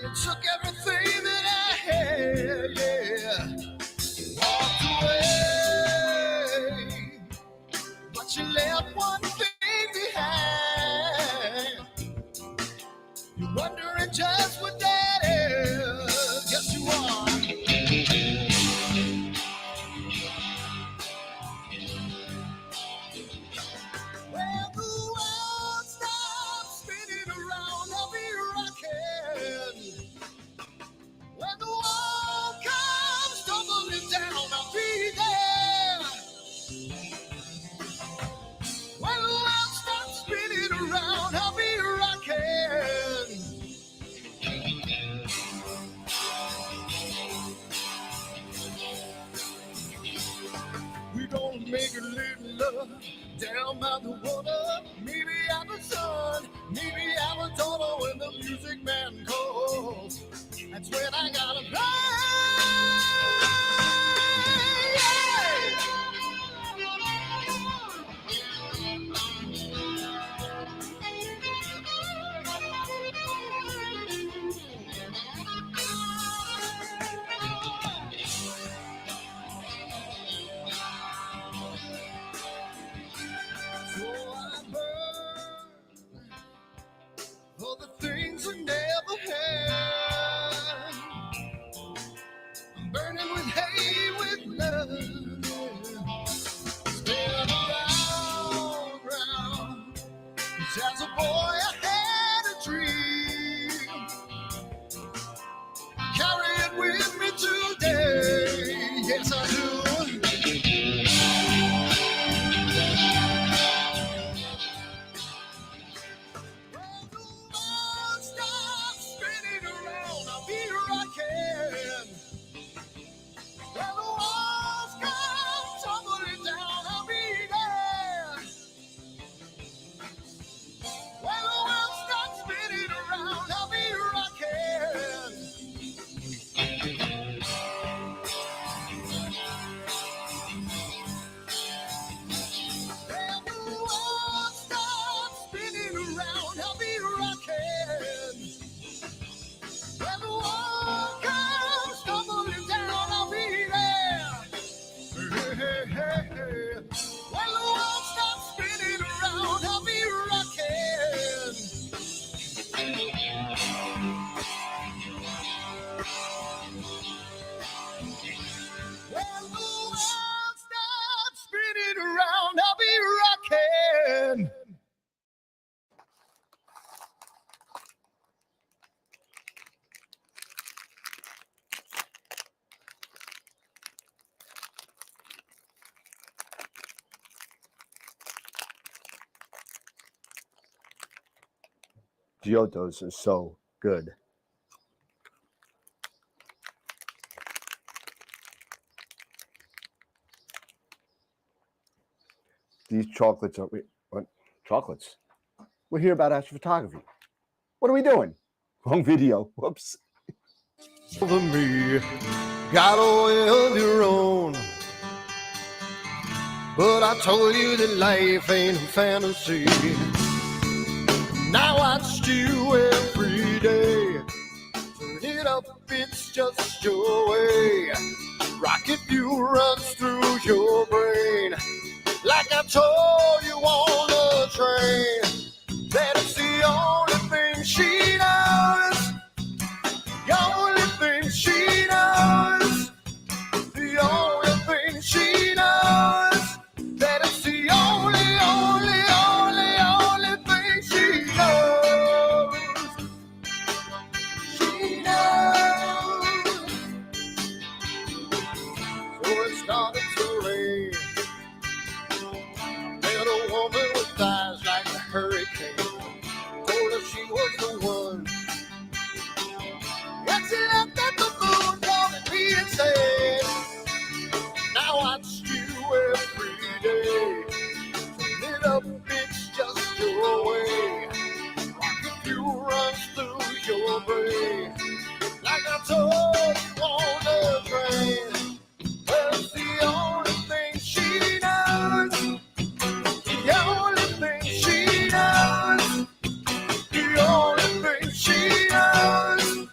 You took everything that I had, yeah. Walked away, but you left one thing behind. You're wondering just what that is. Yes, you are. Well, the world stops spinning around, I'll be rocking. When the wall comes tumbling down, I'll be there. When the world stops spinning around, I'll be rocking. We're gonna make a little love down by the water. Maybe out the sun, maybe out the daughter when the music man calls. That's when I gotta play. So I burn for the things I never had. I'm burning with hate, with love. Spin around. 'Cause as a boy I had a dream. Carry it with me today. Yes, I do. When the world stops spinning around, I'll be rocking. When the walls come tumbling down, I'll be there. When the world stops spinning around, I'll be rocking. When the world stops spinning around, I'll be rocking. When the wall comes tumbling down, I'll be there. Hey, hey, hey, hey. When the world stops spinning around, I'll be rocking. When the world stops spinning around, I'll be rocking. Giottos are so good. These chocolates are what? Chocolates. We're here about astrophotography. What are we doing? Wrong video. Whoops. Over me, got a will of your own. But I told you that life ain't a fantasy. Now I watch you every day. Turn it up, it's just your way. Rocket view runs through your brain. Like I told you on the train, that it's the only thing she knows. The only thing she knows. The only thing she knows. That it's the only, only, only, only thing she knows. She knows. So it started to rain. Met a woman with eyes like a hurricane. Told her she was the one. And she left at the moon, calling me and said, now I watch you every day. Turn it up, it's just your way. Rocket view runs through your brain. Like I told you on the train. Well, it's the only thing she knows. The only thing she knows. The only thing she knows.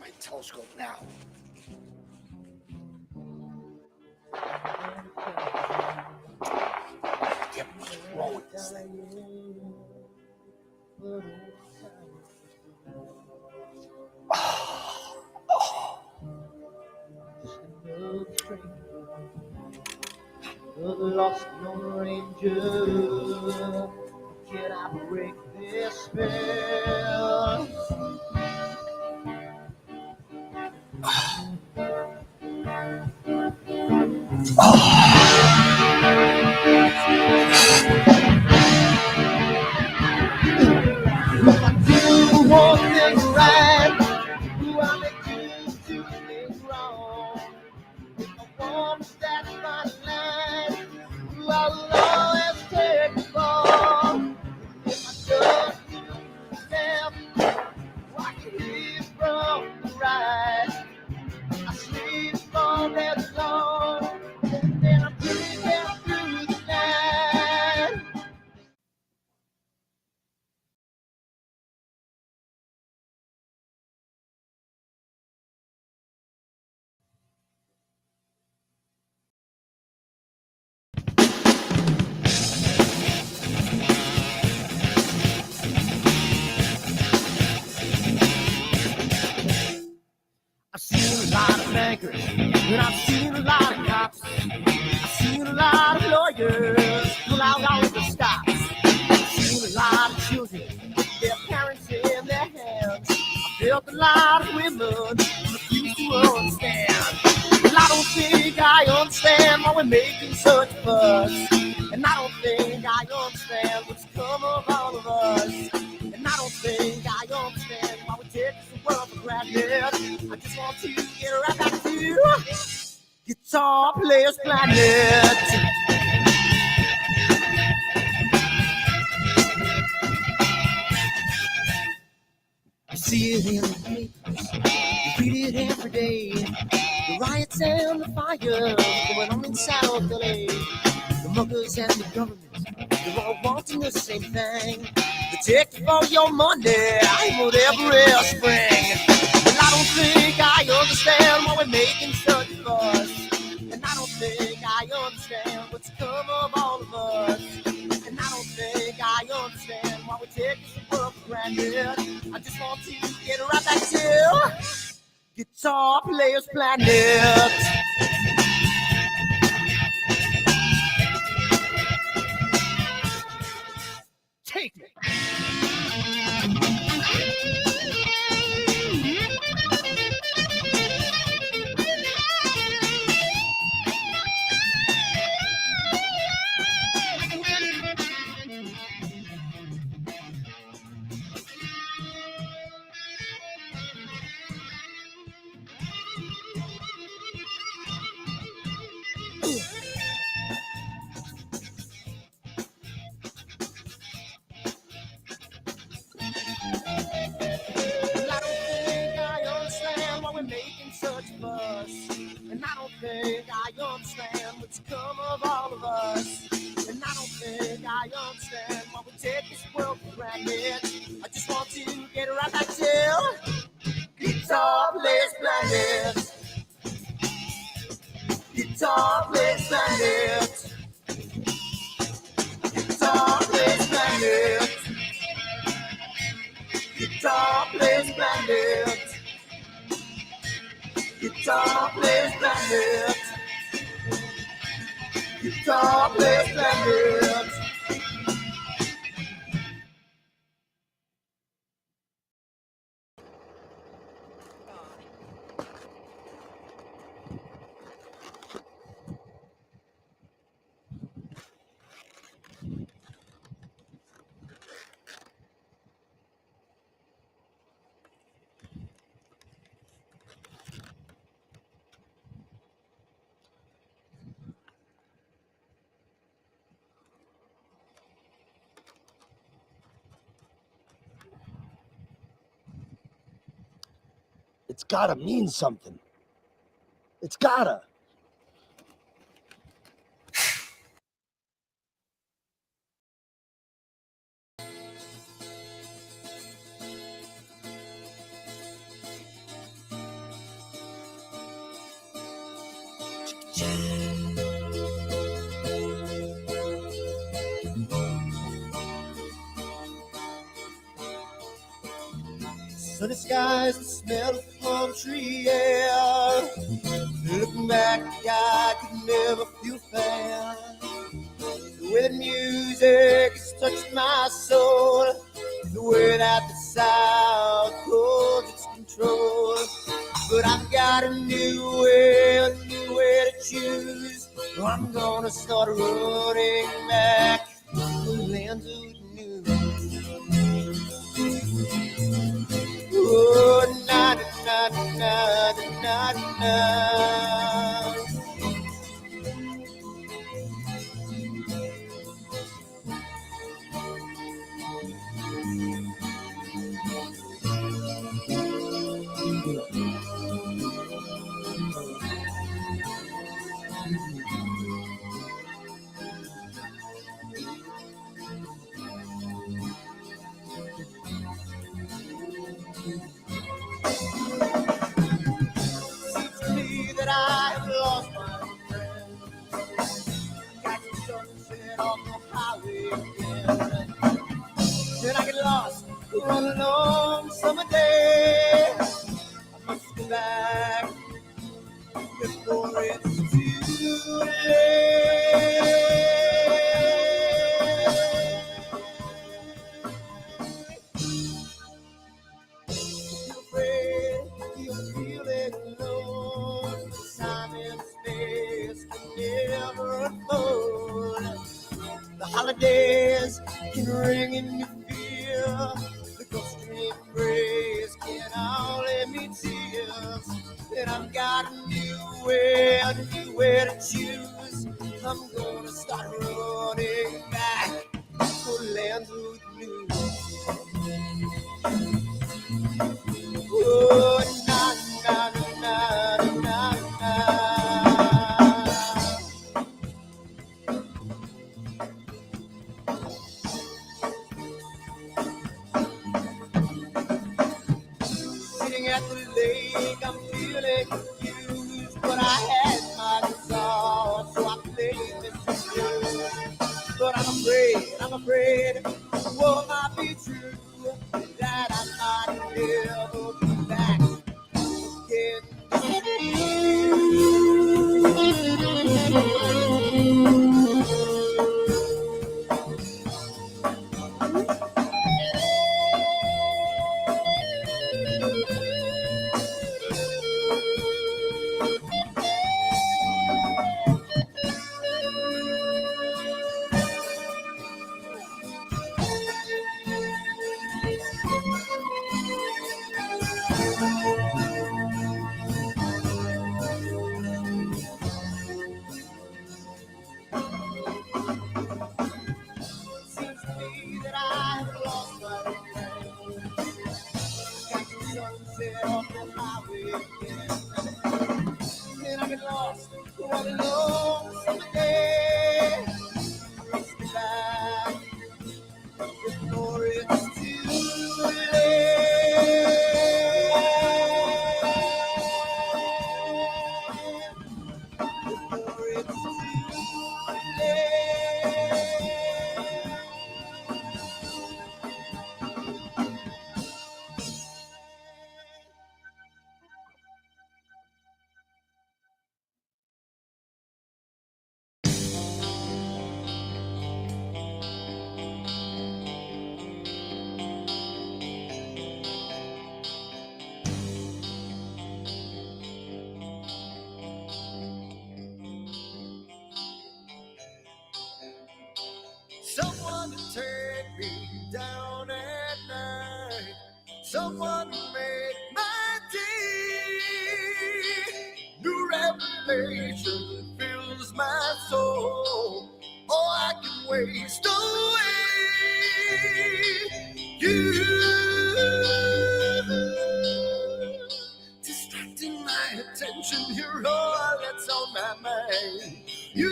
my telescope now. Damn, what's wrong with this thing? The lost Lone Ranger, can I break this spell? If I do one thing right, do I make you do things wrong? If I want to stand by the line, do I will always take the fall? If I just do the left, I can live from the right. I sleep all day long, and I'm breathing through the night. I've seen a lot of bankers, and I've seen a lot of cops. I've seen a lot of lawyers pull out all of the stops. I've seen a lot of children with their parents in their hands. I've felt a lot of women who refuse to understand. Well, I don't think I understand why we're making such a fuss. And I don't think I understand what's come of all of us. And I don't think I understand why we take this world for granted. I just want to get right back to Guitar Players Planet. You see it in the papers, you read it every day. The riots and the fires going on in South LA. The muggers and the government, they're all wanting the same thing. They take all your money every spring. Well, I don't think I understand why we're making such a fuss. And I don't think I understand what's come of all of us. And I don't think I understand why we take this world for granted. I just want to get right back to Guitar Players Planet. Take me. I don't think I understand why we're making such a fuss. And I don't think I understand what's come of all of us. And I don't think I understand why we take this world for granted. I just want to get right back to Guitar Players Planet. Guitar Players Planet. Guitar Players Planet. Guitar Players Planet. Guitar Players Planet. Guitar Players Planet. It's gotta mean something. It's gotta. Sunny skies, the smell of palm tree air. Looking back, I could never feel fair. The way that music has touched my soul, the way that the South holds its control. But I've got a new way to choose. I'm gonna start running back to the lands of the new. Oh, na na na na na na. Seems to me that I have lost my friend. Got the sunset on the highway again. Then I get lost on a long summer day. I must go back before it's too late. You're afraid, you're feeling alone. Time and space can never unfold. The holidays can ring in your fear. The ghostly embrace can only mean tears. And I've got a new way to choose. I'm gonna start running back to lands of the new. Oh, na na na na na. Sitting at the lake, I'm feeling confused, but I had my guitar, so I played this blues. But I'm afraid, what might be true, that I might never be back again. Seems to me that I have lost my friend. Got the sunset off the highway again. Then I get lost on a long summer day. I must be back before it's too late. Before it's too late. Someone to take me down at night. Someone to make my day. New revelation fills my soul. Oh, I can waste away. You distracting my attention. You're all that's on my mind. You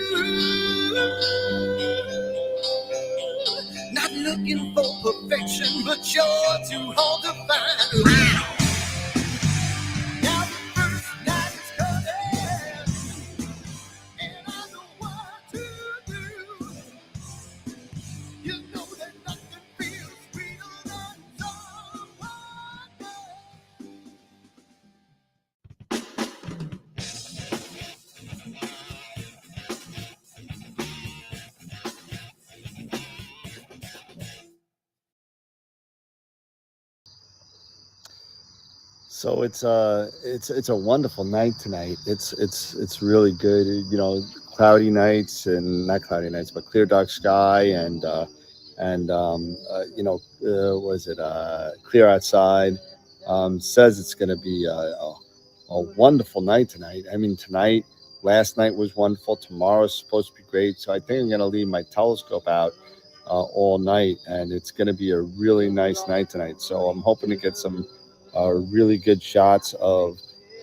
not looking for perfection, but you're too hard to find. Now the first night is coming, and I know what to do. You know that nothing feels sweeter than someone else. So it's a wonderful night tonight. It's really good. You know, cloudy nights and not cloudy nights, but clear dark sky and you know, was it clear outside? Says it's going to be a wonderful night tonight. I mean, tonight, last night was wonderful. Tomorrow's supposed to be great. So I think I'm going to leave my telescope out all night, and it's going to be a really nice night tonight. So I'm hoping to get some really good shots of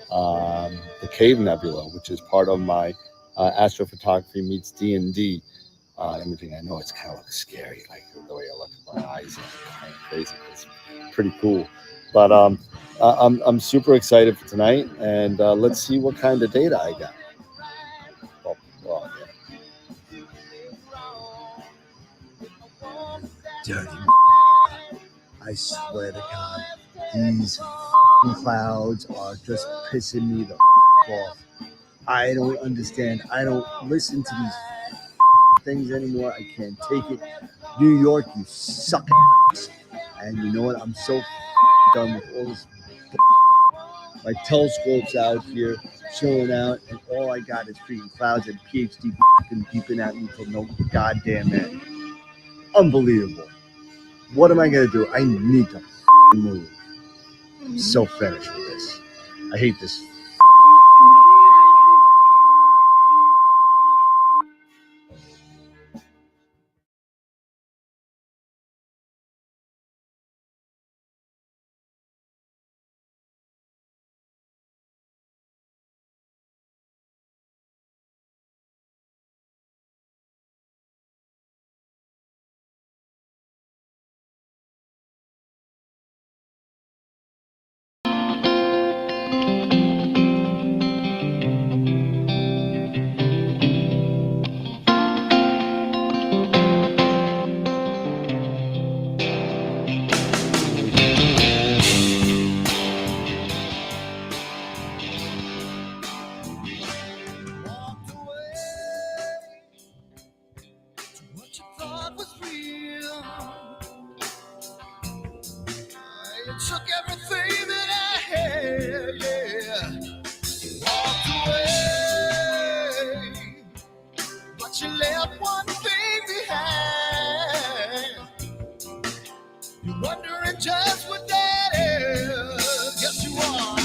the Cave Nebula, which is part of my astrophotography meets D&D imaging. I know it's kind of looks scary, like the way I look at my eyes, kind of crazy. It's pretty cool, but I'm super excited for tonight, and let's see what kind of data I got. Well, yeah. Dirty. I swear to God, these clouds are just pissing me the off. I don't understand. I don't listen to these things anymore. I can't take it. New York, you suck. And you know what? I'm so done with all this. My telescope's out here, chilling out, and all I got is freaking clouds and PhD beeping at me for no goddamn end. Unbelievable. What am I going to do? I need to move. I'm so finished with this. I hate this. Took everything that I had, yeah. Walked away, but you left one thing behind. You're wondering just what that is. Yes, you are.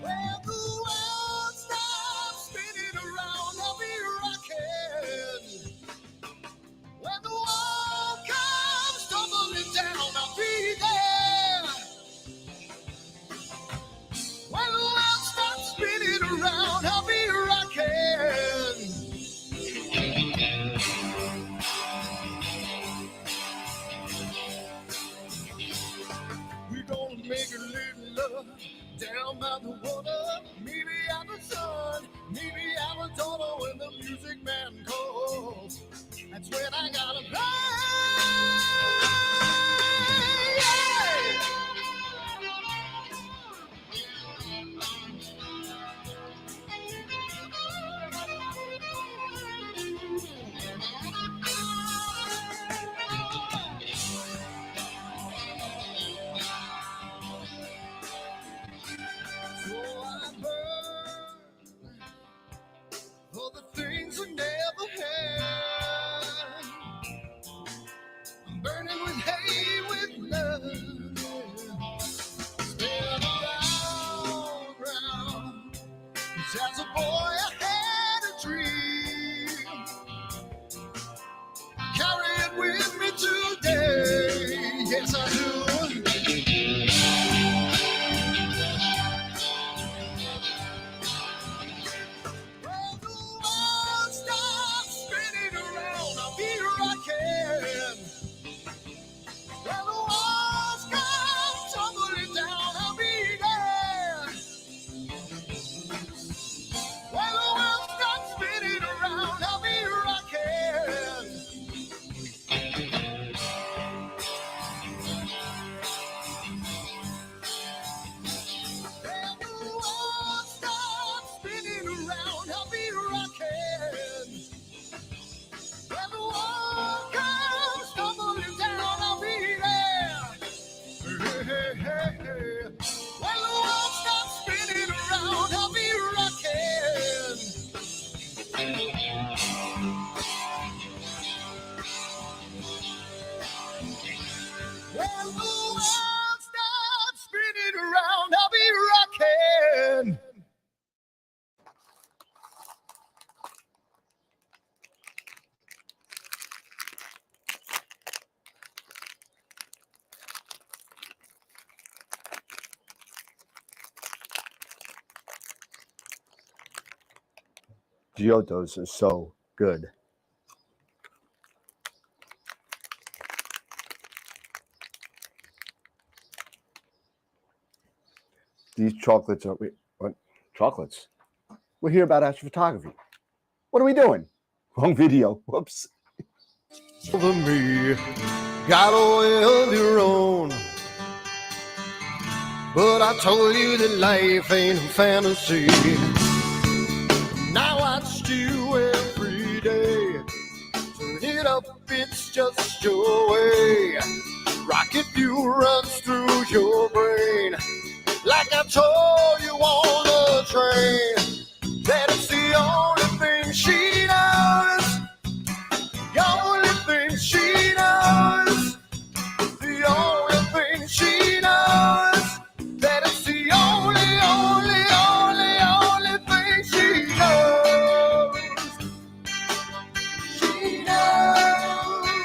When the world stops spinning around, I'll be rocking. When the wall comes tumbling down, I'll be there. When the world stops spinning around, I'll be rocking. We're gonna make a little love down by the water. Maybe out the sun, maybe out the daughter when the music man calls. That's when I gotta play. So I burn for the things I never had. I'm burning with hate, with love. Spin around, round. 'Cause as a boy I had a dream. Carry it with me today. Yes, I do. When the world stops spinning around, I'll be rocking. When the walls come tumbling down, I'll be there. When the Giottos are so good. These chocolates are, what? Chocolates? We're here about astrophotography. What are we doing? Wrong video. Whoops. Over me, got a way of your own. But I told you that life ain't a fantasy. Now I watch you every day. Turn it up, it's just your way. Rocket fuel runs through your brain. Like I told you on the train, that it's the only thing she knows. The only thing she knows. The only thing she knows. That it's the only thing she knows. She knows.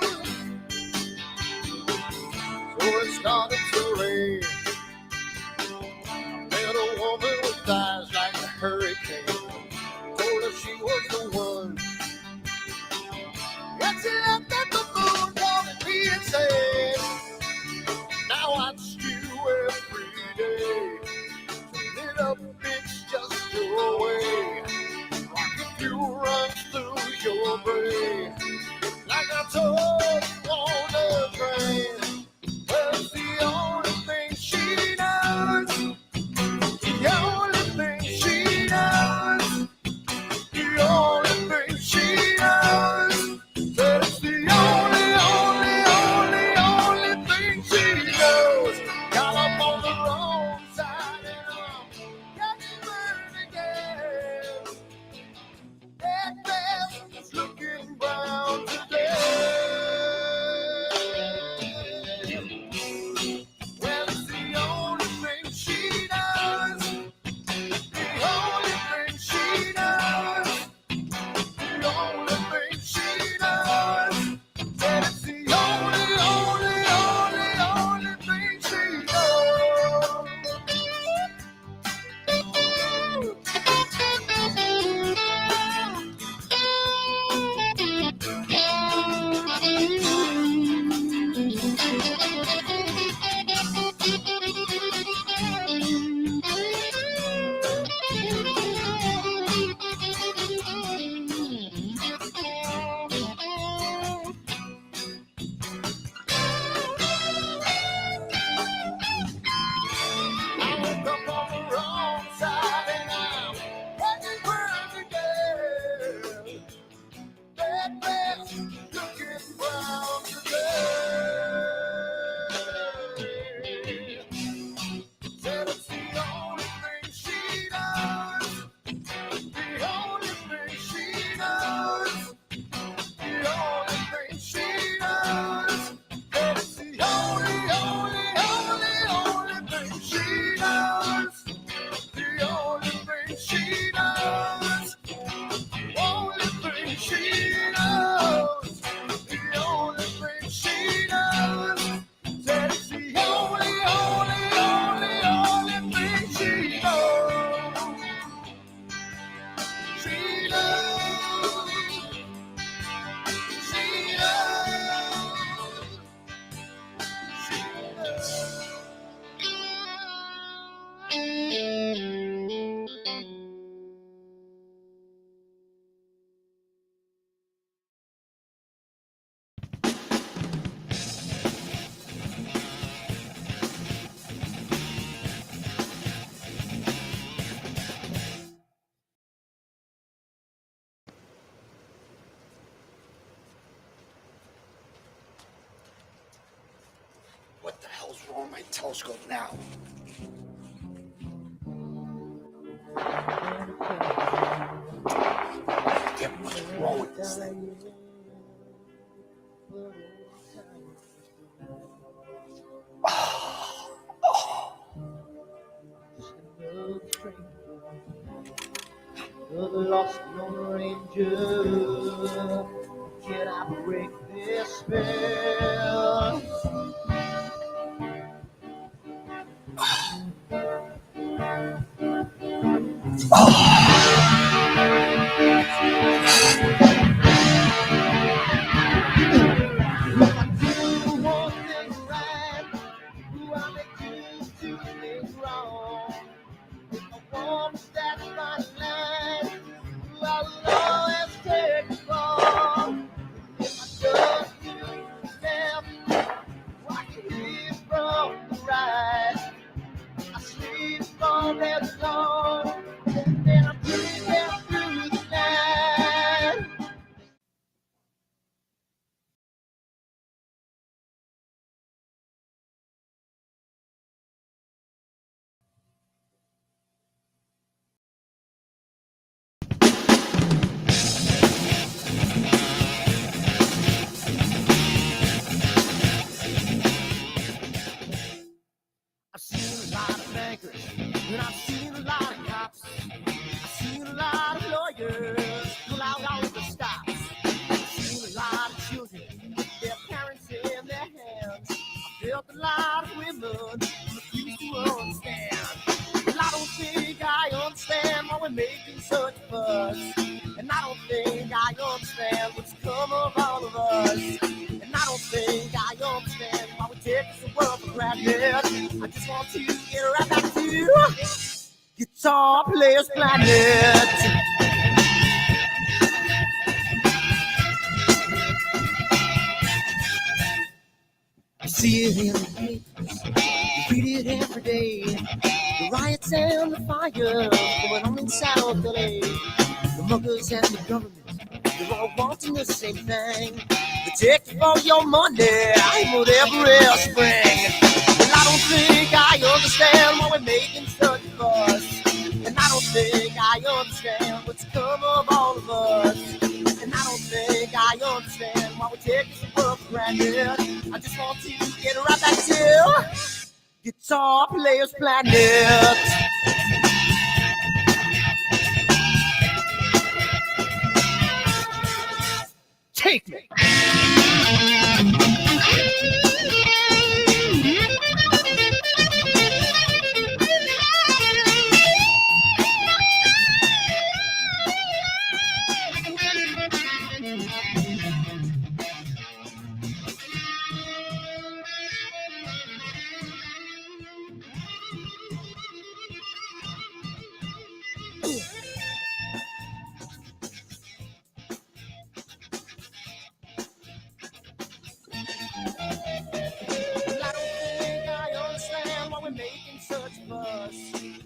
So it started to rain. Met a woman with eyes like a hurricane. Told her she was the one. And she looked at the moon, wanted me and said, now I watch you every day. Turn it up, it's just your way. Rocket fuel runs through your brain. Like I told you on the train. Well, it's the only thing she knows. The only thing she knows. The only thing she knows. That it's the only thing she knows. Got up on the wrong side and I'm getting burned again. That grass is looking brown today. Well, it's the only thing she knows. The only thing she knows. The only thing she knows. That it's the only thing she knows. I woke up on the wrong side and I'm getting burned again. That grass looking brown today. Said it's the only thing she knows. The only thing she knows. The only thing she knows. That it's the only thing she knows. The only thing she knows. Only thing she knows. The only thing she knows. That it's the only thing she knows. She knows. She knows. She knows. What the hell's wrong with my telescope now? Damn, what's wrong with this thing? The lost Lone Ranger, can I break this spell? such fuss. And I don't think I understand what's come of all of us. And I don't think I understand why we take this world for granted. I just want to get right back to Guitar Players Planet. You see it in the papers, you read it every day. The riots and the fires going on in South LA. The muggers and the government, they're all wanting the same thing. They take all your money and whatever else spring. Well, I don't think I understand why we're making such a fuss. And I don't think I understand what's come of all of us. And I don't think I understand why we take this world for granted. I just want to get right back to Guitar Players Planet. Take me.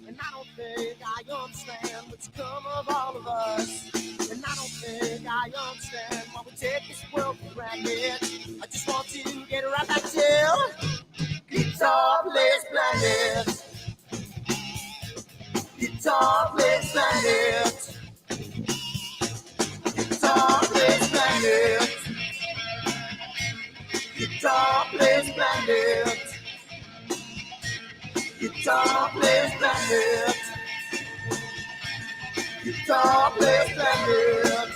And I don't think I understand what's come of all of us. And I don't think I understand why we take this world for granted. I just want to get right back to Guitar Players Planet. Guitar Players Planet. Guitar Players Planet. Guitar Players Planet. Guitar Players Planet. Guitar Players Planet.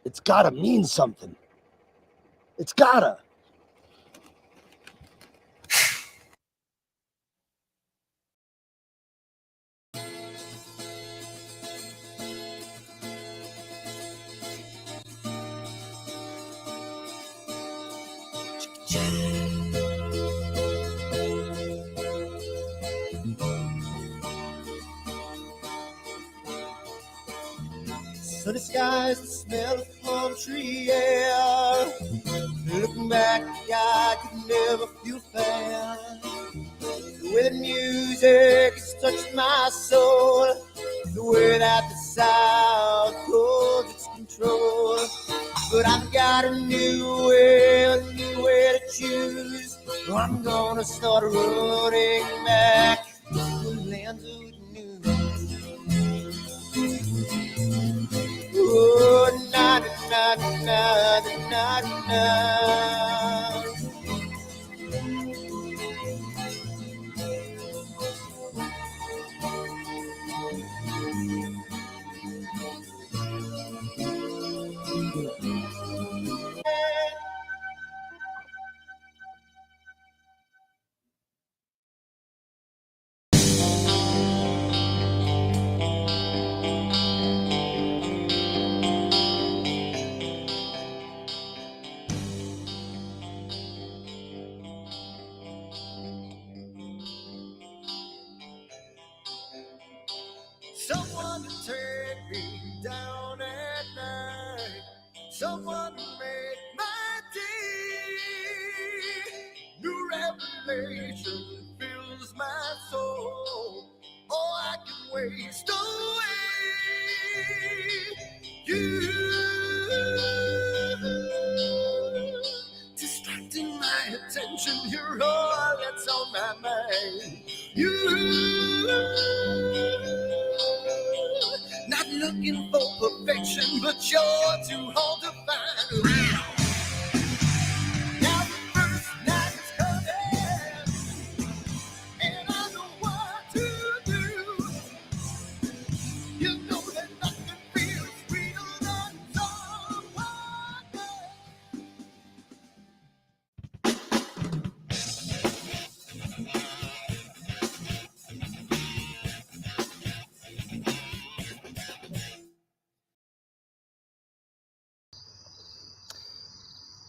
It's gotta mean something. It's gotta. Sunny skies, the smell of palm tree air. Looking back, I could never feel fair. The way the music has touched my soul, the way that the sound holds its control. But I've got a new way to choose. I'm gonna start running back to the lands of the new. Oh, na na na na na na. Someone to take me down at night. Someone to make my day. New revelation fills my soul. Oh, I can waste away. You distracting my attention. You're all that that's on my mind. You, not looking for perfection, but you're too hard to find. Now the first night is coming, and I know what to do. You know that nothing feels sweeter than someone else.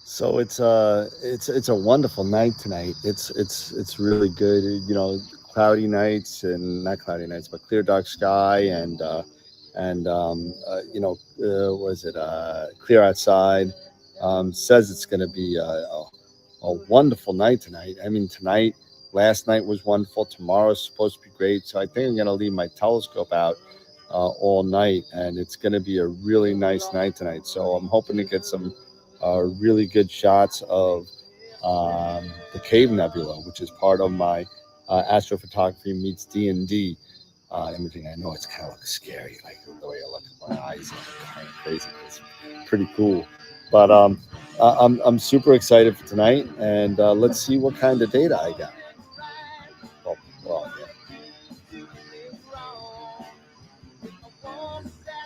So it's a wonderful night tonight. It's really good. You know, cloudy nights and not cloudy nights, but clear dark sky you know, was it clear outside? Says it's going to be a wonderful night tonight. I mean, tonight, last night was wonderful. Tomorrow's supposed to be great. So I think I'm going to leave my telescope out all night, and it's going to be a really nice night tonight. So I'm hoping to get some really good shots of the Cave Nebula, which is part of my astrophotography meets D&D imaging. I know it's kind of looks scary, like the way I look at my eyes, kind of crazy. It's pretty cool, but I'm super excited for tonight, and let's see what kind of data I got. Well, yeah.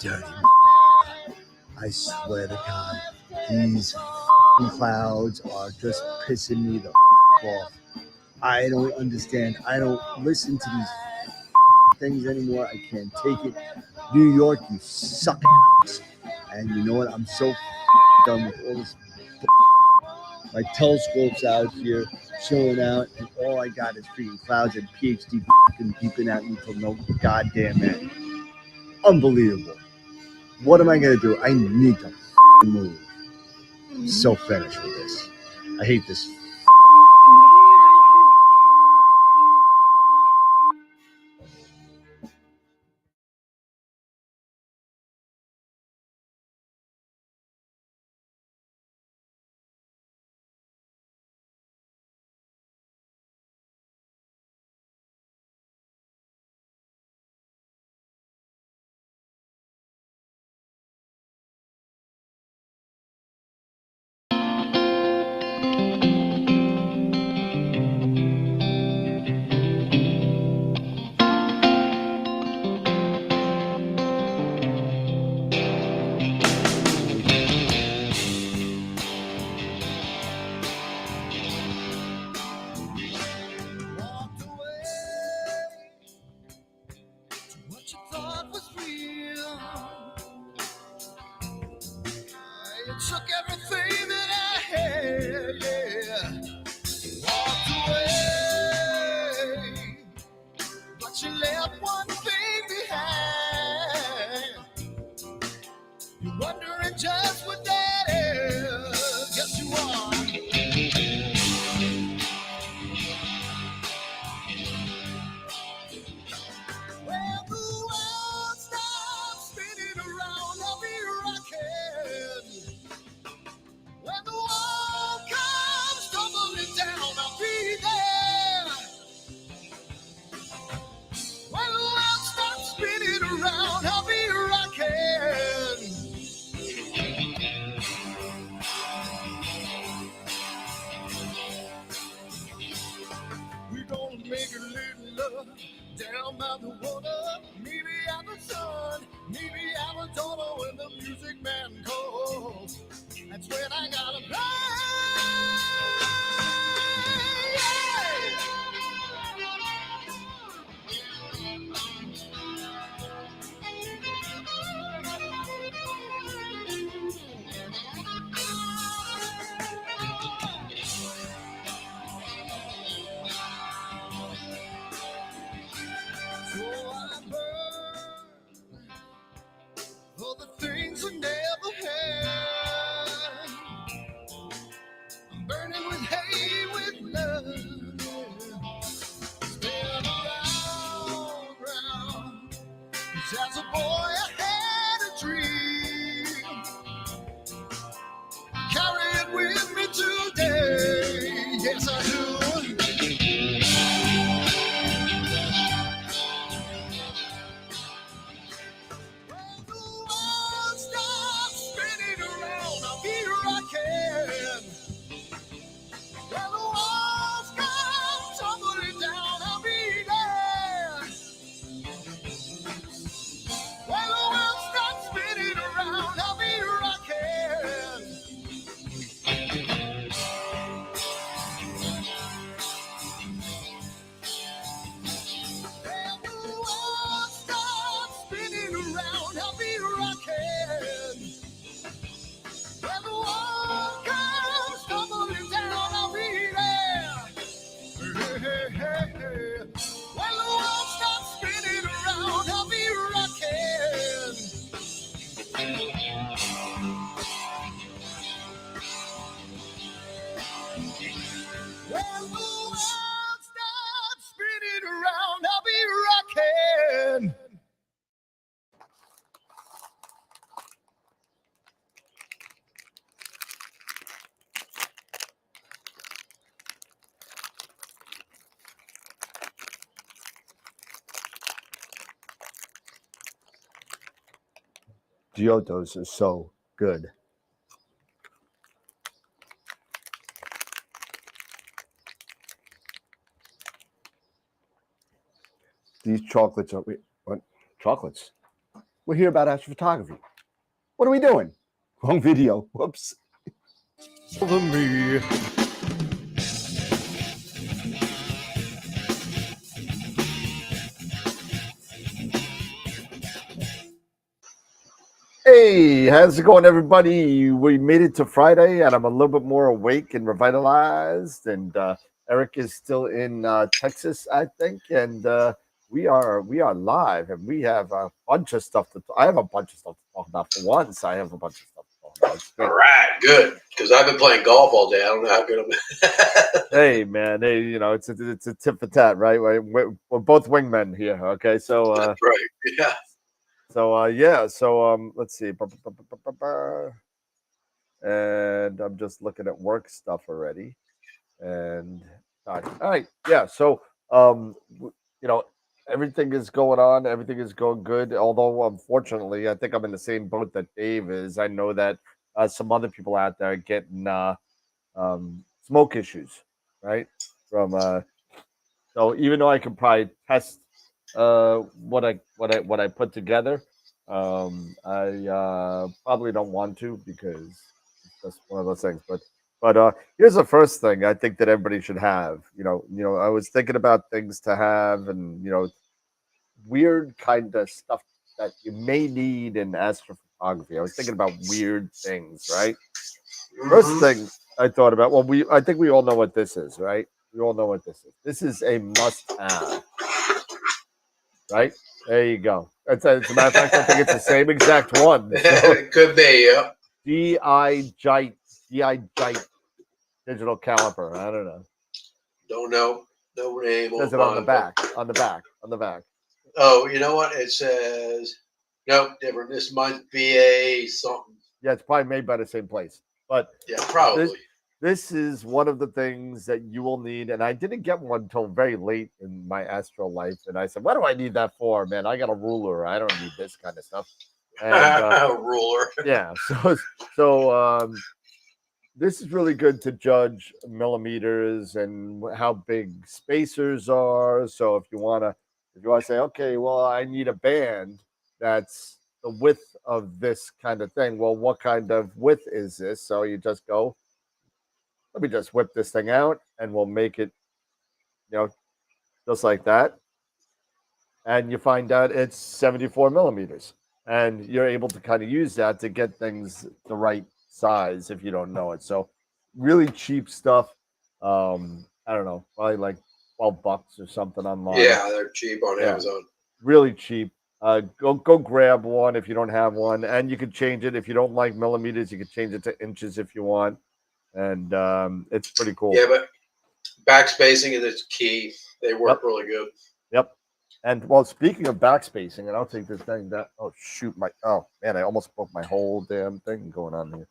Dirty. I swear to God, these clouds are just pissing me the off. I don't understand. I don't listen to these things anymore. I can't take it. New York, you suck. And you know what? I'm so done with all this. My telescope's out here chilling out, and all I got is freaking clouds and PhD beeping at me till no goddamn end. Unbelievable. What am I gonna do? I need to move. So finished with this. I hate this. Walked away to what you thought was real. You took everything that I had, yeah. Walked away, but you left one thing behind. You're wondering just what that is. Yes, you are. Well, the world stops spinning around, I'll be rocking. When the wall comes tumbling down, I'll be there. When the world stops spinning around, I'll be rocking. We're gonna make a little love down by the water. Maybe out the sun, maybe out the daughter when the music man calls. That's when I gotta play. So I burn for the things I never had. I'm burning with hate, with love. Spin around. 'Cause as a boy I had a dream. Carry it with me today. Yes, I do. When the world stops spinning around, I'll be rocking. When the world stops spinning around, I'll be rocking. Giottos are so good. These chocolates are what? Chocolates? We're here about astrophotography. What are we doing? Wrong video. Whoops. Over me. Hey, how's it going, everybody? We made it to Friday, and I'm a little bit more awake and revitalized. And Eric is still in Texas, I think, and we are live, and we have a bunch of stuff to. I have a bunch of stuff to talk about. For once, I have a bunch of stuff to talk about. It's All great. right, good. Because I've been playing golf all day. I don't know how good I'm. Hey, man. Hey, you know, it's a tip for tat, right? We're both wingmen here. Okay, so That's right. Yeah. so yeah. So let's see. And I'm just looking at work stuff already. And all right, yeah. So you know, everything is going on. Everything is going good. Although, unfortunately, I think I'm in the same boat that Dave is. I know that some other people out there are getting smoke issues, right? From so even though I can probably test what I put together, I probably don't want to because it's just one of those things. But here's the first thing I think that everybody should have. I was thinking about things to have, and weird kind of stuff that you may need in astrophotography. I was thinking about weird things, right? First thing I thought about. Well, I think we all know what this is, right? We all know what this is. This is a must-have, right? There you go. As a matter of fact, I think it's the same exact one. So, It could be, yeah. DI Jite digital caliper. I don't know. Don't know. No name. It says it on the back. On the back. On the back. Oh, you know what? It says, nope, different. This might be a something. Yeah, it's probably made by the same place. But Yeah, probably. this is one of the things that you will need. And I didn't get one until very late in my astro life. And I said, what do I need that for, man? I got a ruler. I don't need this kind of stuff. And Ruler. yeah. So this is really good to judge millimeters and how big spacers are. So if you want to say, okay, well, I need a band that's the width of this kind of thing. Well, what kind of width is this? So you just go, let me just whip this thing out and we'll make it, just like that. And you find out it's 74 millimeters. And you're able to kind of use that to get things the right size if you don't know it. So really cheap stuff. I don't know, probably like $12 or something online. Yeah, they're cheap on Amazon. Really cheap. Go grab one if you don't have one, and you can change it if you don't like millimeters. You can change it to inches if you want, and it's pretty cool. Yeah, but backspacing is key. They work really good. Yep. And well, speaking of backspacing, and I'll take this thing that. Oh shoot, oh man, I almost broke my whole damn thing going on here.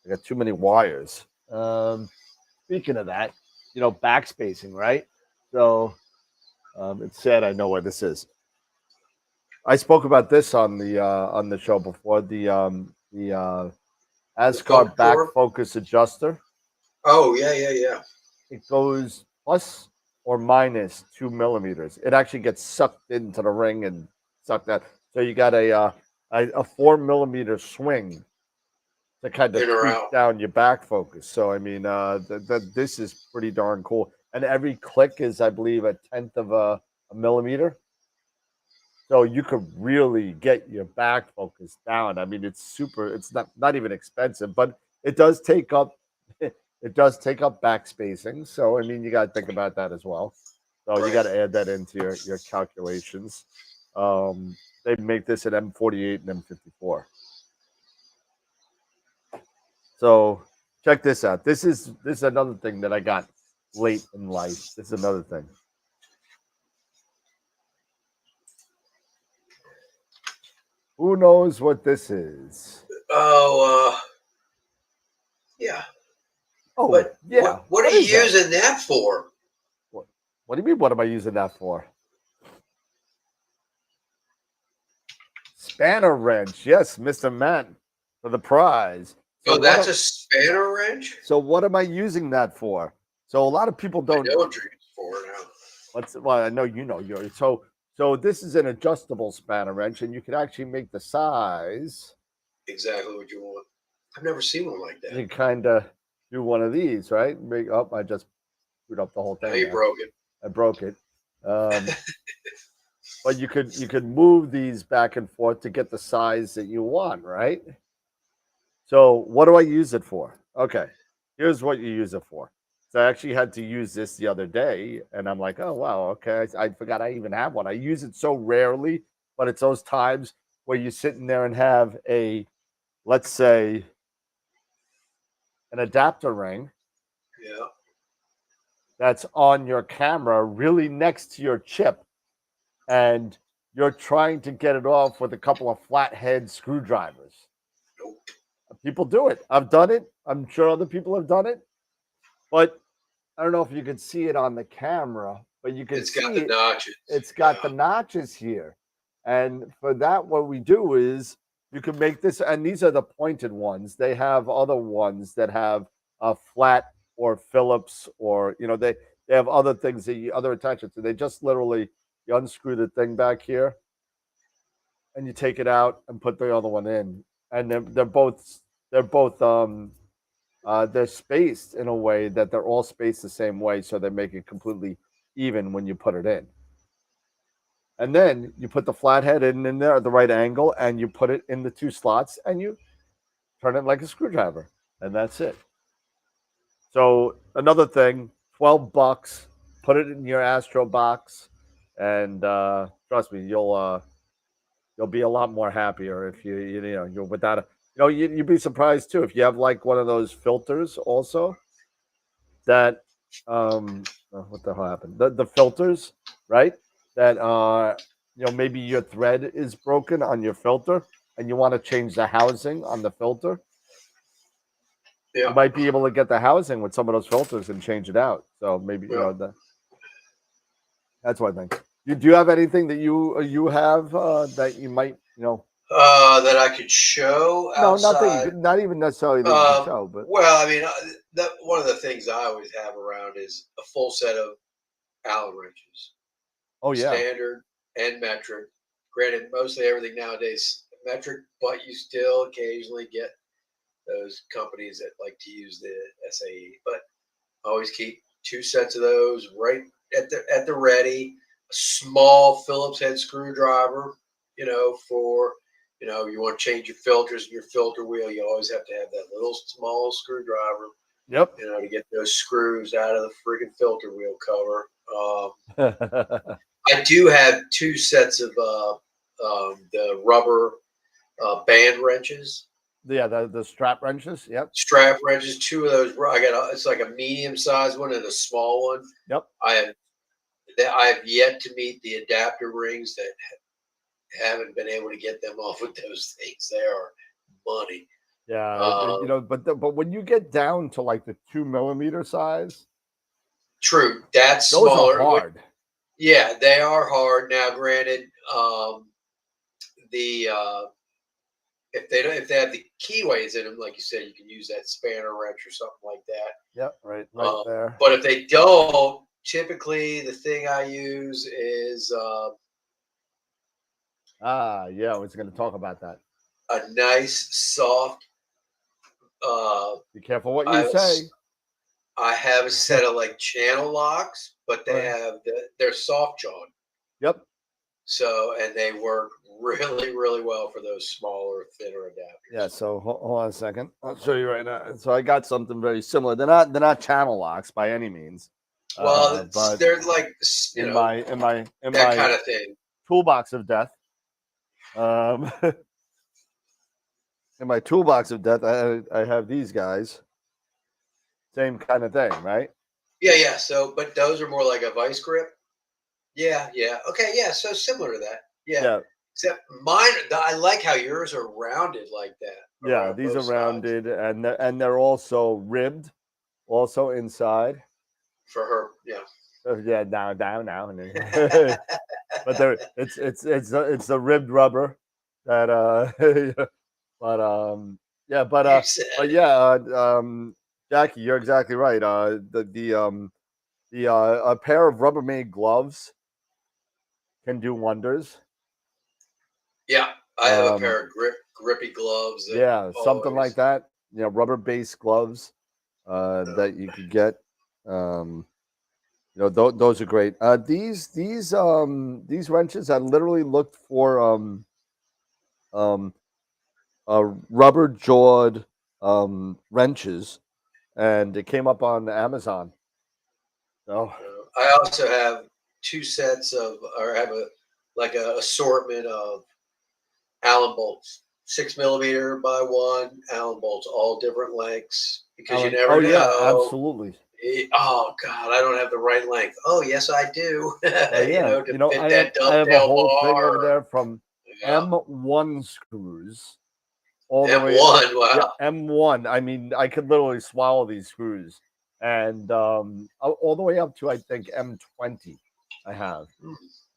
I got too many wires. Speaking of that, backspacing, right? So it said, I know where this is. I spoke about this on the show before. The ASCAR back focus adjuster. Oh yeah. It goes plus or minus 2 millimeters. It actually gets sucked into the ring and sucked out. So you got a 4 millimeter swing to kind of tweak down your back focus. So I mean, this is pretty darn cool. And every click is, I believe, 1/10 of a millimeter. So you could really get your back focus down. I mean, it's not even expensive, but it does take up It does take up back spacing, so I mean you got to think about that as well. So you Right. got to add that into your calculations. They make this at M48 and M54. So check this out. This is another thing that I got late in life. This is another thing. Who knows what this is? Oh, yeah. Oh, But yeah. what are you is that? using that for? What do you mean? What am I using that for? Spanner wrench. Yes, Mr. Matt, for the prize. So Oh, that's a spanner wrench? So what am I using that for? So a lot of people I don't know what you're using for now. well, I know you know yours. So this is an adjustable spanner wrench, and you can actually make the size. Exactly what you want. I've never seen one like that. You kind of do one of these, right? I just screwed up the whole thing. Now you broke it. I broke it. But you could move these back and forth to get the size that you want, right? So what do I use it for? Okay, here's what you use it for. So I actually had to use this the other day, and I'm like, oh wow, okay. I forgot I even have one. I use it so rarely, but it's those times where you're sitting there and have let's say, an adapter ring. Yeah. That's on your camera, really next to your chip, and you're trying to get it off with a couple of flathead screwdrivers. Nope. People do it. I've done it. I'm sure other people have done it, but I don't know if you can see it on the camera, but you can see got the notches. It's got the notches here. And for that, what we do is you can make this, and these are the pointed ones. They have other ones that have a flat or Phillips, or they have other things other attachments. So they just literally you unscrew the thing back here, and you take it out and put the other one in, and they're both they're spaced in a way that they're all spaced the same way, so they make it completely even when you put it in. And then you put the flathead in there at the right angle, and you put it in the two slots, and you turn it like a screwdriver, and that's it. So another thing, $12. Put it in your Astro box, and trust me, you'll be a lot more happier if you're without a. You'd be surprised too if you have like one of those filters also. That what the hell happened? The filters, right? That maybe your thread is broken on your filter, and you want to change the housing on the filter. Yeah. You might be able to get the housing with some of those filters and change it out. So maybe that's what I think. Do you have anything that you have that you might that I could show outside? No, nothing. Not even necessarily that you can show, but well, I mean, one of the things I always have around is a full set of Allen wrenches. Oh yeah, standard and metric. Granted, mostly everything nowadays metric, but you still occasionally get those companies that like to use the SAE. But always keep two sets of those right at the ready. A small Phillips head screwdriver, for you want to change your filters and your filter wheel. You always have to have that little small screwdriver. Yep. To get those screws out of the friggin' filter wheel cover. I do have two sets of the rubber band wrenches. Yeah, the strap wrenches. Yep. Strap wrenches. Two of those. It's like a medium sized one and a small one. Yep. I have yet to meet the adapter rings that haven't been able to get them off with those things. They are money. Yeah, but when you get down to like the 2 millimeter size, true, that's those smaller. are hard. Yeah, they are hard. Now, granted, if they have the keyways in them, like you said, you can use that spanner wrench or something like that. Yep, right there. But if they don't, typically the thing I use is I was going to talk about that. A nice soft. Be careful what you say. I have a set of like channel locks, but they're soft jawed. Yep. So, and they work really, really well for those smaller, thinner adapters. Yeah. So hold on a second. I'll show you right now. So I got something very similar. They're not channel locks by any means. Well, But they're like, you in know, my that kind of thing. toolbox of death, in my toolbox of death, I have these guys. Same kind of thing, right? Yeah, yeah. So, but those are more like a vice grip. Yeah, yeah. Okay, yeah. So similar to that. Yeah. Yeah. Except mine, I like how yours are rounded like that. Yeah. around These both are sides. rounded, and they're also ribbed, also inside. For her. Yeah. Yeah, now, but it's the ribbed rubber that but yeah, You said but it. yeah, Jackie, you're exactly right. A pair of Rubbermaid gloves can do wonders. Yeah. I have a Um, pair of grippy gloves that yeah, something like always. that. You know, rubber-based gloves that you could get. You know, those are great. These wrenches, I literally looked for um rubber jawed wrenches, and it came up on Amazon. So I also have two sets of, or have a like a assortment of Allen bolts, 6 millimeter by one Allen bolts, all different lengths, because you Alan, never oh yeah, know. absolutely. Oh God, I don't have the right length. Oh yes, I do. Yeah, To fit that I have a dovetail whole thing over bar. there from Yeah, M1 screws all the way up. M1. Yeah, Wow. M1. I mean, I could literally swallow these screws, and all the way up to I think M20. I have.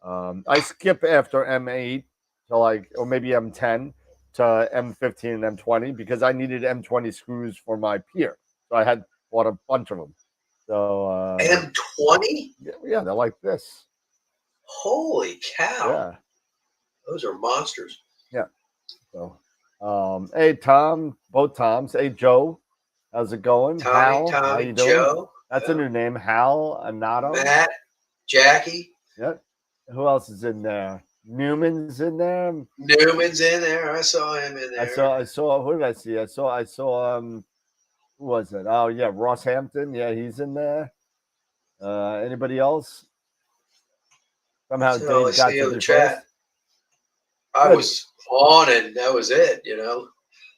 I skip after M8 to or maybe M10 to M15 and M20 because I needed M20 screws for my pier, so I had bought a bunch of them. So M20. yeah, they're like this. Holy cow! Yeah, Those are monsters. yeah. So, hey Tom, both Toms. Hey Joe, how's it going? Tommy, Hal, how you Tommy, doing? Joe, That's a new name, Hal Anato. Matt, Jackie. Yep. Who else is in there? Newman's in there. Newman's in there. I saw him in there. I saw. Who did I see? I saw. Who was it? Oh yeah, Ross Hampton. Yeah, he's in there. Anybody else? Somehow That's all I Dave got see to on the me first. chat. I Good. was on, and that was it. You know.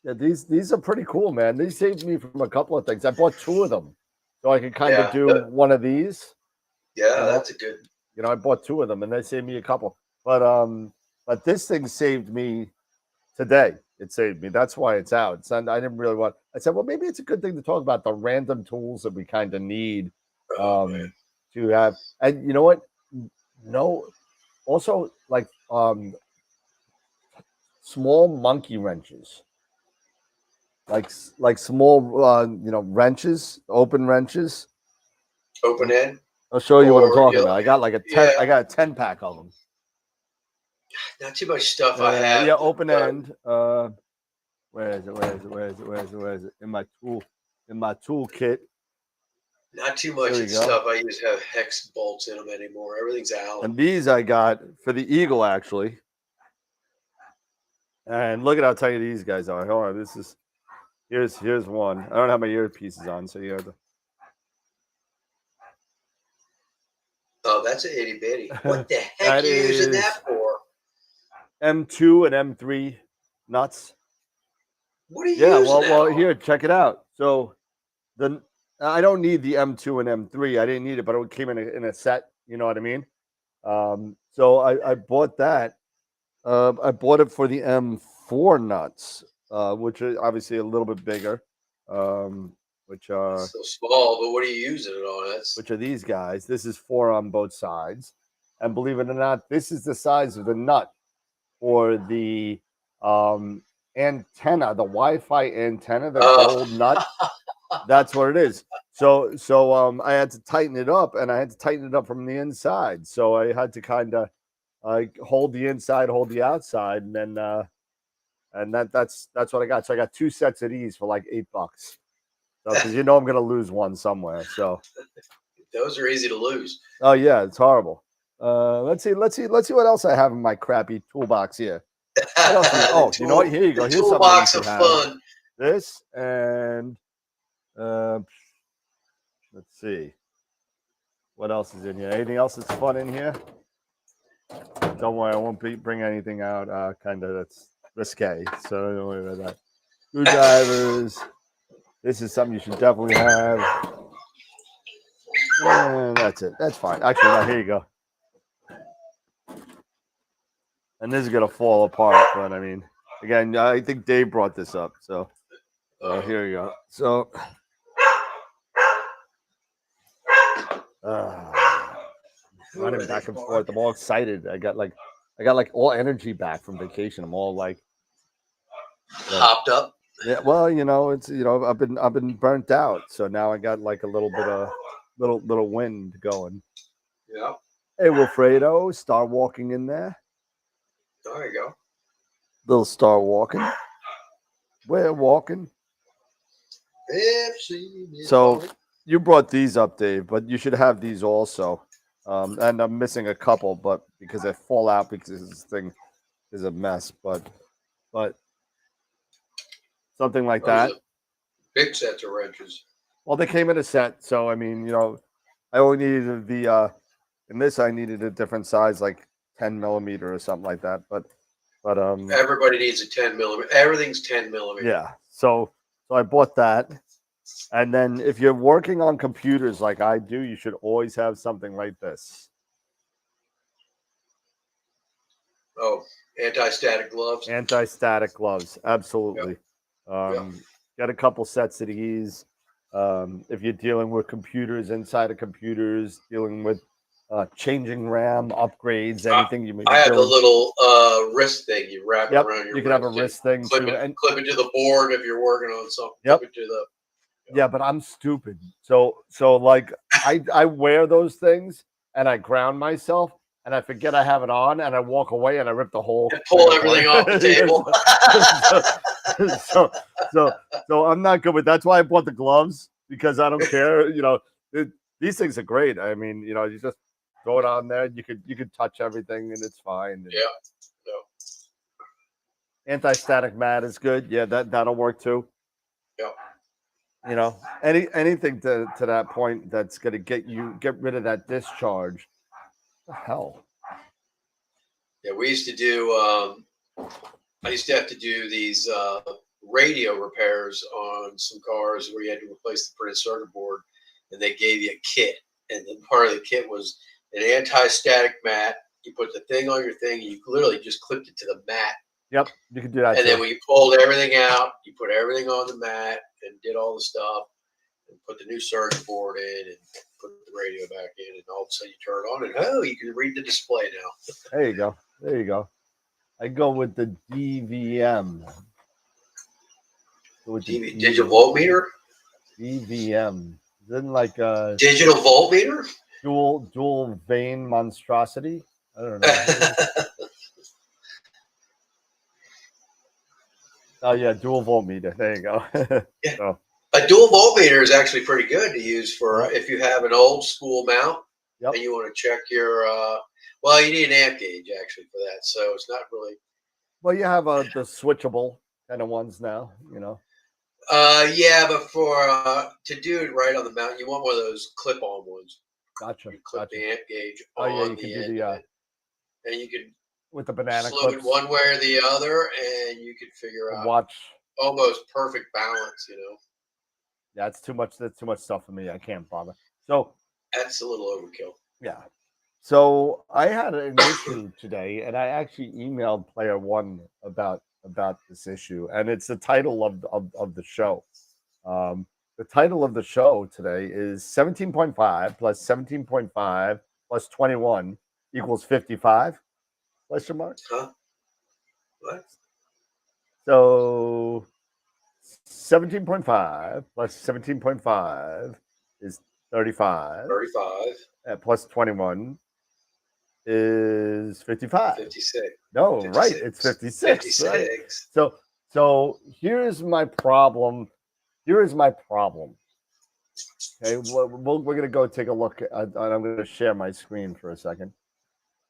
Yeah, these are pretty cool, man. These saved me from a couple of things. I bought two of them, so I could kind of Yeah. do one of these. Yeah, You know? that's a good. You know, I bought two of them, and they saved me a couple. But this thing saved me today. It saved me. That's why it's out. It's not, I didn't really want. I said, well, maybe it's a good thing to talk about the random tools that we kind of need to have. And you know what? No, also like small monkey wrenches, like small wrenches, open wrenches. Open end. I'll show you what I'm Or, talking about. I got like a 10. yeah. I got a 10-pack of them. Not too much stuff I have. Yeah, open end. Where is it? In my toolkit. Not too much stuff. I use have hex bolts in them anymore. Everything's Allen. And these I got for the Eagle actually. And look at how tight these guys are. Hold on, here's one. I don't have my earpieces on, so you have to. Oh, that's an itty bitty. What the heck are you using that for? M2 and M3 nuts. What are you using that well, on? here, check it out. So I don't need the M2 and M3. I didn't need it, but it came in a set. You know what I mean? So I bought that. I bought it for the M4 nuts, which are obviously a little bit bigger. Which are so small, but what are you using it on? Which are these guys? This is 4 on both sides, and believe it or not, this is the size of the nut for the antenna, the Wi-Fi antenna, the gold nut. That's what it is. So I had to tighten it up, and I had to tighten it up from the inside. So I had to kind of hold the inside, hold the outside, and then that's what I got. So I got 2 sets of these for like $8. Because I'm going to lose one somewhere. So those are easy to lose. Oh yeah, it's horrible. Let's see what else I have in my crappy toolbox here. What else oh, you know what? Here you go. Here's something you Toolbox should of have. fun. This and let's see. What else is in here? Anything else that's fun in here? Don't worry, I won't bring anything out kind of that's risque. So don't worry about that. Screwdrivers. This is something you should definitely have. And that's it. That's fine. Actually, no, here you go. And this is gonna fall apart, but I mean, again, I think Dave brought this up. So here you go. So running back and forth. I'm all excited. I got like all energy back from vacation. I'm all like hopped up. Yeah, well, it's I've been burnt out, so now I got like a little bit of little wind going. Yeah. Hey, Wilfredo, star walking in there. There you go. Little star walking. We're walking. So you brought these up, Dave, but you should have these also. And I'm missing a couple, but because they fall out because this thing is a mess. But something like that. Big sets of wrenches. Well, they came in a set, so I mean, I only needed the in this I needed a different size, like 10 millimeter or something like that. But everybody needs a 10 millimeter. Everything's 10 millimeter. Yeah. So I bought that. And then if you're working on computers like I do, you should always have something like this. Oh, anti-static gloves. Anti-static gloves, absolutely. Yep. Got a couple sets of these. If you're dealing with computers inside of computers, dealing with changing RAM, upgrades, anything you may be I have doing. the little wrist thing you wrap around your wrist. You can have a wrist thing clip too. It, clip it to the board if you're working on something. Yep. Clip it to the. Yeah, but I'm stupid. So like I wear those things and I ground myself and I forget I have it on and I walk away and I rip the whole and pull everything off the table. so I'm not good with. That's why I bought the gloves, because I don't care. These things are great. I mean, you just throw it on there. You could touch everything and it's fine. And anti-static mat is good. Yeah, that'll work too. Yeah. Anything to that point that's going to get rid of that discharge. What the hell? Yeah, we used to do. I used to have to do these radio repairs on some cars where you had to replace the printed circuit board, and they gave you a kit, and then part of the kit was an anti-static mat. You put the thing on your thing, and you literally just clipped it to the mat. Yep, you can do that. And then when you pulled everything out, you put everything on the mat and did all the stuff, and put the new circuit board in, and put the radio back in, and all of a sudden you turn it on, and you can read the display now. There you go. I go with the DVM. Digital voltmeter? DVM. Isn't like digital voltmeter? Dual vein monstrosity? I don't know. Oh yeah, dual voltmeter. There you go. Yeah. So. A dual voltmeter is actually pretty good to use for if you have an old school mount and you want to check your. Well, you need an amp gauge actually for that, so it's not really. Well, you have the switchable kind of ones now, Yeah, but for to do it right on the mount, you want one of those clip-on ones. Gotcha. You clip the amp gauge on you can the end, and you can with the banana slip clips. it one way or the other, and you can figure out almost perfect balance. Yeah, it's too much. That's too much stuff for me. I can't bother. So that's a little overkill. Yeah. So I had an issue today, and I actually emailed Player One about this issue, and it's the title of the show. The title of the show today is 17.5 plus 17.5 plus 21 equals 55? Question mark? Huh? What? So 17.5 plus 17.5 is 35. 35. Plus 21 is 55. 56. No, 56. right. It's 56. 56. Right? So here's my problem. Okay, we're going to go take a look at, and I'm going to share my screen for a second.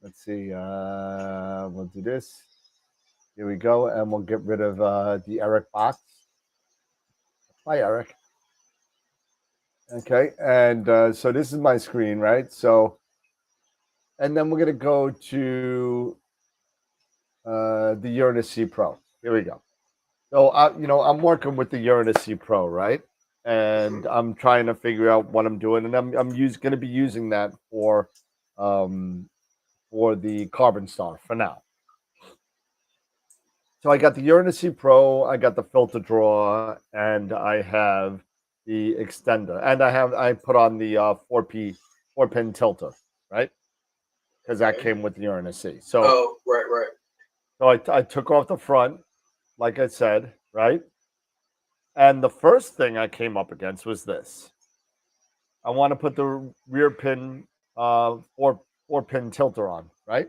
let's see. We'll do this. Here we go, and we'll get rid of the Eric box. Hi, Eric. Okay, and so this is my screen, right? So, and then we're gonna go to the Uranus C Pro. Here we go. So, I'm working with the Uranus C Pro, right? And I'm trying to figure out what I'm doing, and I'm going to be using that for the Carbon Star for now. So I got the Uranus C Pro, I got the filter drawer, and I have the extender, and I put on the 4-pin tilter, right? Because that came with the Uranus C. So right. So I took off the front, like I said, right? And the first thing I came up against was this. I want to put the rear pin, 4-pin tilter on, right?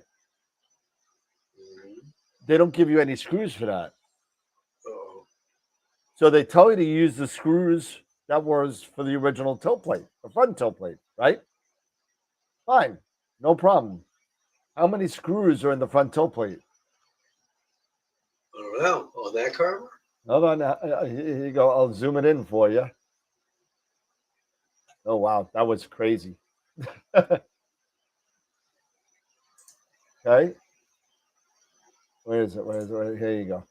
They don't give you any screws for that. Oh. So they tell you to use the screws that was for the original tilt plate, the front tilt plate, right? Fine, no problem. How many screws are in the front tilt plate? I don't know. On that car? Hold on, here you go. I'll zoom it in for you. Oh wow, that was crazy. Okay. Where is it? Here you go.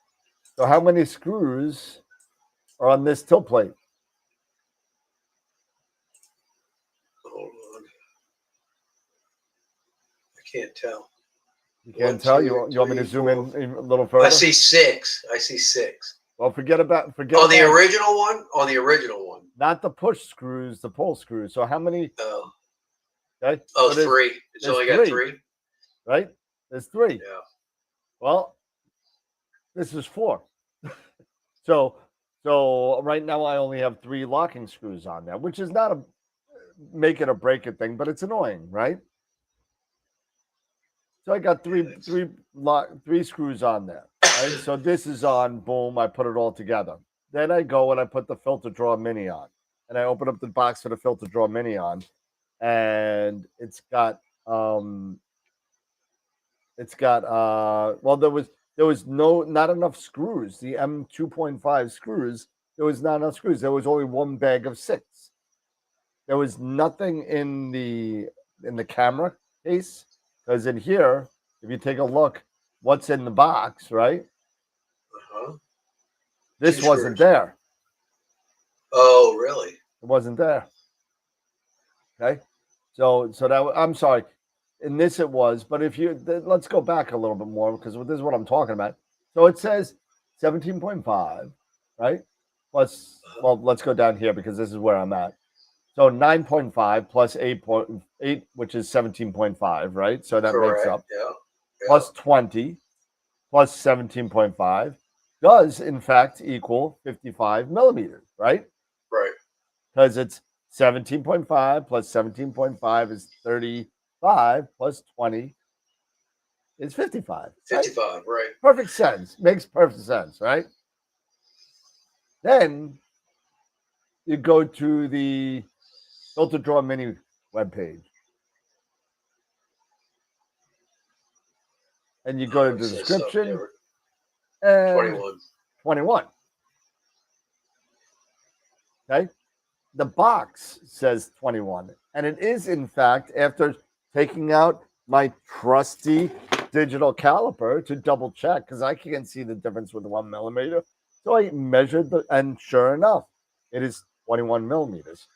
So how many screws are on this tilt plate? Hold on. I can't tell. You can't tell? You want me to zoom in a little further? I see 6. Well, forget on about the original one? On the original one. Not the push screws, the pull screws. So how many? Oh. Okay. Oh, so 3. It's only got 3. Right? There's 3. Yeah. Well, this is 4. So right now I only have 3 locking screws on there, which is not a make it or break it thing, but it's annoying, right? So I got three screws on there. Right? So this is on, boom, I put it all together. Then I go and I put the filter drawer mini on. And I open up the box for the filter drawer mini on. And it's got well, there was not enough screws. The M2.5 screws, there was not enough screws. There was only one bag of 6. There was nothing in the camera case, because in here, if you take a look, what's in the box, right? This wasn't there. Oh, really? It wasn't there. Okay, so that I'm sorry. In this it was, but if you let's go back a little bit more, because this is what I'm talking about. So it says 17.5, right? Plus, well, let's go down here because this is where I'm at. So 9.5 plus 8.8, which is 17.5, right? So that Correct. makes up Yeah. plus 20 plus 17.5 does in fact equal 55 millimeters, right? Right. Because it's 17.5 plus 17.5 is 35 plus 20 is 55. 55, right? Perfect sense. Makes perfect sense, right? Then you go to the Filter Draw Mini webpage. And you go to the description. And 21. Okay. The box says 21. And it is, in fact, after taking out my trusty digital caliper to double check, because I can't see the difference with the 1 millimeter. So I measured and sure enough, it is 21 millimeters.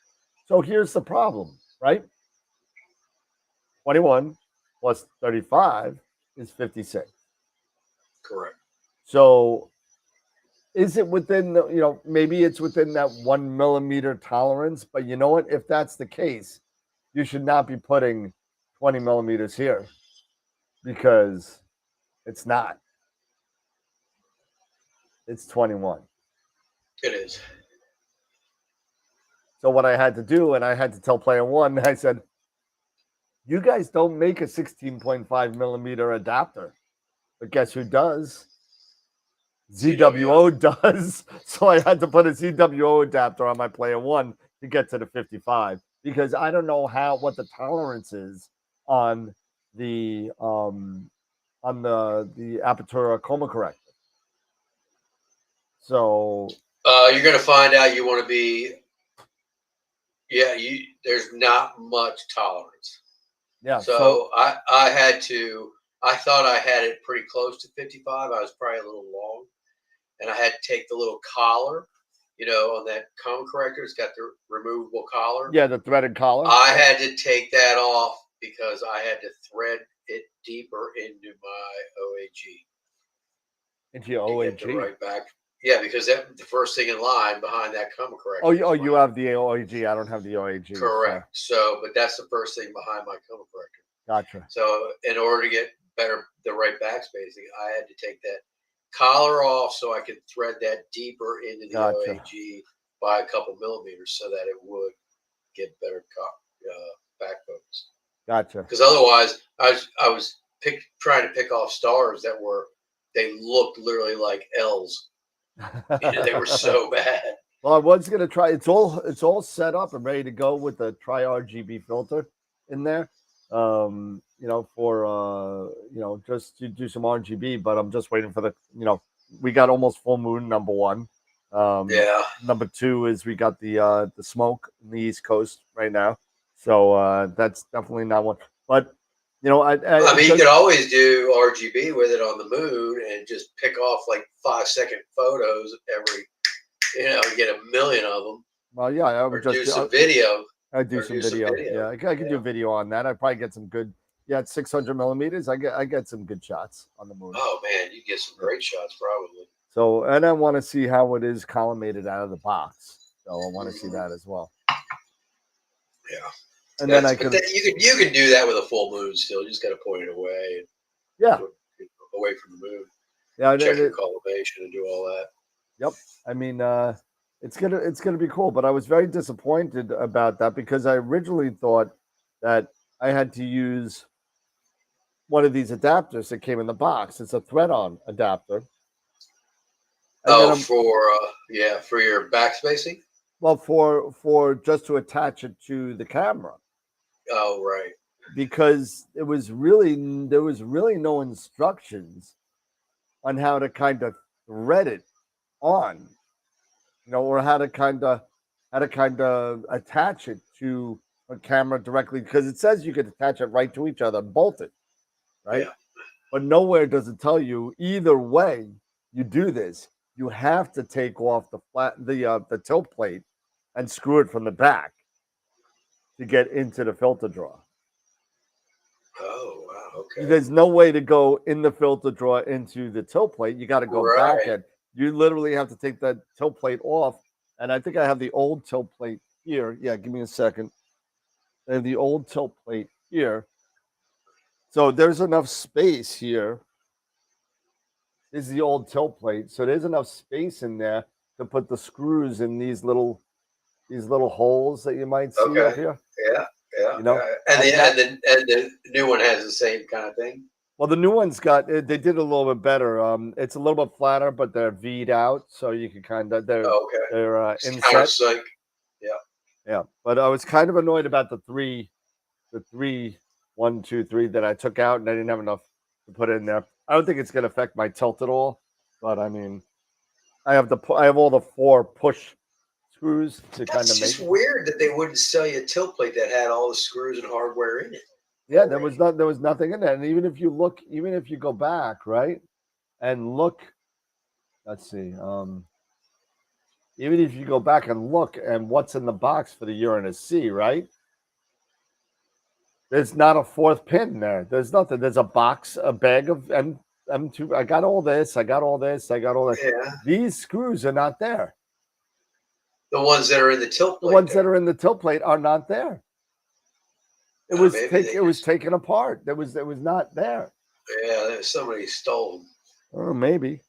So here's the problem, right? 21 plus 35 is 56. Correct. So is it within the, maybe it's within that 1 millimeter tolerance, but you know what? If that's the case, you should not be putting 20 millimeters here because it's not. It's 21. It is. So what I had to do, and I had to tell player one, I said, you guys don't make a 16.5 millimeter adapter, but guess who does? ZWO does. So I had to put a ZWO adapter on my player one to get to the 55 because I don't know what the tolerance is on the on the Apertura coma corrector. So You're going to find out you want to be. Yeah, there's not much tolerance. yeah, So I had to. I thought I had it pretty close to 55. I was probably a little long, and I had to take the little collar, on that cone corrector. It's got the removable collar. yeah, the threaded collar. I had to take that off because I had to thread it deeper into my OAG. Into your To get OAG. the right back. Yeah, because that the first thing in line behind that coma corrector. Oh, you have the OAG. I don't have the OAG. Correct. So, but that's the first thing behind my coma corrector. Gotcha. So, in order to get the right back spacing, I had to take that collar off so I could thread that deeper into the OAG by a couple millimeters, so that it would get better back focus. Gotcha. Because otherwise, I was trying to pick off stars that they looked literally like L's. They were so bad. Well, I was gonna try. It's all set up and ready to go with the tri-RGB filter in there. For just to do some RGB, but I'm just waiting for the. We got almost full moon, number one. Yeah. Number two is we got the smoke in the East Coast right now, so that's definitely not one. But I mean, you could always do RGB with it on the moon and just pick off like 5-second photos every, get a million of them. Well, yeah, I would do some video. I'd do some video. Yeah, I could do video on that. I'd probably get some good. Yeah, it's 600 millimeters. I get some good shots on the moon. Oh man, you get some great shots probably. So, and I want to see how it is collimated out of the box. So I want to see that as well. Yeah. And then you can do that with a full moon still. You just got to point it away. Away from the moon. Yeah. Check your collimation and do all that. Yep. I mean, it's gonna be cool. But I was very disappointed about that because I originally thought that I had to use one of these adapters that came in the box. It's a thread-on adapter. For your backspacing. Well, for just to attach it to the camera. Oh, right. Because there was really no instructions on how to kind of thread it on, or how to kind of attach it to a camera directly. Because it says you could attach it right to each other and bolt it, right? Yeah. But nowhere does it tell you either way you do this. You have to take off the tilt plate and screw it from the back to get into the filter drawer. Oh, wow. Okay. There's no way to go in the filter drawer into the tilt plate. You got to go back, and you literally have to take that tilt plate off. And I think I have the old tilt plate here. Yeah, give me a second. I have the old tilt plate here. So there's enough space here. This is the old tilt plate. So there's enough space in there to put the screws in these little holes that you might see up here. Yeah. And the new one has the same kind of thing. Well, the new one's they did a little bit better. It's a little bit flatter, but they're V'd out, so you can kind of they're inset. Yeah. But I was kind of annoyed about the three 1, 2, 3 that I took out, and I didn't have enough to put in there. I don't think it's going to affect my tilt at all, but I mean, I have all the 4 push screws to kind of make. It's just weird that they wouldn't sell you a tilt plate that had all the screws and hardware in it. Yeah, there was nothing in there. And even if you go back, right, and look, let's see, even if you go back and look and what's in the box for the Uranus C, right? There's not a 4th pin there. There's nothing. There's a box, a bag of M2. I got all this. I got all this. Yeah. These screws are not there. The ones that are in the tilt plate. The ones that are in the tilt plate are not there. It was taken apart. It was not there. Yeah, somebody stole them. Oh, maybe.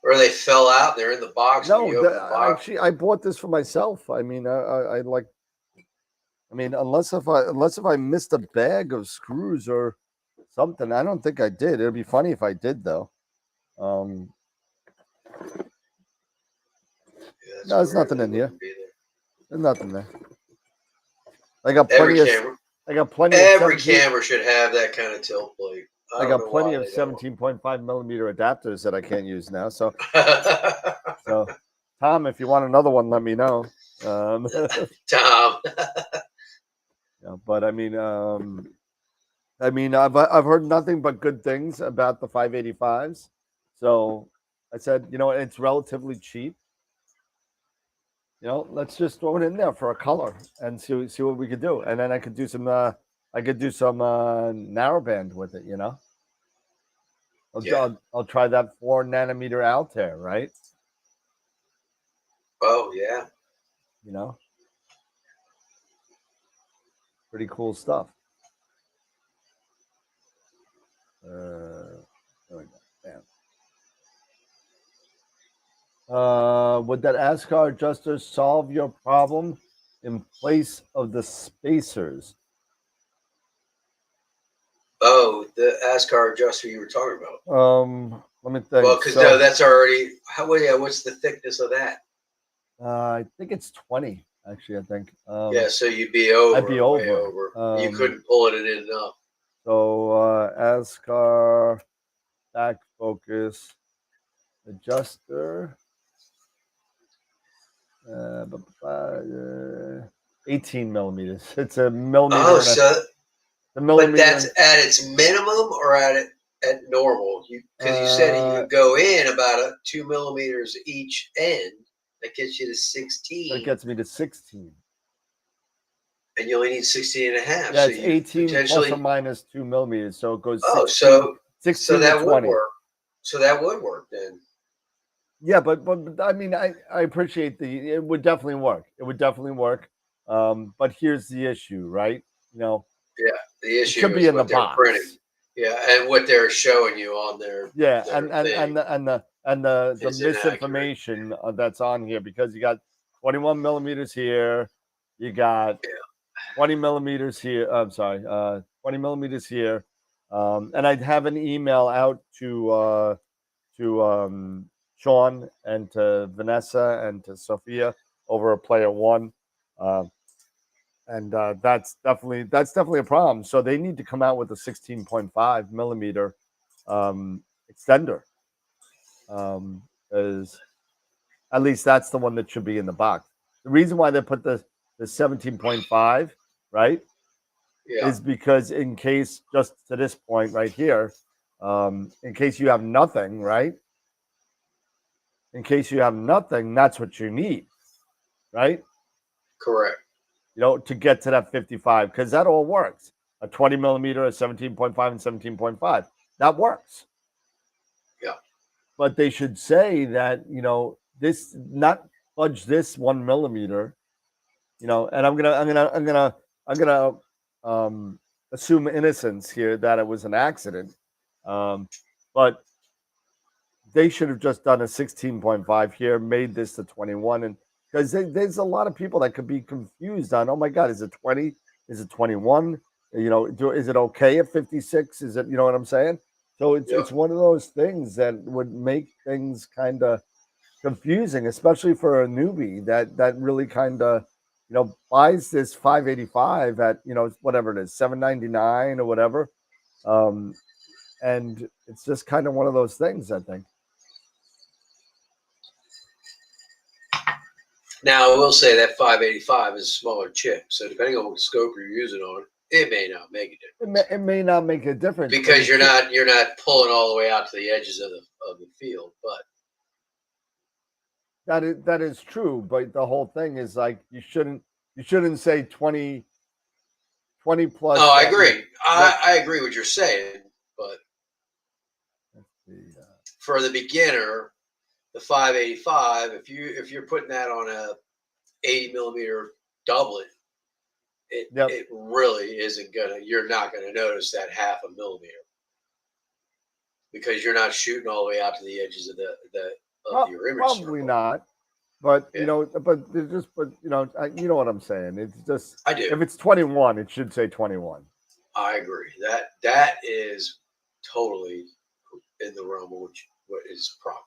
Or they fell out. They're in the box. No, actually, I bought this for myself. I mean, unless if I missed a bag of screws or something, I don't think I did. It'd be funny if I did, though. No, there's nothing in here. There's nothing there. I got plenty I got plenty. Every of 17, camera should have that kind of tilt plate. I don't got know plenty why of they don't. 17.5 millimeter adapters that I can't use now. So Tom, if you want another one, let me know. Tom. Yeah, but I mean, I've heard nothing but good things about the 585s. So I said, it's relatively cheap. Let's just throw it in there for a color and see what we could do. And then I could do some narrowband with it. Yeah. I'll try that 4 nanometer Altair, right? Oh yeah. Pretty cool stuff. There we go. Would that ASCAR adjuster solve your problem in place of the spacers? Oh, the ASCAR adjuster you were talking about. Let me think. Well, because no, that's already. What's the thickness of that? I think it's 20. Actually, I think. Yeah, so you'd be over. I'd be way over. over. You couldn't pull it in enough. So ASCAR back focus adjuster. 18 millimeters. It's a millimeter. Oh, so millimeter. But that's at its minimum or at normal? Because you said you could go in about 2 millimeters each end. That gets you to 16. That gets me to 16. And you only need 16 and a half. Yeah, so it's 18 plus or minus 2 millimeters. So it goes 16, so that to 20. would work. So that would work then. Yeah, but I mean, I appreciate it would definitely work. It would definitely work. But here's the issue, right? Yeah, the issue should be in the box. Printing. Yeah, and what they're showing you on their their and the misinformation that's on here, because you got 21 millimeters here, you got 20 millimeters here. I'm sorry, 20 millimeters here, and I'd have an email out to Sean and to Vanessa and to Sophia over at Player One. And that's definitely a problem. So they need to come out with a 16.5 millimeter extender. As at least that's the one that should be in the box. The reason why they put the 17.5, right, is because in case, just to this point right here, in case you have nothing, right? In case you have nothing, that's what you need, right? Correct. To get to that 55, because that all works. A 20 millimeter, a 17.5, and 17.5. That works. Yeah. But they should say that, this, not fudge this 1 millimeter, and I'm gonna assume innocence here, that it was an accident. But they should have just done a 16.5 here, made this to 21, and because there's a lot of people that could be confused on, oh my God, is it 20? Is it 21? Is it okay at 56? Is it, you know what I'm saying? So it's one of those things that would make things kind of confusing, especially for a newbie that really kind of, buys this 585 at, whatever it is, $799 or whatever. And it's just kind of one of those things, I think. Now, I will say that 585 is a smaller chip, so depending on what scope you're using on it may not make a difference. It may not make a difference because you're not pulling all the way out to the edges of the field. But that is true. But the whole thing is like you shouldn't say 20 plus. Oh, I agree. I agree what you're saying, but for the beginner, the 585, if you're putting that on a 80 millimeter doublet, it really isn't you're not gonna notice that half a millimeter, because you're not shooting all the way out to the edges of your image. Probably not. But you know what I'm saying. It's just, I do. If it's 21, it should say 21. I agree. That is totally in the realm of what is proper.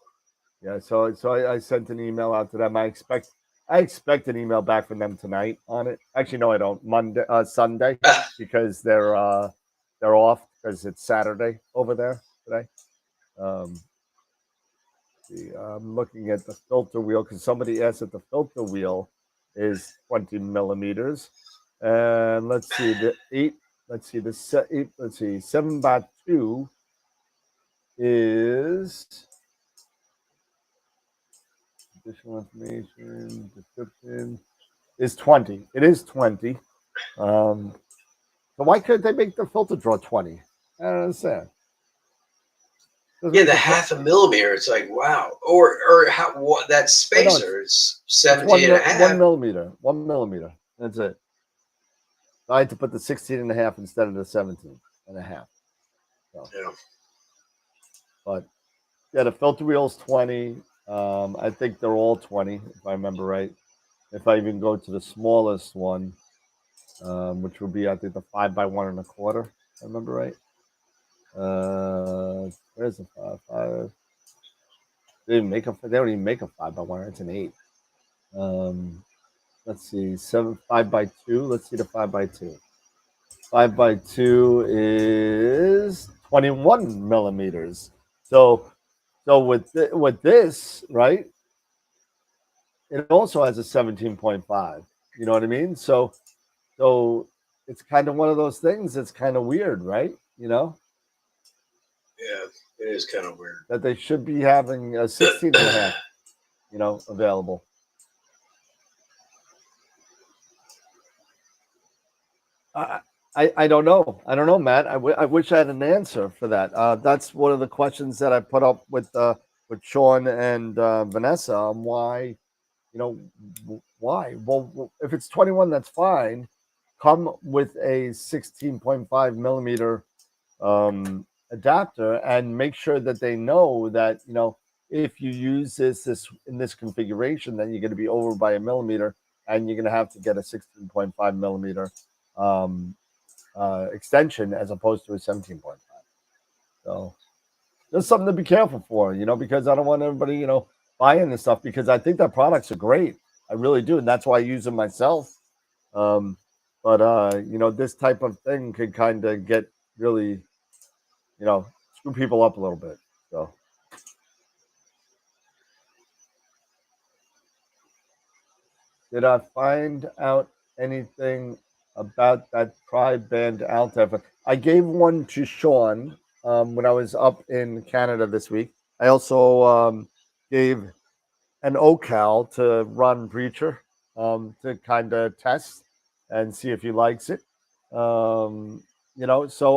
Yeah, so I sent an email out to them. I expect I expect an email back from them tonight on it. Actually, no, I don't. Sunday, because they're off because it's Saturday over there today. I'm looking at the filter wheel because somebody asked if the filter wheel is 20 millimeters. And let's see, the 7x2 is additional information, description is 20. It is 20. So why couldn't they make the filter draw 20? I don't understand. Yeah, the half a millimeter. It's like, wow. Or what that spacer is 17 and a half. 1 millimeter. 1 millimeter. That's it. I had to put the 16 and a half instead of the 17 and a half. So. Yeah. But yeah, the filter wheel is 20. I think they're all 20, if I remember right. If I even go to the smallest one, which would be, I think, the 5x1.25, if I remember right. Where's the 5? They don't even make a 5x1. It's an 8. Let's see, 5x2. Let's see the 5x2. 5x2 is 21 millimeters. So with this, right, it also has a 17.5. You know what I mean? So it's kind of one of those things that's kind of weird, right? You know? Yeah, it is kind of weird. That they should be having a 16 and a half, available. I don't know. I don't know, Matt. I wish I had an answer for that. That's one of the questions that I put up with Sean and Vanessa on why, why? Well, if it's 21, that's fine. Come with a 16.5 millimeter adapter and make sure that they know that, if you use this in this configuration, then you're going to be over by a millimeter and you're going to have to get a 16.5 millimeter extension as opposed to a 17.5. So there's something to be careful for, because I don't want everybody, buying this stuff, because I think their products are great. I really do. And that's why I use them myself. But this type of thing could kind of get really, screw people up a little bit. So. Did I find out anything about that tri-band alta? I gave one to Sean when I was up in Canada this week. I also gave an OCal to Ron Breacher to kind of test and see if he likes it. So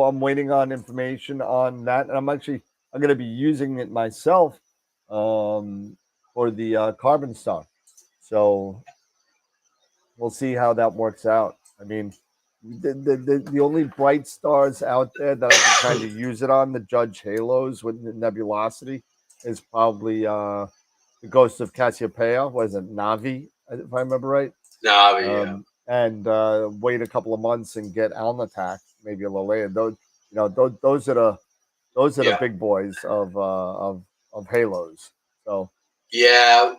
I'm waiting on information on that. And I'm going to be using it myself for the Carbon Star. So we'll see how that works out. I mean, the only bright stars out there that I can kind of use it on, the Judge Halos with the nebulosity, is probably the Ghost of Cassiopeia. Was it Navi, if I remember right? Navi, yeah. And wait a couple of months and get Alnitak, maybe a little later. Those are the big boys of Halos. So. Yeah,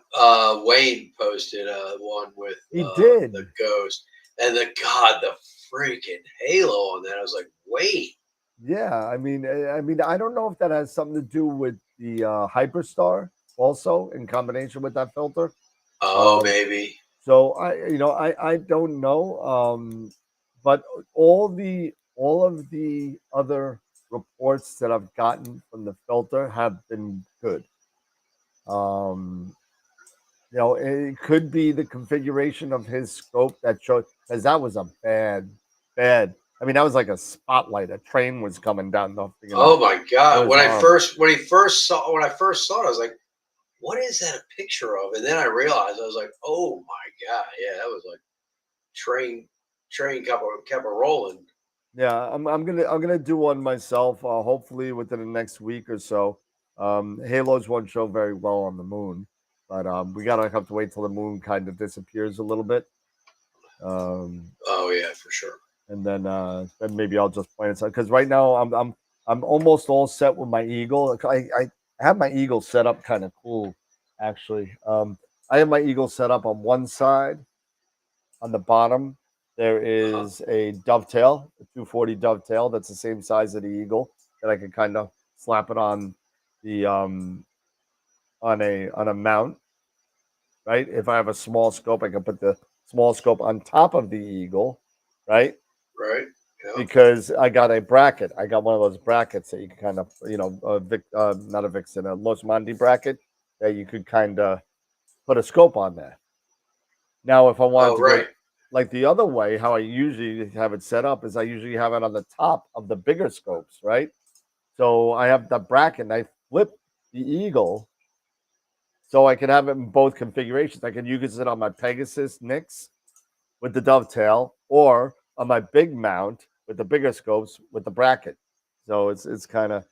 Wayne posted one with the Ghost, and the freaking halo on that. I was like, wait. Yeah, I mean, I don't know if that has something to do with the Hyperstar also in combination with that filter. Oh, maybe. So I don't know. But all of the other reports that I've gotten from the filter have been good. It could be the configuration of his scope that showed, because that was a bad. I mean, that was like a spotlight. A train was coming down. Oh my God! When I first saw it, I was like, "What is that a picture of?" And then I realized, I was like, "Oh my God! Yeah, that was like train kept rolling." Yeah, I'm gonna do one myself. Hopefully within the next week or so. Halos won't show very well on the moon, but we gotta have to wait till the moon kind of disappears a little bit. Oh yeah, for sure. And then maybe I'll just point it out, because right now I'm almost all set with my Eagle. I have my Eagle set up kind of cool, actually. I have my eagle set up on one side. On the bottom, there is a dovetail, a 240 dovetail that's the same size of the eagle that I can kind of slap it on the on a mount, right? If I have a small scope, I can put the small scope on top of the eagle, right? Right. Yeah. Because I got a bracket. I got one of those brackets that you can kind of, not a Vixen, a Los Mondi bracket that you could kind of put a scope on there. Now, if I wanted to right. go like the other way, how I usually have it set up is I usually have it on the top of the bigger scopes, right? So I have the bracket and I flip the eagle so I can have it in both configurations. I can use it on my Pegasus Nix with the dovetail or on my big mount with the bigger scopes with the bracket. So it's kind of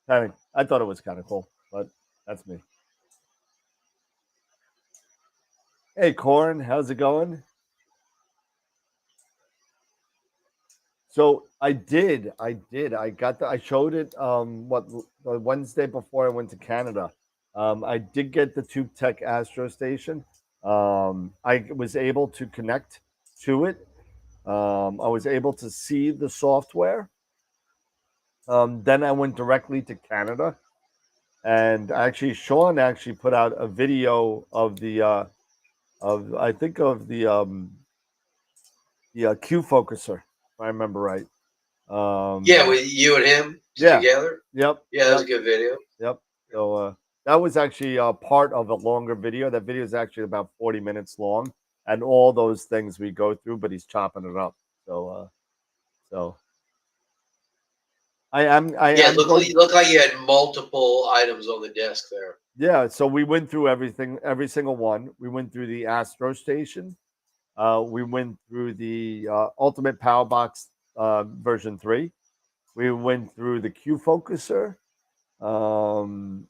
I thought it was kind of cool, but that's me. Hey, Corin, how's it going? So I showed it the Wednesday before I went to Canada. I did get the Tube Tech Astro Station. I was able to connect to it. I was able to see the software. Then I went directly to Canada, and actually Sean actually put out a video of the of I think of the Q focuser, if I remember right. Yeah, with you and him together. Yep. Yeah, that was a good video. Yep. So that was actually part of a longer video. That video is actually about 40 minutes long, and all those things we go through, but he's chopping it up. So I am. Yeah, looked like you had multiple items on the desk there. Yeah. So we went through everything, every single one. We went through the Astro Station. We went through the Ultimate Power Box version 3. We went through the Q focuser. The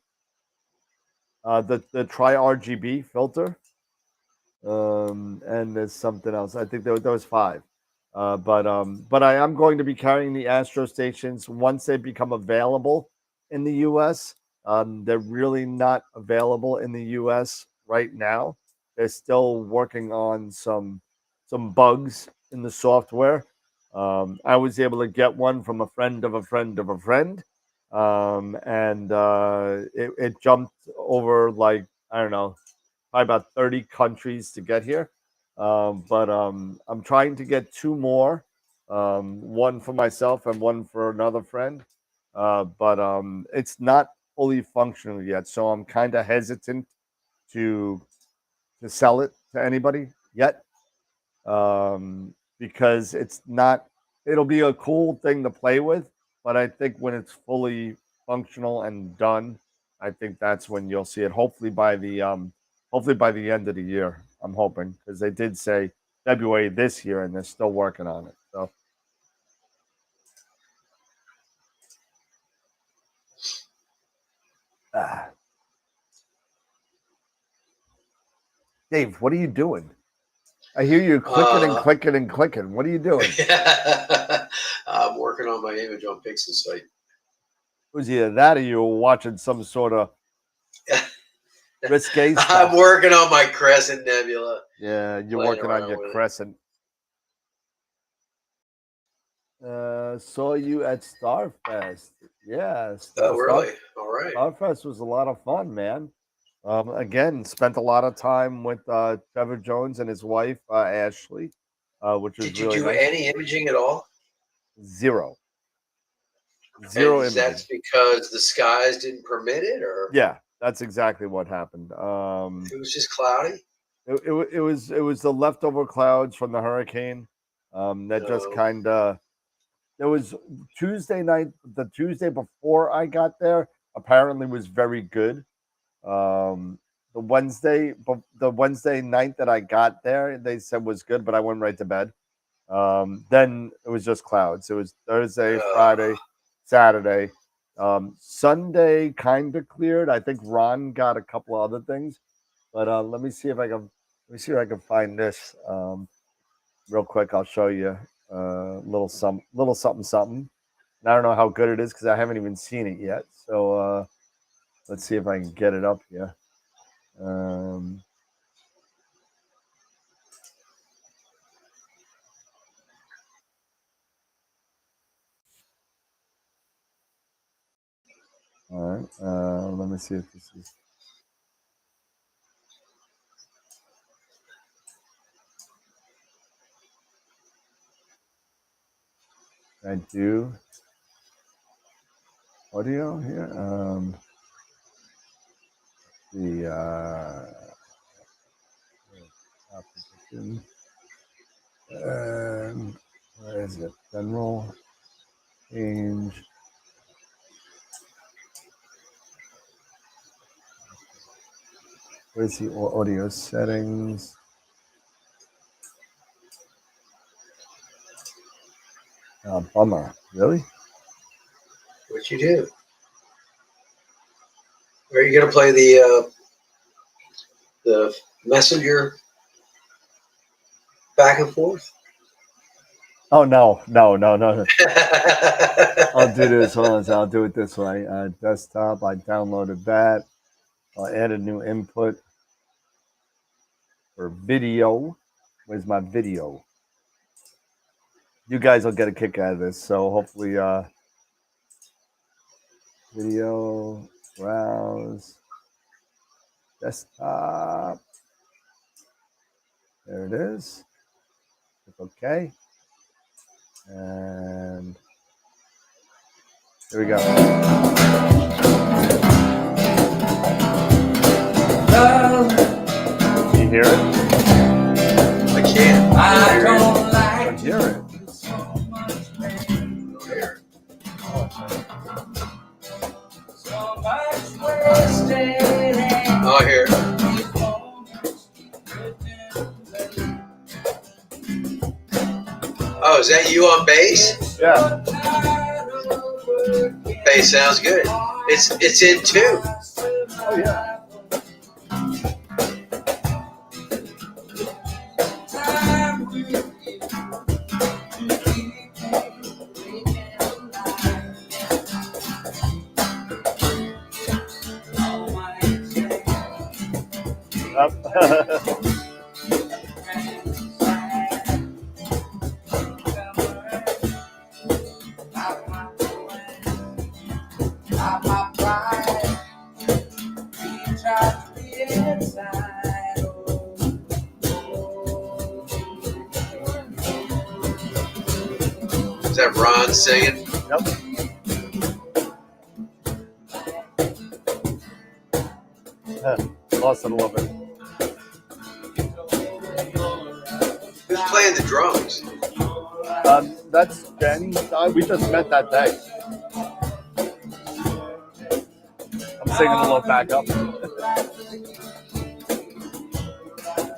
Tri RGB filter, and there's something else. I think there was 5. But I am going to be carrying the Astro Stations once they become available in the U.S. They're really not available in the U.S. right now. They're still working on some bugs in the software. I was able to get one from a friend of a friend of a friend, and it jumped over like I don't know, probably about 30 countries to get here. But I'm trying to get 2 more, one for myself and one for another friend. But it's not fully functional yet, so I'm kind of hesitant to sell it to anybody yet, because it's not. It'll be a cool thing to play with, but I think when it's fully functional and done, I think that's when you'll see it. Hopefully by the end of the year. I'm hoping, because they did say February this year, and they're still working on it. So. Dave, what are you doing? I hear you clicking and clicking and clicking. What are you doing? I'm working on my image on Pixel site. It was either that or you were watching some sort of risque stuff. I'm working on my Crescent Nebula. Yeah, you're working on your Crescent. Saw you at Starfest. Yeah. Oh, really? All right. Starfest was a lot of fun, man. Again, spent a lot of time with Trevor Jones and his wife Ashley, which was Did you really do nice. any imaging at all? Zero and imaging. That's because the skies didn't permit it, or yeah, that's exactly what happened. It was just cloudy. It was the leftover clouds from the hurricane. That just kind of. There was Tuesday night. The Tuesday before I got there apparently was very good. The Wednesday night that I got there, they said was good, but I went right to bed. Then it was just clouds. It was Thursday, Friday, Saturday. Sunday kind of cleared. I think Ron got a couple of other things, but let me see if I can find this real quick. I'll show you little something. And I don't know how good it is because I haven't even seen it yet. So let's see if I can get it up here. Um, all right. Let me see if this is. I do audio here. The application. Where is it? General change. Where's the audio settings? Bummer. Really? What you do? Are you gonna play the messenger back and forth? Oh no. I'll do this. Hold on. I'll do it this way. Desktop. I downloaded that. I'll add a new input for video. Where's my video? You guys will get a kick out of this. So hopefully, video, browse, desktop. There it is. Click OK. And here we go. Can you hear it? I can't. I don't like I hear it. Oh, I hear it. Oh, is that you on bass? Yeah. Bass sounds good. It's in two. Oh yeah. Is that Ron singing? Yep. Lost it a little bit. Who's playing the drums? That's Jen. We just met that day. I'm singing a little backup.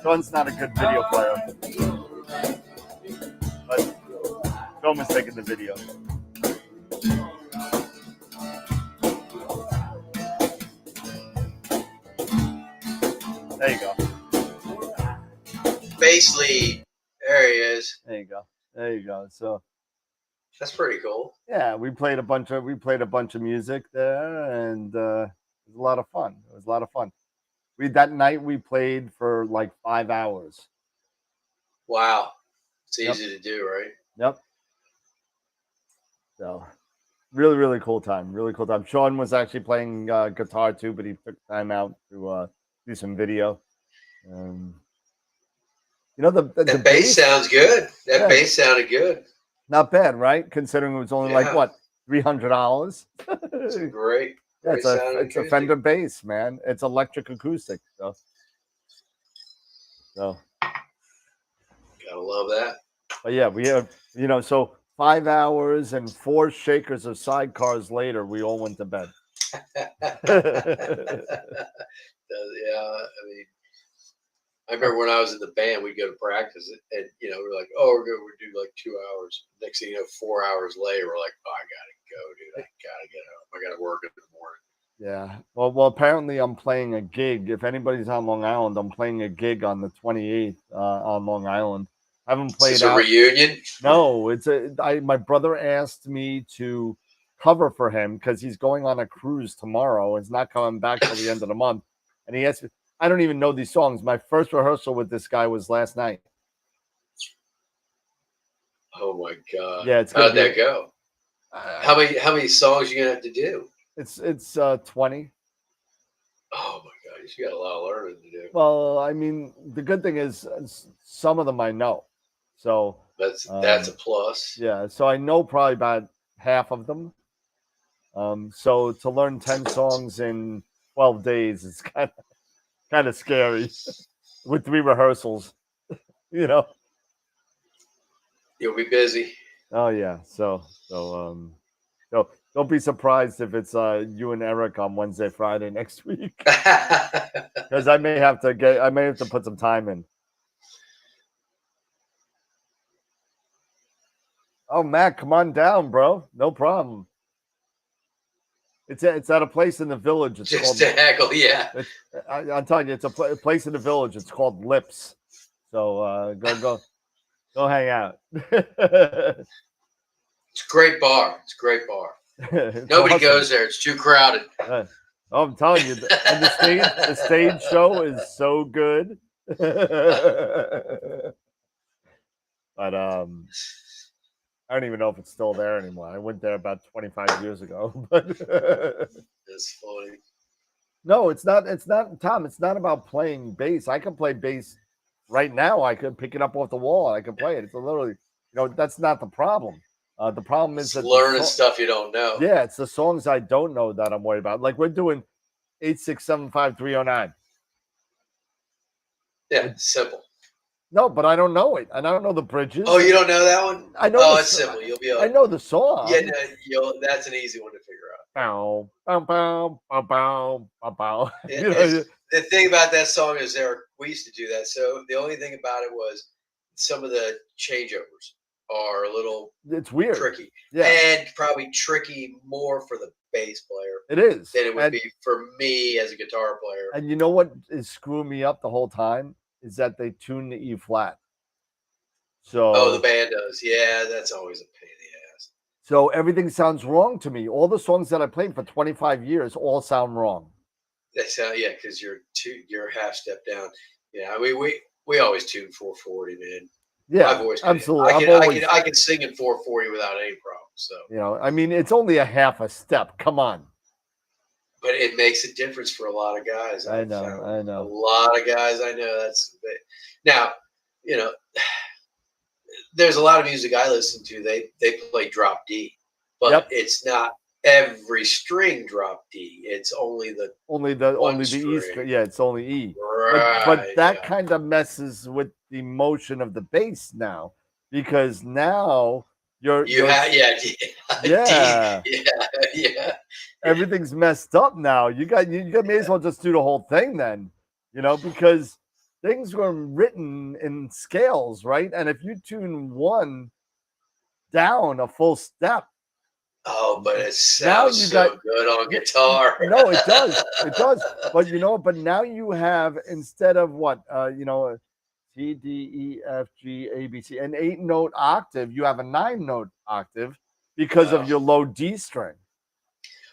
Sean's not a good video player, but Film is taking the video. There you go. Bass lead. There he is. There you go. There you go. So that's pretty cool. Yeah, we played a bunch of music there, and it was a lot of fun. It was a lot of fun. That night we played for like 5 hours. Wow, it's easy to do, right? Yep. So, really cool time. Really cool time. Sean was actually playing guitar too, but he took time out to do some video. You know, the bass sounds good. That bass sounded good. Not bad, right? Considering it was only like what, $300. It's great. Yeah, it's a Fender bass, man. It's electric acoustic. So gotta love that. But yeah, we have, so 5 hours and 4 shakers of sidecars later, we all went to bed. Yeah, I mean, I remember when I was in the band, we'd go to practice, and we're like, "Oh, we're do like 2 hours." Next thing you know, 4 hours later, we're like, "Oh, I gotta go, dude. I gotta get home. I gotta work in the morning." Yeah. Well, apparently I'm playing a gig. If anybody's on Long Island, I'm playing a gig on the 28th on Long Island. I haven't played. Is this a reunion? No, my brother asked me to cover for him because he's going on a cruise tomorrow. He's not coming back till the end of the month, and he asked me. I don't even know these songs. My first rehearsal with this guy was last night. Oh my god! Yeah, how'd that go? How many songs you gonna have to do? It's 20. Oh my god, you got a lot of learning to do. Well, I mean, the good thing is some of them I know, so that's a plus. Yeah, so I know probably about half of them. So to learn 10 songs in 12 days is kind of scary with 3 rehearsals, you know. You'll be busy. Oh yeah, so don't be surprised if it's you and Eric on Wednesday, Friday next week, because I may have to put some time in. Oh, Matt, come on down, bro. No problem. It's at a place in the village. It's just called, to heckle, yeah. I'm telling you, it's a place in the village. It's called Lips. So go hang out. It's a great bar. It's a great bar. Nobody goes there. It's too crowded. I'm telling you, and the stage show is so good. But I don't even know if it's still there anymore. I went there about 25 years ago. But that's funny. No, it's not. It's not, Tom. It's not about playing bass. I can play bass right now. I could pick it up off the wall. I can play it. It's literally, that's not the problem. The problem is that learning stuff you don't know. Yeah, it's the songs I don't know that I'm worried about. Like we're doing 8675309. Yeah, simple. No, but I don't know it, and I don't know the bridges. Oh, you don't know that one? I know. Oh, it's simple. You'll be able. I know the song. Yeah, no, that's an easy one to figure out. Bow, bow, bow, bow, bow, bow, bow. The thing about that song is we used to do that. So the only thing about it was some of the changeovers are a little weird, tricky, yeah, and probably tricky more for the bass player. It is than it would be for me as a guitar player. And you know what is screwing me up the whole time is that they tune the E flat. So the band does, yeah, that's always a pain in the ass. So everything sounds wrong to me. All the songs that I played for 25 years all sound wrong. They sound because you're half step down. Yeah, I mean we always tune 440, man. Yeah, I've always absolutely. I can sing in 440 without any problem. So I mean, it's only a half a step. Come on. But it makes a difference for a lot of guys. I know. A lot of guys I know. Now, there's a lot of music I listen to. They play drop D, but it's not every string drop D. It's only the E string. Yeah, it's only E. Right, but that kind of messes with the motion of the bass now, because now everything's messed up now. You may as well just do the whole thing then, because things were written in scales, right? And if you tune one down a full step, but it sounds good on guitar. No, it does. It does. But now you have, instead of C, D, E, F, G, A, B, C, an 8-note octave, you have a 9-note octave because of your low D string.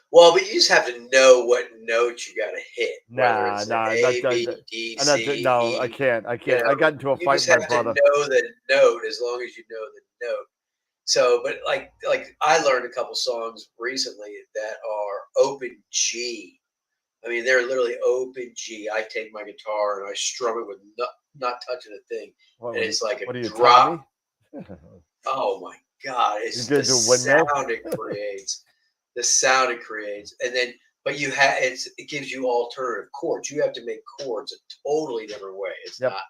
Well, but you just have to know what note you got to hit. Nah, A, B, D, C, no, E. I can't. I got into a fight with my brother. You just have to know the note as long as you know the note. So, but like I learned a couple songs recently that are open G. I mean, they're literally open G. I take my guitar and I strum it with not touching a thing, and it's like a drop. Oh my God! It's the sound it creates. The sound it creates, and then but it gives you alternative chords. You have to make chords a totally different way. It's not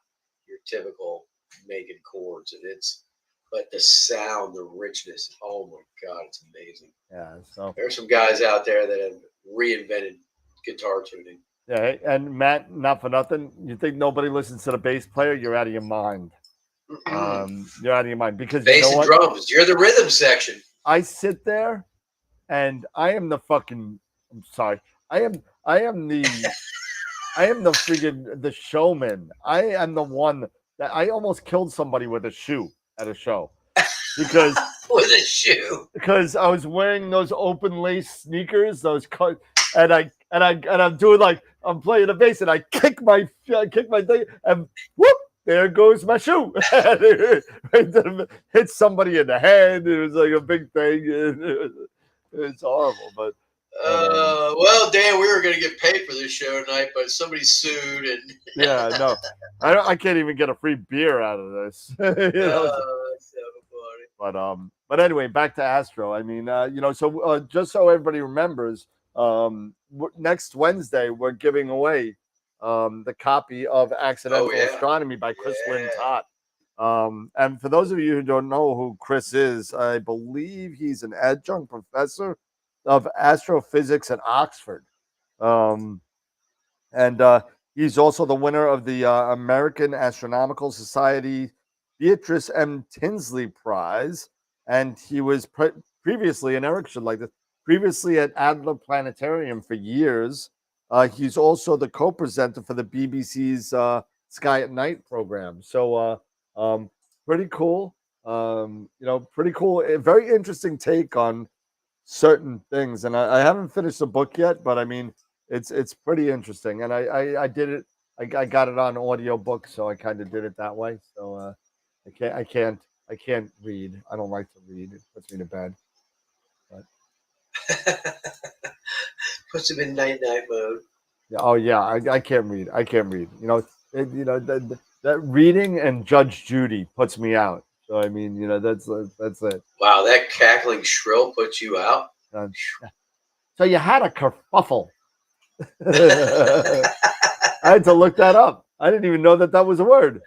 your typical making chords, and but the sound, the richness. Oh my God, it's amazing. Yeah. So there's some guys out there that have reinvented guitar tuning. Yeah, and Matt, not for nothing, you think nobody listens to the bass player? You're out of your mind. You're out of your mind because bass and drums. You're the rhythm section. I sit there, and I am the fucking. I'm sorry. I am the freaking the showman. I am the one that I almost killed somebody with a shoe at a show because with a shoe. Because I was wearing those open lace sneakers, and I'm doing like I'm playing the bass, and I kick my thing, and whoop, there goes my shoe. Hit somebody in the head. It was like a big thing. It's horrible, but Well, Dan, we were going to get paid for this show tonight, but somebody sued, and yeah, no, I can't even get a free beer out of this. that's so funny. But anyway, back to Astro. I mean, so just so everybody remembers, next Wednesday we're giving away the copy of Accidental Astronomy by Chris Lynn Tott. And for those of you who don't know who Chris is, I believe he's an adjunct professor of astrophysics at Oxford. And he's also the winner of the American Astronomical Society Beatrice M. Tinsley Prize. And he was previously, and Eric should like this, previously at Adler Planetarium for years. He's also the co-presenter for the BBC's Sky at Night program. So pretty cool. Pretty cool. A very interesting take on certain things. And I haven't finished the book yet, but I mean, it's pretty interesting. And I did it. I got it on audiobook, so I kind of did it that way. So I can't read. I don't like to read. It puts me to bed. But puts him in night mode. Yeah, oh yeah, I can't read. I can't read. That reading and Judge Judy puts me out. So I mean, that's it. Wow, that cackling shrill puts you out. So you had a kerfuffle. I had to look that up. I didn't even know that was a word.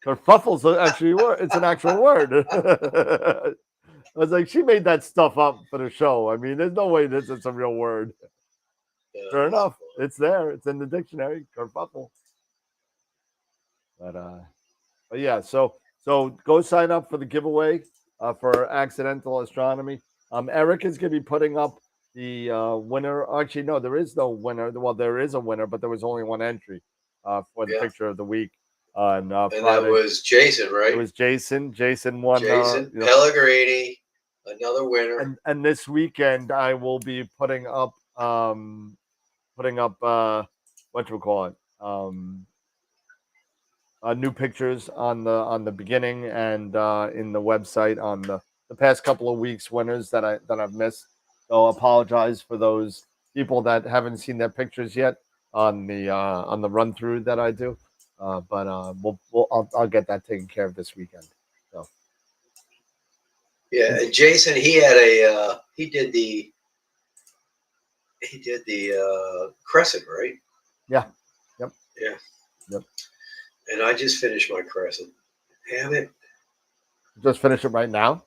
Kerfuffle's actually a word. It's an actual word. I was like, she made that stuff up for the show. I mean, there's no way this is a real word. Fair enough. It's there. It's in the dictionary. Kerfuffle. But yeah, so go sign up for the giveaway for Accidental Astronomy. Eric is going to be putting up the winner. Actually, no, there is no winner. Well, there is a winner, but there was only one entry for the picture of the week. And that was Jason, right? It was Jason. Jason won. Jason Pellegrini, another winner. And this weekend, I will be putting up what you call it, new pictures on the beginning and in the website on the past couple of weeks winners that I've missed. So apologize for those people that haven't seen their pictures yet on the run through that I do. But I'll get that taken care of this weekend. So. Yeah, and Jason, he did the crescent, right? Yeah. Yep. Yeah. Yep. And I just finished my crescent. Damn it. Just finish it right now?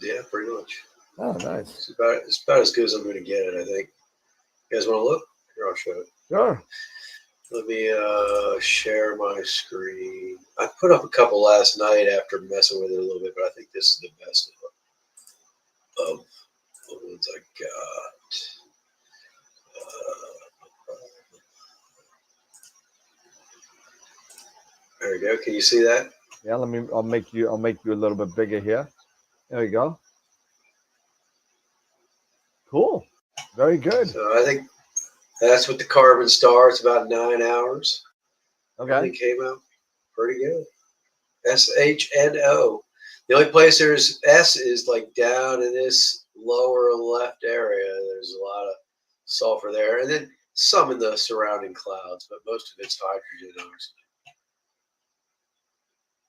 Yeah, pretty much. Oh, nice. It's about as good as I'm going to get it, I think. You guys want to look? Here, I'll show it. Sure. Let me share my screen. I put up a couple last night after messing with it a little bit, but I think this is the best of the ones I got. There we go. Can you see that? Yeah. I'll make you a little bit bigger here. There we go. Cool. Very good. So I think that's with the carbon star. It's about 9 hours. Okay. It came out pretty good. SHNO. The only place there's S is like down in this lower left area. There's a lot of sulfur there, and then some in the surrounding clouds, but most of it's hydrogen and oxygen.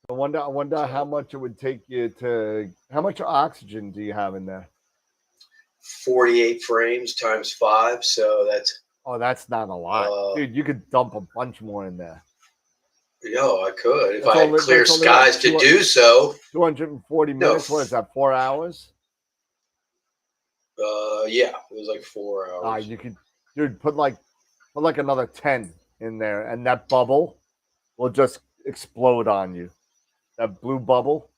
I wonder how much it would take you to. How much oxygen do you have in there? 48 frames times 5, so that's. Oh, that's not a lot, dude. You could dump a bunch more in there. No, I could if I had clear skies to do so. 240 minutes. What is that? 4 hours? Yeah, it was like 4 hours. You could, dude, put like another 10 in there, and that bubble will just explode on you. That blue bubble.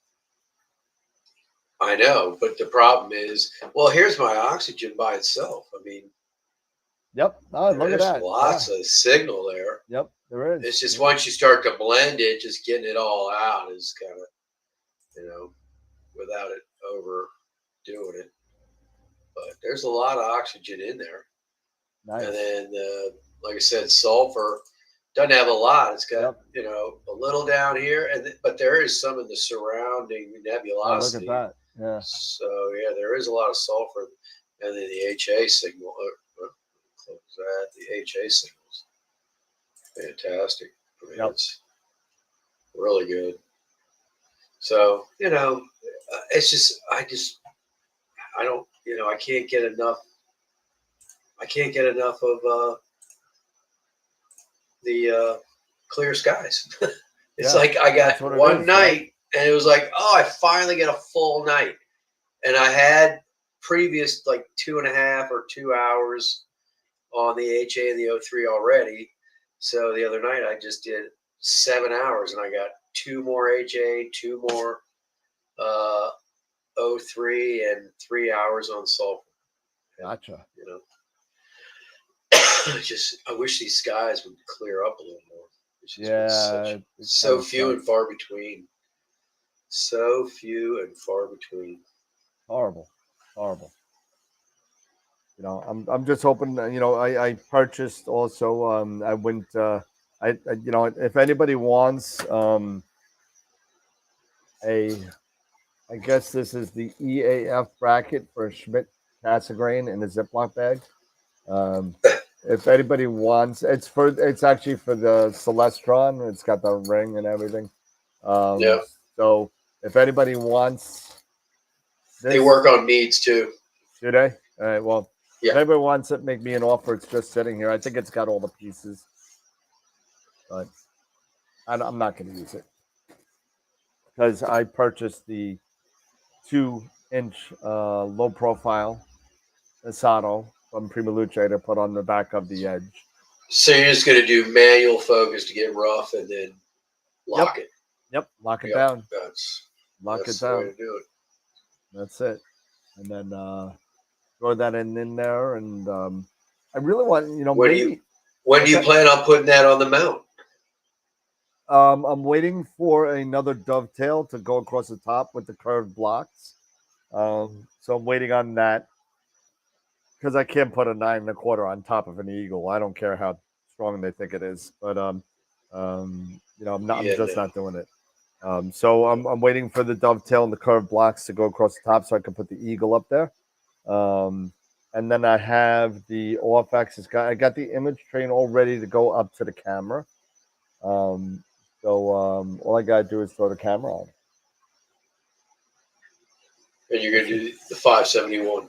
I know, but the problem is, well, here's my oxygen by itself. I mean. Yep. Oh, look at that. Lots of signal there. Yep, there is. It's just once you start to blend it, just getting it all out is kind of, without it overdoing it. But there's a lot of oxygen in there. Nice. And then, like I said, sulfur doesn't have a lot. It's got a little down here, but there is some in the surrounding nebulosity. Oh, look at that. Yeah. So yeah, there is a lot of sulfur, and then the HA signal. Close that. The HA signals, fantastic. I mean, it's really good. So it's just I don't I can't get enough. I can't get enough of the clear skies. It's like I got one night, and it was like, oh, I finally get a full night. And I had previous like 2.5 or 2 hours on the HA and the O3 already. So the other night I just did 7 hours, and I got 2 more HA, 2 more O3, and 3 hours on sulfur. Gotcha. I wish these skies would clear up a little more. Yeah, so few and far between. So few and far between. Horrible. I'm just hoping. I purchased also. I went. If anybody wants I guess this is the EAF bracket for Schmidt Cassegrain in a Ziploc bag. If anybody wants, it's actually for the Celestron. It's got the ring and everything. So if anybody wants, they work on needs too. Do they? All right. Well, if anybody wants it, make me an offer. It's just sitting here. I think it's got all the pieces, but I'm not going to use it because I purchased the 2-inch low profile Asado from Prima Luce to put on the back of the edge. So you're just going to do manual focus to get rough and then lock it. Yep, lock it down. That's the way to do it. That's it. And then throw that in there. And I really want, when do you plan on putting that on the mount? I'm waiting for another dovetail to go across the top with the curved blocks. So I'm waiting on that because I can't put a 9 1/4 on top of an Eagle. I don't care how strong they think it is, but I'm just not doing it. So I'm waiting for the dovetail and the curved blocks to go across the top so I can put the Eagle up there. And then I have the off-axis. I got the image train all ready to go up to the camera. All I gotta do is throw the camera on. And you're gonna do the 571.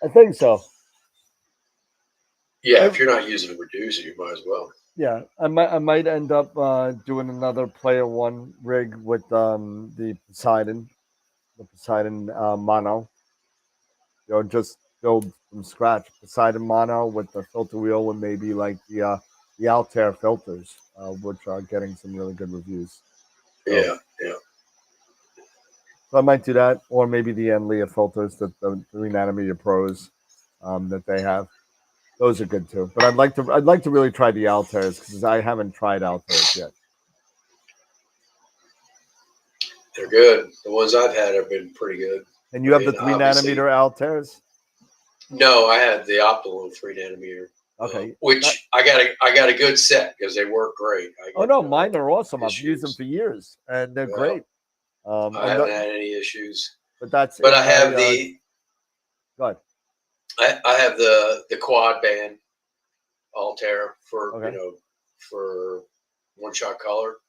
I think so. Yeah, if you're not using a reducer, you might as well. Yeah, I might end up doing another Player One rig with the Poseidon mono. Just build from scratch Poseidon mono with the filter wheel and maybe like the Altair filters, which are getting some really good reviews. Yeah. So I might do that, or maybe the Enlia filters, the 3 nanometer pros that they have. Those are good too. But I'd like to really try the Altairs because I haven't tried Altairs yet. They're good. The ones I've had have been pretty good. And you have the 3 nanometer Altairs? No, I had the optimal 3 nanometer. Okay. Which I got a good set because they work great. Mine are awesome. I've used them for years, and they're great. I haven't had any issues. But I have the. Go ahead. I have the quad band Altair for for one shot color,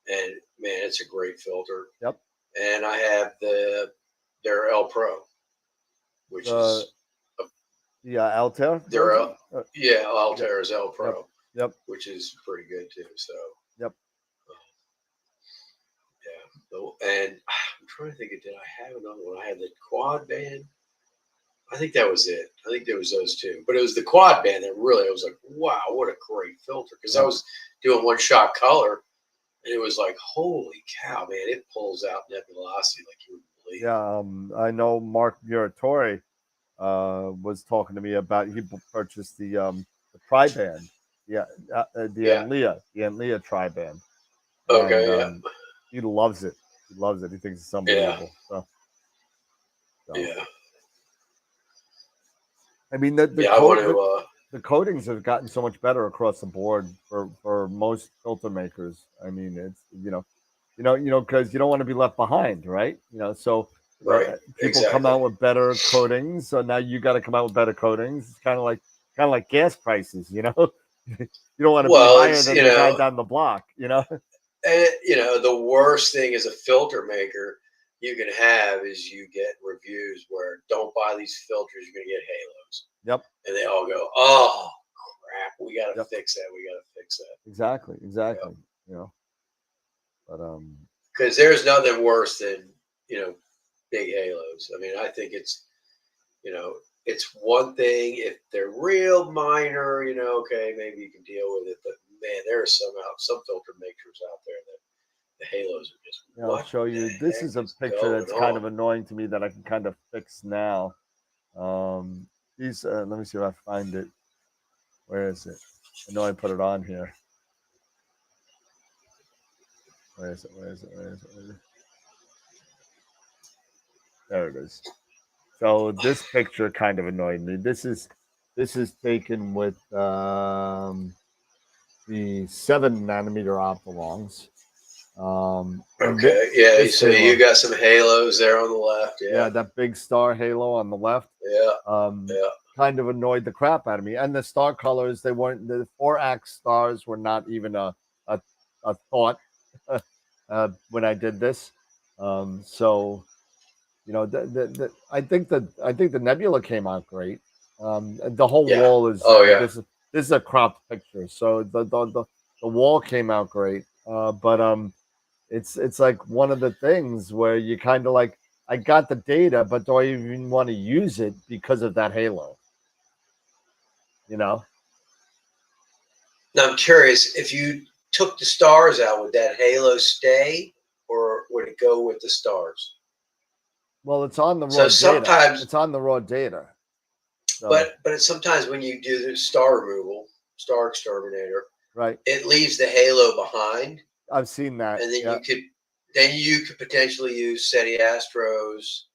and man, it's a great filter. Yep. And I have their L Pro, which is Altair. Altair is L Pro. Yep. Which is pretty good too. So. Yep. And I'm trying to think did I have another one? I had the quad band. I think that was it. I think there was those two. But it was the quad band that really, I was like, wow, what a great filter. Because I was doing one shot color, and it was like, holy cow, man, it pulls out nebulosity like you wouldn't believe. Yeah, I know Mark Muratori was talking to me about he purchased the tri-band. Yeah, the Enlia tri-band. Okay, He loves it. He thinks it's unbelievable. So So, Yeah. I mean, the Yeah, I want to. the coatings have gotten so much better across the board for most filter makers. I mean, it's because you don't want to be left behind, right? So Right. people come Exactly. out with better coatings, so now you got to come out with better coatings. It's kind of like gas prices, you don't want to be Well, higher it's than the guy down the block, and the worst thing as a filter maker you can have is you get reviews where don't buy these filters, you're gonna get halos. Yep. And they all go, oh crap, we gotta Yep. fix that. We gotta fix that. Exactly. Yep. But Because there's nothing worse than big halos. I mean, I think it's one thing if they're real minor, okay, maybe you can deal with it. But man, there are some filter makers out there that the halos are just. I'll show you. This is a picture that's kind of annoying to me that I can kind of fix now. These. Let me see if I find it. Where is it? I know I put it on here. Where is it? There it is. So this picture kind of annoyed me. This is taken with the 7-nanometer optolongs. Okay, yeah. So halo, you got some halos there on the left. Yeah, that big star halo on the left. Yeah. Kind of annoyed the crap out of me. And the star colors, they weren't, the 4-ax stars were not even a thought when I did this. So I think the nebula came out great. The whole wall is this is a cropped picture, so the wall came out great. But it's like one of the things where you kind of like, I got the data, but do I even want to use it because of that halo? Now I'm curious, if you took the stars out, would that halo stay, or would it go with the stars? Well, it's on the raw So data. sometimes It's on the raw data. So, but sometimes when you do the star removal, star exterminator, right, it leaves the halo behind. I've seen that. And then you could potentially use SETI Astro's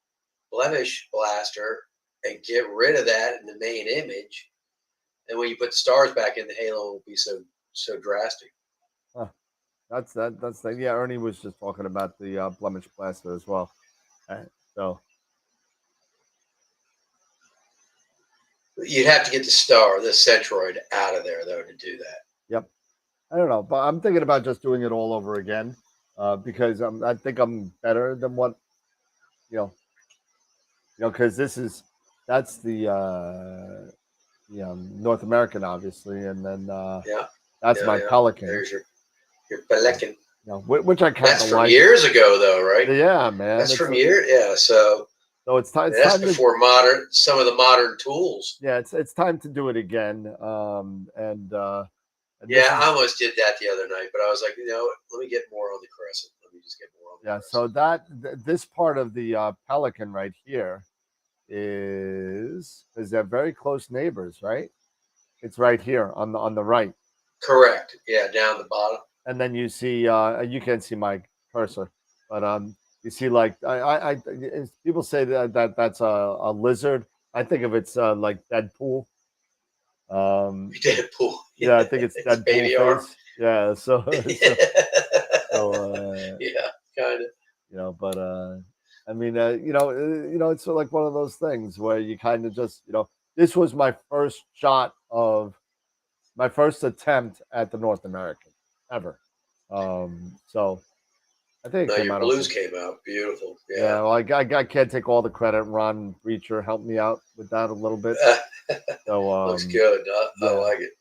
blemish blaster and get rid of that in the main image. And when you put the stars back in, the halo will be so drastic. Huh. That's yeah. Ernie was just talking about the blemish blaster as well. So you'd have to get the centroid out of there though to do that. Yep. I don't know, but I'm thinking about just doing it all over again because I think I'm better than what because that's the North American, obviously, and then that's my Pelican. There's your Pelican. Which I kind of like. That's from years ago, though, right? Yeah, man. That's from years. Yeah, so it's time. That's before some of the modern tools. Yeah, it's time to do it again. I almost did that the other night, but I was like, let me get more on the Crescent. Let me just get more on the Crescent. So this part of the Pelican right here is they're very close neighbors, right? It's right here on the right. Correct. Yeah, down the bottom. And then you see you can't see my cursor, but you see like I people say that's a lizard. I think of it's like Deadpool. Deadpool. Yeah, I think it's Deadpool baby face. arm. Yeah, so yeah, kind of. But I mean, it's sort of like one of those things where you kind of just, this was my first attempt at the North American ever. So I think your blues came out beautiful. Yeah, well, I can't take all the credit. Ron Reacher helped me out with that a little bit. So looks good. I like it.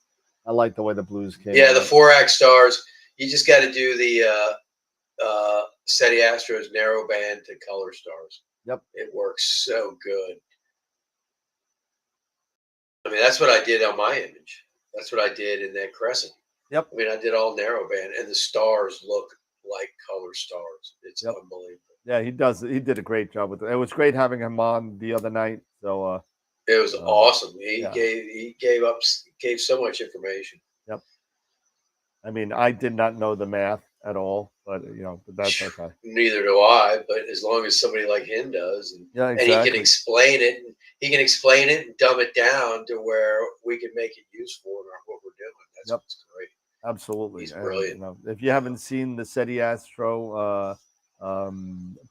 I like the way the blues came. Yeah, the 4-ax stars. You just got to do the SETI Astro's narrow band to color stars. Yep, it works so good. I mean, that's what I did on my image. That's what I did in that Crescent. Yep. I mean, I did all narrow band, and the stars look like color stars. It's unbelievable. Yeah, he does. He did a great job with it. It was great having him on the other night. So it was awesome. He gave so much information. Yep. I mean, I did not know the math at all, but but that's okay. Neither do I. But as long as somebody like him does, Yeah, and he can exactly. explain it, and dumb it down to where we can make it useful in what we're doing. That's Yep, what's great. absolutely. He's And brilliant. if you haven't seen the SETI Astro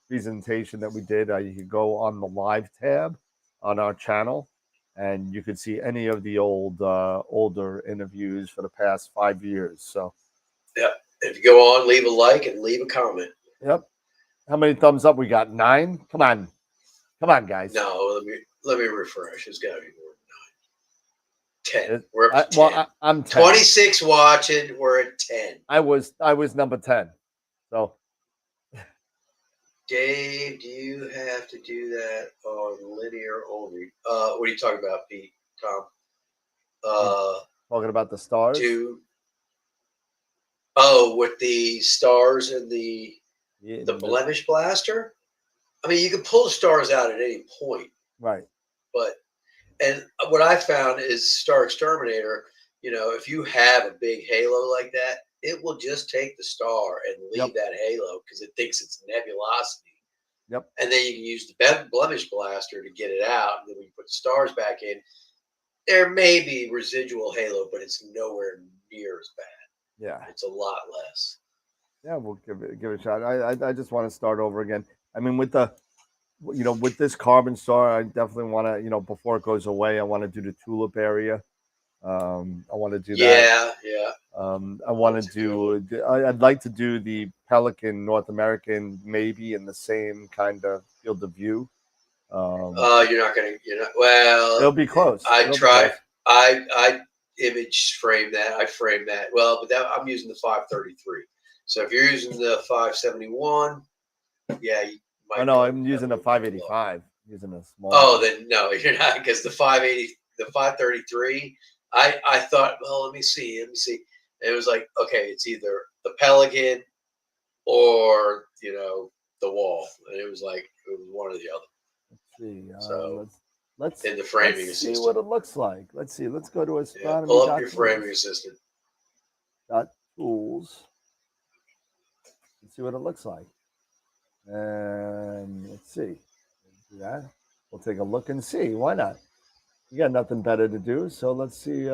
presentation that we did, you could go on the live tab on our channel, and you could see any of the older interviews for the past 5 years. So, Yeah. If you go on, leave a like and leave a comment. yep. How many thumbs up we got? 9. Come on, guys. No, let me refresh. It's got to be more than 9. 10. It- We're up to 10. I'm 10. 26 watching. We're at 10. I was number 10. So, Dave, do you have to do that on linear only? What are you talking about, Pete? Tom? talking about the stars. With the stars and the blemish blaster. I mean, you can pull the stars out at any point, right? And what I found is Star Exterminator. If you have a big halo like that, it will just take the star and leave that halo because it thinks it's nebulosity. Yep. And then you can use the blemish blaster to get it out. And then when you put the stars back in, there may be residual halo, but it's nowhere near as bad. Yeah. It's a lot less. Yeah, we'll give it a shot. I just want to start over again. I mean, with this carbon star, I definitely want to, before it goes away, I want to do the tulip area. I want to do that. Yeah. I want to do. I'd like to do the Pelican North American, maybe in the same kind of field of view. You're not gonna. Well, it'll be close. I tried. I image frame that. I frame that. Well, but I'm using the 533. So if you're using the 571, yeah, you might. Oh no, I'm using a 585. Using a small. Oh, then no, you're not, because the 533. I thought, well, let me see. And it was like, okay, it's either the Pelican or the Wall, and it was one or the other. Let's see. So let's in the framing see assistant. what it looks like. Let's see. Let's go to astronomy. Pull up your framing assistant. .tools. Let's see what it looks like. And let's see. Do that. We'll take a look and see. Why not? You got nothing better to do, so let's see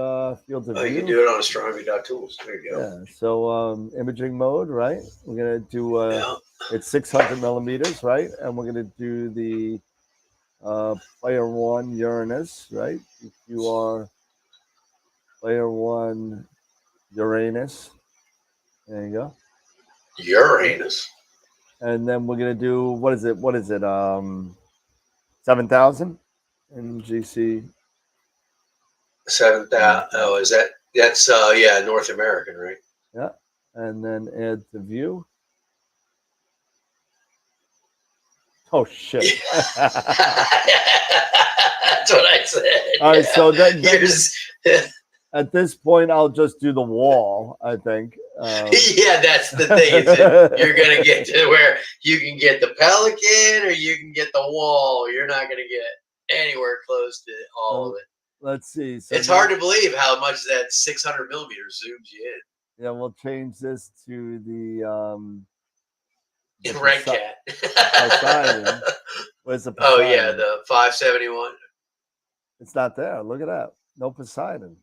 fields of view. You can do it on astronomy.tools. There you go. Yeah. So imaging mode, right? We're gonna do it's 600 millimeters, right? And we're gonna do the player 1 Uranus, right? If you are player 1 Uranus, there you go. Uranus. And then we're gonna do what is it? 7,000 in GC. 7,000. Oh, that's North American, right? Yeah. And then add the view. Oh shit. That's what I said. All right, so at this point I'll just do the wall, I think. Yeah, that's the thing. You're gonna get to where you can get the Pelican or you can get the Wall. You're not gonna get anywhere close to all of it. Let's see. So it's hard to believe how much that 600 millimeters zooms you in. Yeah, we'll change this to the Red Cat. Poseidon. Where's the Oh Poseidon? yeah, the 571. It's not there. Look at that. No Poseidon.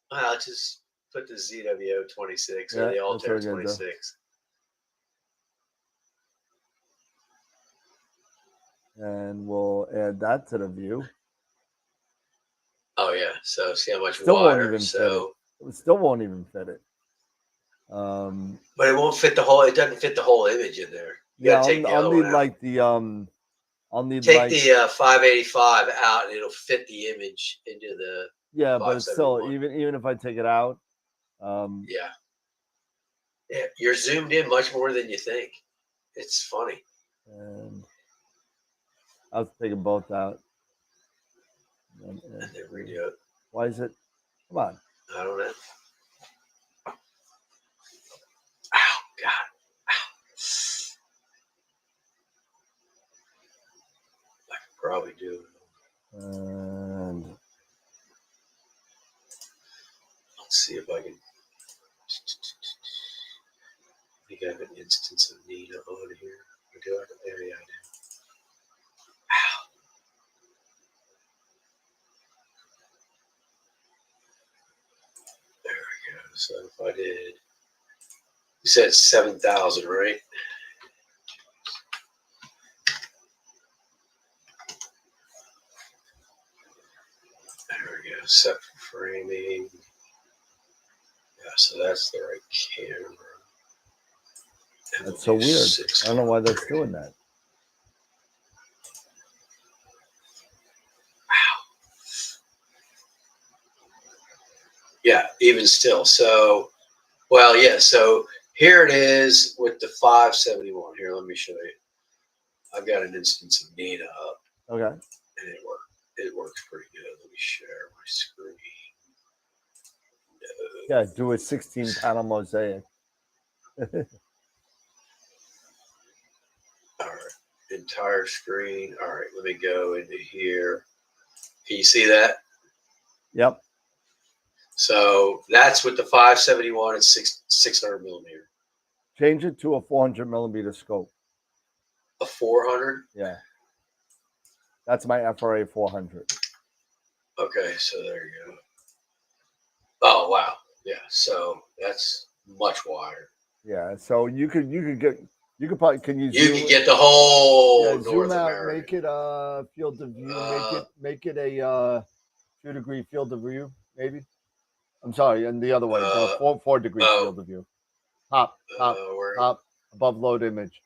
Well, just put the ZWO 26 or the Altair 26. And we'll add that to the view. Oh yeah. So see how much still water. Won't even fit it. It still won't even fit it. But it won't fit the whole. It doesn't fit the whole image in there. I'll need like the I'll need take the 585 out, and it'll fit the image into the. Yeah, but it's still even if I take it out. Yeah, you're zoomed in much more than you think. It's funny. And I was taking both out. And then redo it. Why is it? Come on. I don't know. Ow, God. Ow. I could probably do it. And let's see if I can. think I have an instance of Nina on here. Or do I? There, yeah, I do. There we go. So if I did, you said 7,000, right? There we go. Set for framing. Yeah, so that's the right camera. And That's so we'll do weird. 6 I don't know why that's frame. doing that. Yeah, even still. So, well, yeah. So here it is with the 571. Here, let me show you. I've got an instance of Nina up, Okay. and it works. It works pretty good. Let me share my screen. No. Yeah, do a 16-panel mosaic. All right, entire screen. All right, let me go into here. Can you see that? Yep. So that's with the 571 and 600 millimeter. Change it to a 400 millimeter scope. A 400. Yeah. That's my FRA 400. Okay, so there you go. Oh wow, yeah. So that's much wider. Yeah. So you could probably You can get the whole North zoom out, America. make it field of view, make it a 2-degree field of view, maybe. I'm sorry, and the other way, go 4-degree field of view. Top, above load image.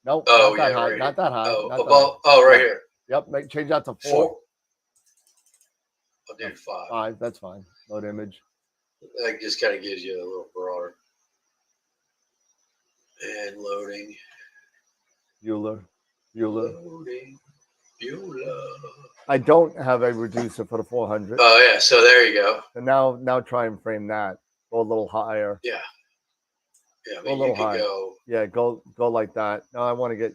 Nope, not that high, right not that high. Oh, not above. that high. Oh, right Yeah. here. Yep, change that to 4. 4. I'll do 5. 5, that's fine. Load image. That just kind of gives you a little broader. And loading. Bueller. Loading. Bueller. I don't have a reducer for the 400. Oh yeah, so there you go. And now try and frame that. Go a little higher. Yeah. Yeah, I Go a mean, little you could higher. go. Yeah, go like that. No, I want to get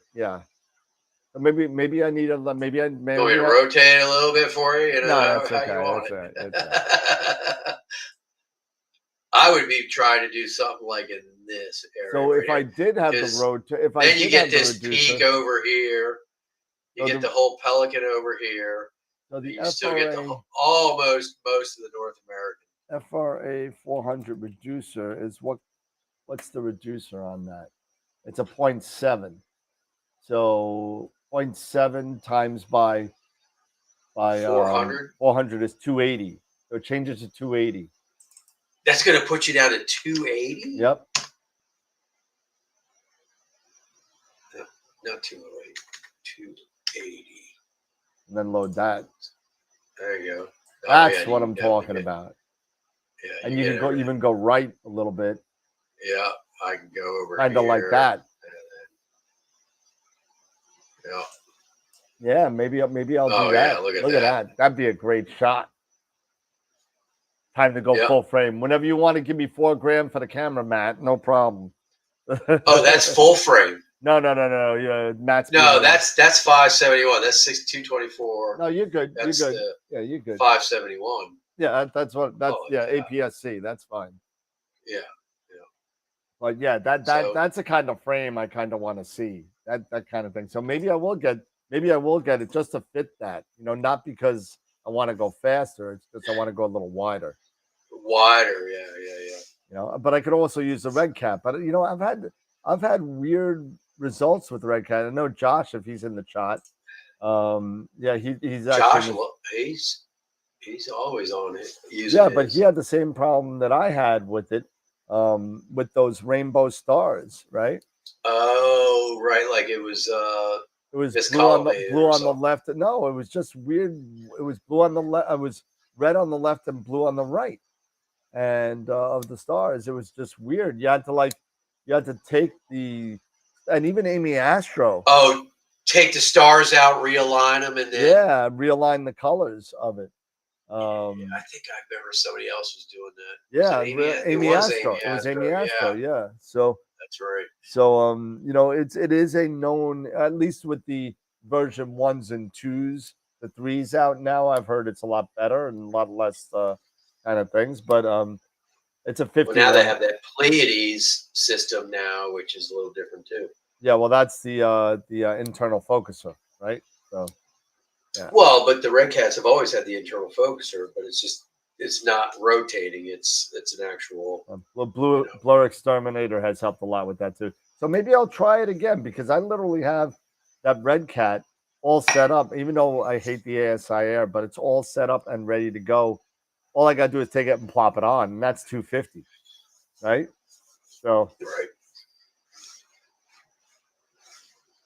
Maybe I need a maybe You want me to rotate it a little bit for you? You know, no, that's how okay. you want That's it. right. I would be trying to do something like in this area. So if right I did have the road, then you get this peak over here. You get the whole Pelican over here. So the you still get the almost most of the North American. FRA 400 reducer is what's the reducer on that? It's a 0.7. So 0.7 times by 400. 400 is 280. So change it to 280. That's going to put you down to 280. Yep. No, not 208. 280. And then load that. There you go. That's what I'm talking about. Yeah, and you can even go right a little bit. Yeah, I can go over kind of like that. Yeah. Yeah, maybe I'll do that. Yeah, look at that. That'd be a great shot. Time to go full frame. Whenever you want to give me $4,000 for the camera, Matt, no problem. Oh, that's full frame. No. Yeah, Matt's. No, that's 571. That's 224. No, you're good. That's you're good. Yeah, you're good. 571. Yeah, that's APS-C. That's fine. Yeah. But yeah, that's the kind of frame I kind of want to see. That kind of thing. So maybe I will get it just to fit that. Not because I want to go faster. It's just I want to go a little wider. Wider, yeah. But I could also use the red cap. But I've had weird results with the red cap. I know Josh, if he's in the chat. Yeah, he's Josh. He's always on it. But he had the same problem that I had with it. With those rainbow stars, right? Oh, right. Like it was blue on the left. No, it was just weird. It was blue on the left. It was red on the left and blue on the right. And of the stars, it was just weird. You had to take and even Amy Astro. Oh, take the stars out, realign them, and then realign the colors of it. I think I remember somebody else was doing that. Yeah, Amy Astro. It was Amy Astro. Yeah. So that's right. So it is a known, at least with the version 1s and 2s, the 3s out now. I've heard it's a lot better and a lot less kind of things. But It's a Well, 51. now they have that Pleiades system now, which is a little different too. Yeah, well, that's the internal focuser, right? So, yeah. Well, but the Red Cats have always had the internal focuser, but it's not rotating. It's an actual. Well, Blur Exterminator has helped a lot with that too. So maybe I'll try it again because I literally have that Red Cat all set up. Even though I hate the ASI Air, but it's all set up and ready to go. All I gotta do is take it and plop it on, and that's $250, right? So Right.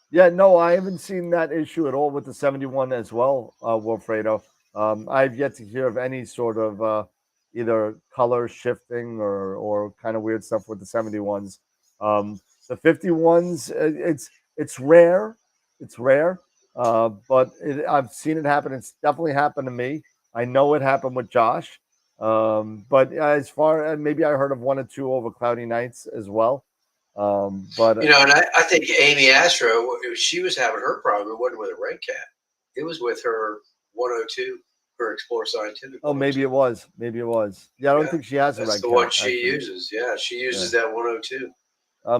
yeah, no, I haven't seen that issue at all with the 71 as well, Wilfredo. I've yet to hear of any sort of either color shifting or kind of weird stuff with the 71s. The 51s, it's rare, but I've seen it happen. It's definitely happened to me. I know it happened with Josh, but as far as maybe I heard of one or two over cloudy nights as well. But And I think Amy Astro, she was having her problem. It wasn't with a Red Cat. It was with her 102, her Explorer Scientific. Oh, maybe it was. Yeah, I don't think she has a That's Red the Cat. one she uses. Yeah, she uses that 102.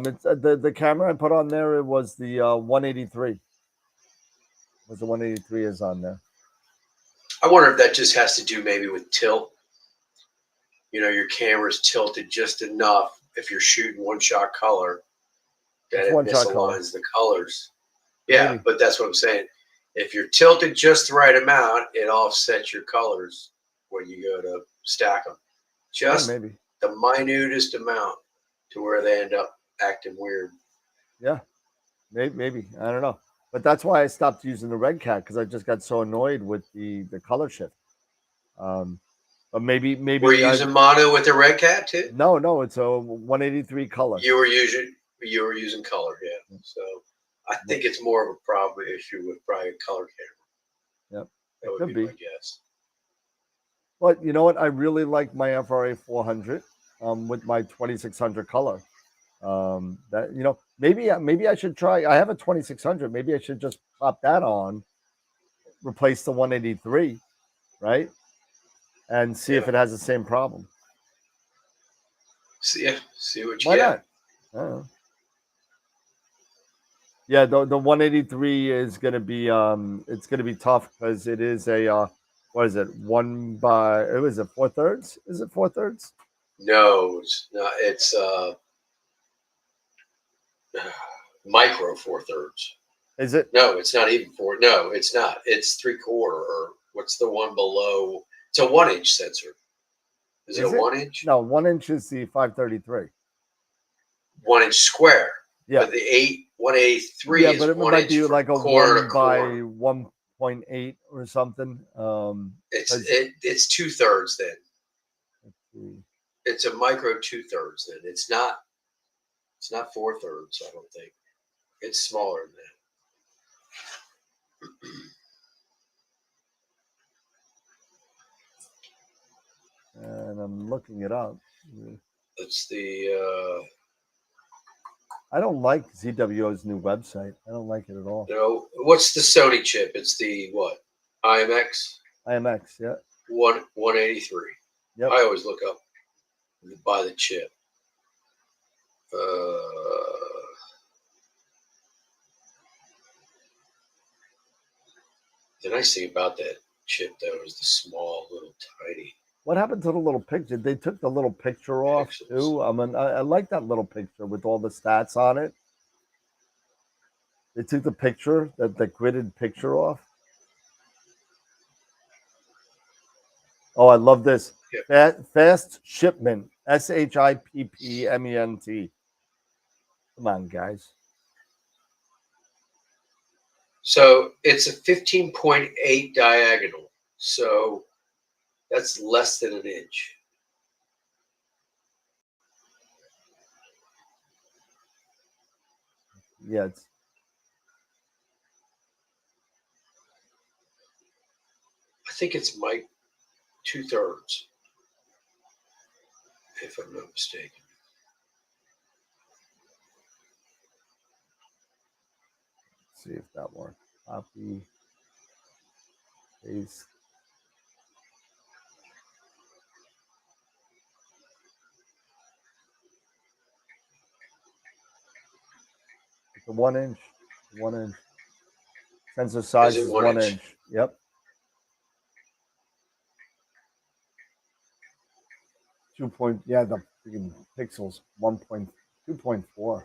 It's the camera I put on there. It was the 183. Was the 183 is on there? I wonder if that just has to do maybe with tilt. Your camera's tilted just enough if you're shooting one-shot color that it misaligns the colors. Yeah, maybe. But that's what I'm saying. If you're tilted just the right amount, it offsets your colors when you go to stack them. Just the minutest amount to where they end up acting weird. Yeah, maybe. I don't know. But that's why I stopped using the Red Cat because I just got so annoyed with the color shift. But maybe were you using mono with the Red Cat too? No, it's a 183 color. You were using color, yeah. So I think it's more of a problem issue with probably a color camera. Yep, that would be my guess. But you know what? I really like my FRA 400 with my 2600 color. That maybe I should try. I have a 2600. Maybe I should just pop that on, replace the 183, right, and see if it has the same problem. See what you Why get. Not? I don't know. Yeah, the 183 is gonna be it's gonna be tough because it is a what is it? It was it 4/3? Is it 4/3? No, it's not. It's micro 4/3. Is it? No, it's not even 4. No, it's not. It's 3/4. Or what's the one below? It's a 1-inch sensor. Is it a 1-inch? No, 1 inch is the 533. 1-inch square. Yeah. But the 183 is but it 1 might inch be like a quarter 1 to by quarter. 1.8 or something. It's 2/3 then. It's a micro 2/3 then. It's not 4/3. I don't think it's smaller than that. And I'm looking it up. It's the. I don't like ZWO's new website. I don't like it at all. What's the Sony chip? It's the what? IMX. IMX, yeah. 183. Yep. I always look up by the chip. The nice thing about that chip, though, is the small, little, tiny. What happened to the little picture? They took the little picture off too. I like that little picture with all the stats on it. They took the picture, the gridded picture off. Oh, I love this. Yep. Fast shipment. SHIPPMENT. Come on, guys. So it's a 15.8 diagonal. So that's less than an inch. Yeah, I think it's my 2/3, if I'm not mistaken. Let's see if that works. Copy, paste. The 1 inch. 1 inch. Sensor size is 1 inch. Yep. 2 point. Yeah, the freaking pixels. 2.4.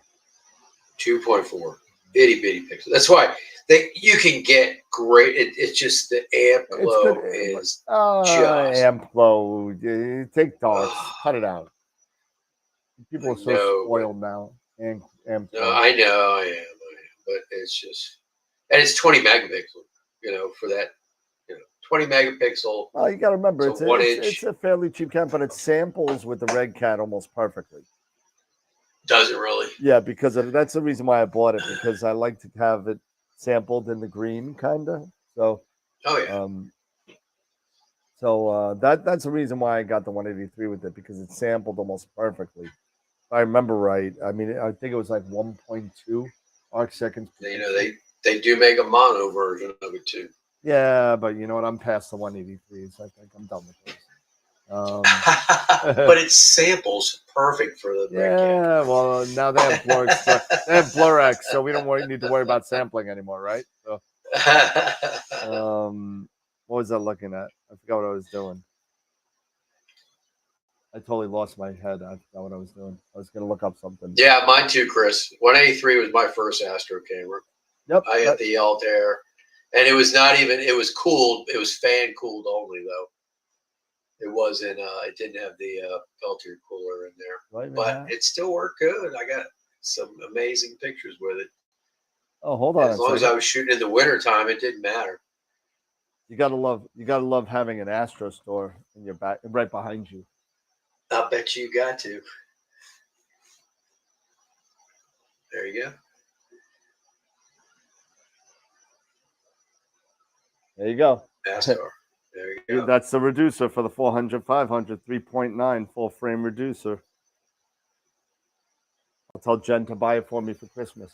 2.4. Itty bitty pixels. That's why you can get great. It's just the amp glow is just amp glow. Take darks. Cut it out. People are so spoiled now. And amp no, glow. I know, I am. But it's just, and it's 20 megapixel. For that, 20 megapixel. Well, you got to remember, it's 1 inch. It's a fairly cheap camera, but it samples with the Red Cat almost perfectly. Does it really? Yeah, because that's the reason why I bought it, because I like to have it sampled in the green, kind of. So, that's the reason why I got the 183 with it, because it's sampled almost perfectly. If I remember right. I mean, I think it was like 1.2 arc seconds. They do make a mono version of it too. Yeah, but you know what? I'm past the 183s. I think I'm done with those. But it samples perfect for the yeah. Well, now they have Blurx. They have Blurx, so we don't need to worry about sampling anymore, right? So, what was I looking at? I forgot what I was doing. I totally lost my head. I forgot what I was doing. I was going to look up something. Yeah, mine too, Chris. 183 was my first Astro camera. Yep. I had the Altair, and it was not even. It was cooled. It was fan cooled only though. It wasn't. It didn't have the filter cooler in there, right, but it still worked good. I got some amazing pictures with it. Oh, hold on. As long as I was shooting in the wintertime, it didn't matter. You gotta love having an Astro store in your back, right behind you. I bet you got to. There you go. There you go. Astro. There you go. That's the reducer for the 400, 500, 3.9 full frame reducer. I'll tell Jen to buy it for me for Christmas.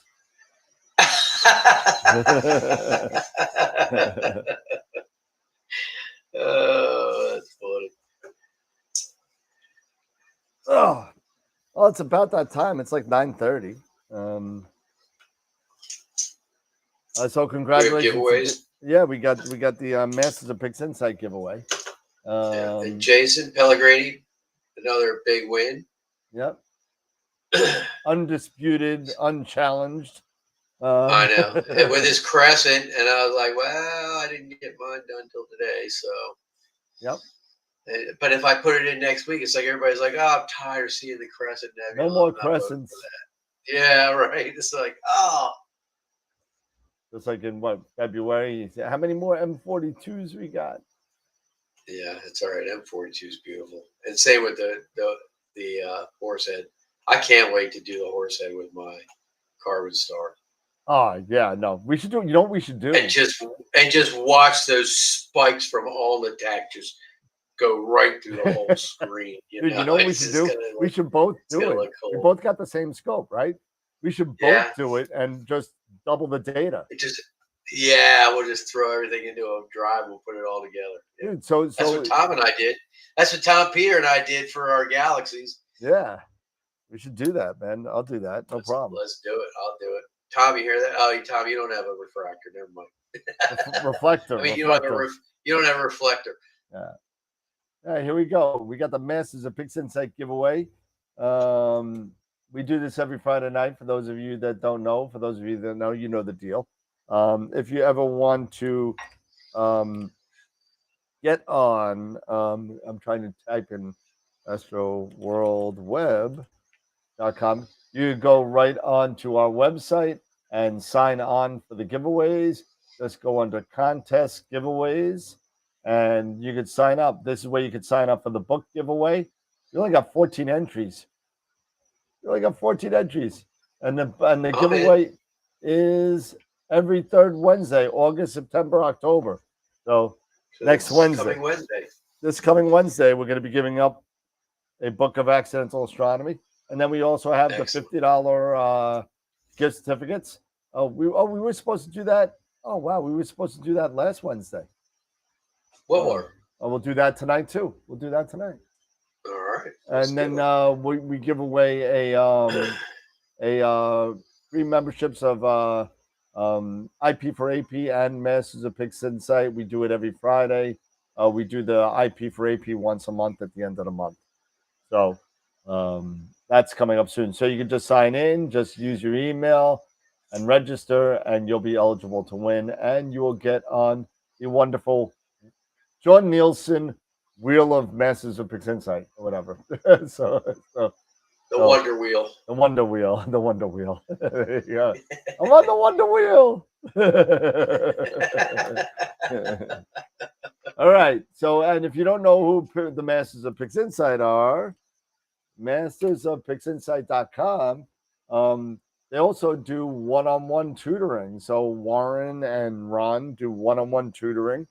Oh, that's funny. Oh, well, it's about that time. It's like 9:30. So congratulations! Giveaways. Yeah, we got the Masters of Pix Insight giveaway. And Jason Pellegrini, another big win. Yep. Undisputed, unchallenged. I know. And with his crescent, and I was like, well, I didn't get mine done till today, so. Yep. But if I put it in next week, it's like everybody's like, oh, I'm tired of seeing the crescent nebula. No more crescents. Yeah, right. It's like, oh. Just like in February? How many more M42s we got? Yeah, it's all right. M42 is beautiful. And same with the horse head. I can't wait to do the horse head with my Carbon Star. Oh yeah, no, we should do. You know what we should do? And just watch those spikes from all the attack just go right through the whole screen. Dude, you know what we should do? We should both do it. Cool. We both got the same scope, right? We should both do it and just double the data. We'll just throw everything into a drive. We'll put it all together. Yeah. Dude, so that's what Tom and I did. That's what Tom, Peter, and I did for our galaxies. Yeah, we should do that, man. I'll do that. No problem. Let's do it. I'll do it. Tom, you hear that? Oh, Tom, you don't have a refractor. Never mind. Reflector. I mean, you don't have a reflector. Yeah. All right, here we go. We got the Masters of Pix Insight giveaway. We do this every Friday night. For those of you that don't know, for those of you that know, you know the deal. If you ever want to get on, I'm trying to type in AstroWorldWeb.com. You go right on to our website and sign on for the giveaways. Just go under contest giveaways and you could sign up. This is where you could sign up for the book giveaway. You only got 14 entries. And the giveaway is every third Wednesday, August, September, October. So next Wednesday. This coming Wednesday, we're going to be giving up a book of accidental astronomy. And then we also have the $50 gift certificates. We were supposed to do that. Oh, wow. We were supposed to do that last Wednesday. What more? We'll do that tonight, too. We'll do that tonight. All right. And then we give away a 3 memberships of IP for AP and Masters of Pix Insight. We do it every Friday. We do the IP for AP once a month at the end of the month. So that's coming up soon. So you can just sign in, just use your email and register, and you'll be eligible to win. And you will get on the wonderful John Nielsen Wheel of Masters of Pix Insight or whatever. so The Wonder Wheel. The Wonder Wheel. The Wonder Wheel. Yeah. I'm on the Wonder Wheel. All right. So, and if you don't know who the Masters of Pix Insight are, mastersofpixinsight.com, they also do one-on-one tutoring. So Warren and Ron do one-on-one tutoring.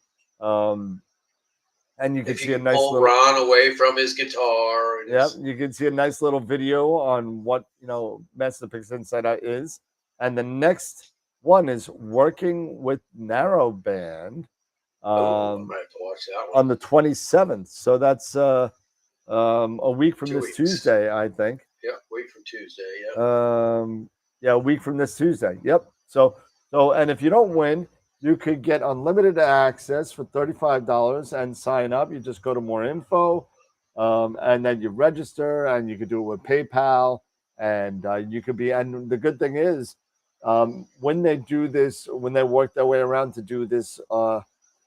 And you can see a nice pull little Ron away from his guitar. And Yep, you can see a nice little video on what Masters of Pix Insight is. And the next one is working with narrowband. I might have to watch that one On the 27th. So that's a week from 2 this weeks. Tuesday, I think. Yep, week from Tuesday. Yep. Yeah, a week from this Tuesday. Yep. So and if you don't win, you could get unlimited access for $35 and sign up. You just go to more info, and then you register, and you could do it with PayPal, and you could be. And the good thing is, when they do this, when they work their way around to do this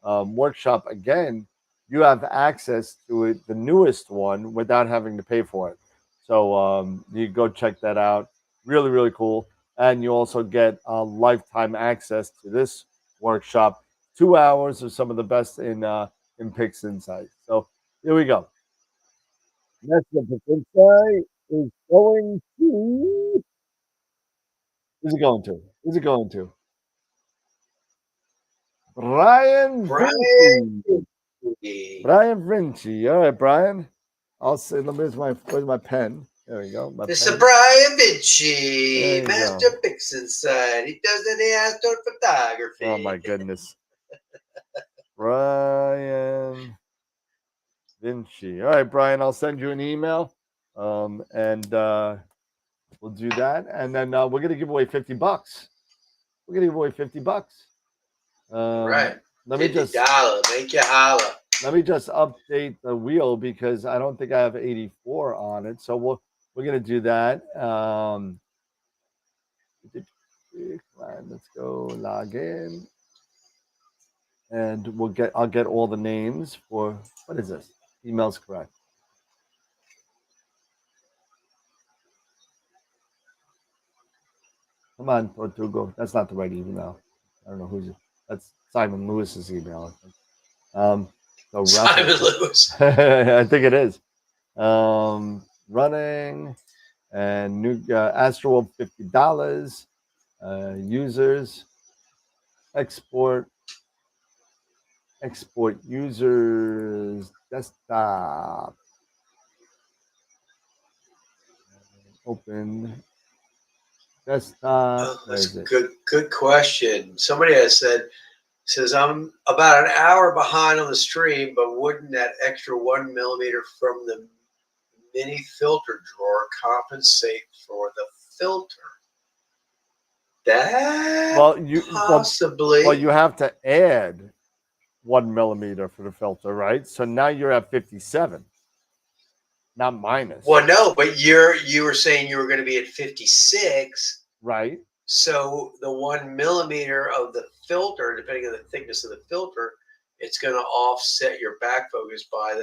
workshop again, you have access to it, the newest one, without having to pay for it. So you go check that out. Really, really cool. And you also get lifetime access to this workshop. 2 hours of some of the best in Pix Insight. So here we go. Next up, Pix Insight is going to. Who's it going to? Who's it going to? Brian Vinci. Brian Vinci. All right, Brian. I'll say. Where's my pen? There we go. Mr. Brian Vinci, Master Pix Insight. He does any astrophotography. Oh my goodness. Brian Vinci. All right, Brian, I'll send you an email. And we'll do that. And then we're gonna give away $50. We're gonna give away $50. Right. Let me just make you holla. Let me just update the wheel because I don't think I have 84 on it. So we're gonna do that. Let's go log in. And I'll get all the names for what is this? Email's correct. Come on, Portugal. That's not the right email. I don't know who's it. That's Simon Lewis's email, I think. So Simon Lewis. I think it is. Running and new AstroWorld $50. Users. Export users desktop. Open desktop. That's a good question. Somebody says I'm about an hour behind on the stream, but wouldn't that extra 1 millimeter from the mini filter drawer compensate for the filter? That possibly. Well, you have to add 1 millimeter for the filter, right? So now you're at 57, not minus. Well, no, but you were saying you were going to be at 56, right? So the 1 millimeter of the filter, depending on the thickness of the filter, it's going to offset your back focus by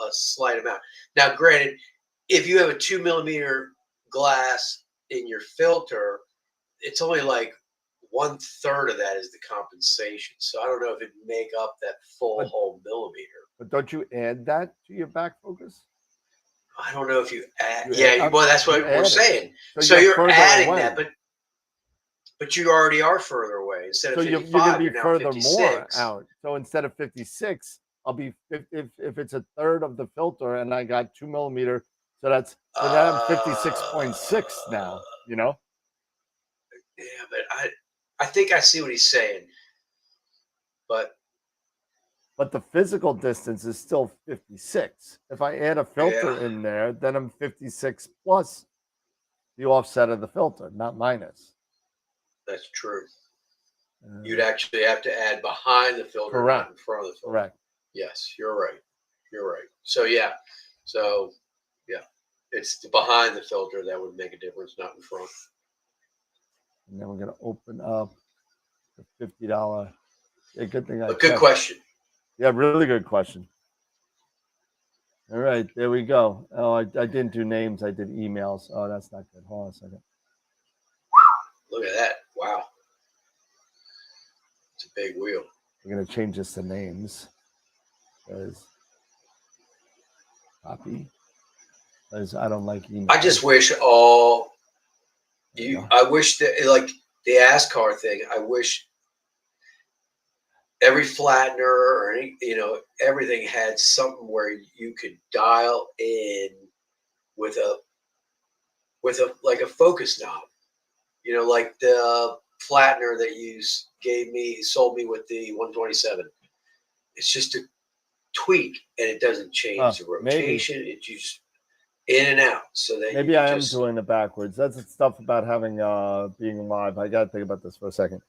a slight amount. Now, granted, if you have a 2 millimeter glass in your filter, it's only like 1/3 of that is the compensation. So I don't know if it'd make up that whole millimeter. But don't you add that to your back focus? I don't know if you add. Well, that's what we're saying. So you're adding that, but you already are further away. Instead of 55, you're going to be now further 56. more out. So instead of 56, I'll be if it's a third of the filter, and I got 2 millimeter. So now I'm 56.6 now. You know. Yeah, but I think I see what he's saying. But the physical distance is still 56. If I add a filter in there, then I'm 56 plus the offset of the filter, not minus. That's true. You'd actually have to add behind the filter, Correct. not in front of the filter. Correct. Yes, you're right. You're right. So yeah, it's behind the filter that would make a difference, not in front. And then we're gonna open up the $50. Yeah, good thing I. But good question. Yeah, really good question. All right, there we go. Oh, I didn't do names. I did emails. Oh, that's not good. Hold on a second. Look at that. Wow. It's a big wheel. We're gonna change this to names. Because copy. Because I don't like emails. I just wish I wish that, like the ASCAR thing, I wish every flattener or any, everything had something where you could dial in with a like a focus knob, like the flattener that you sold me with the 127. It's just a tweak and it doesn't change the rotation. Maybe. It's just in and out. So that maybe I am doing it backwards. That's the stuff about having being live. I gotta think about this for a second.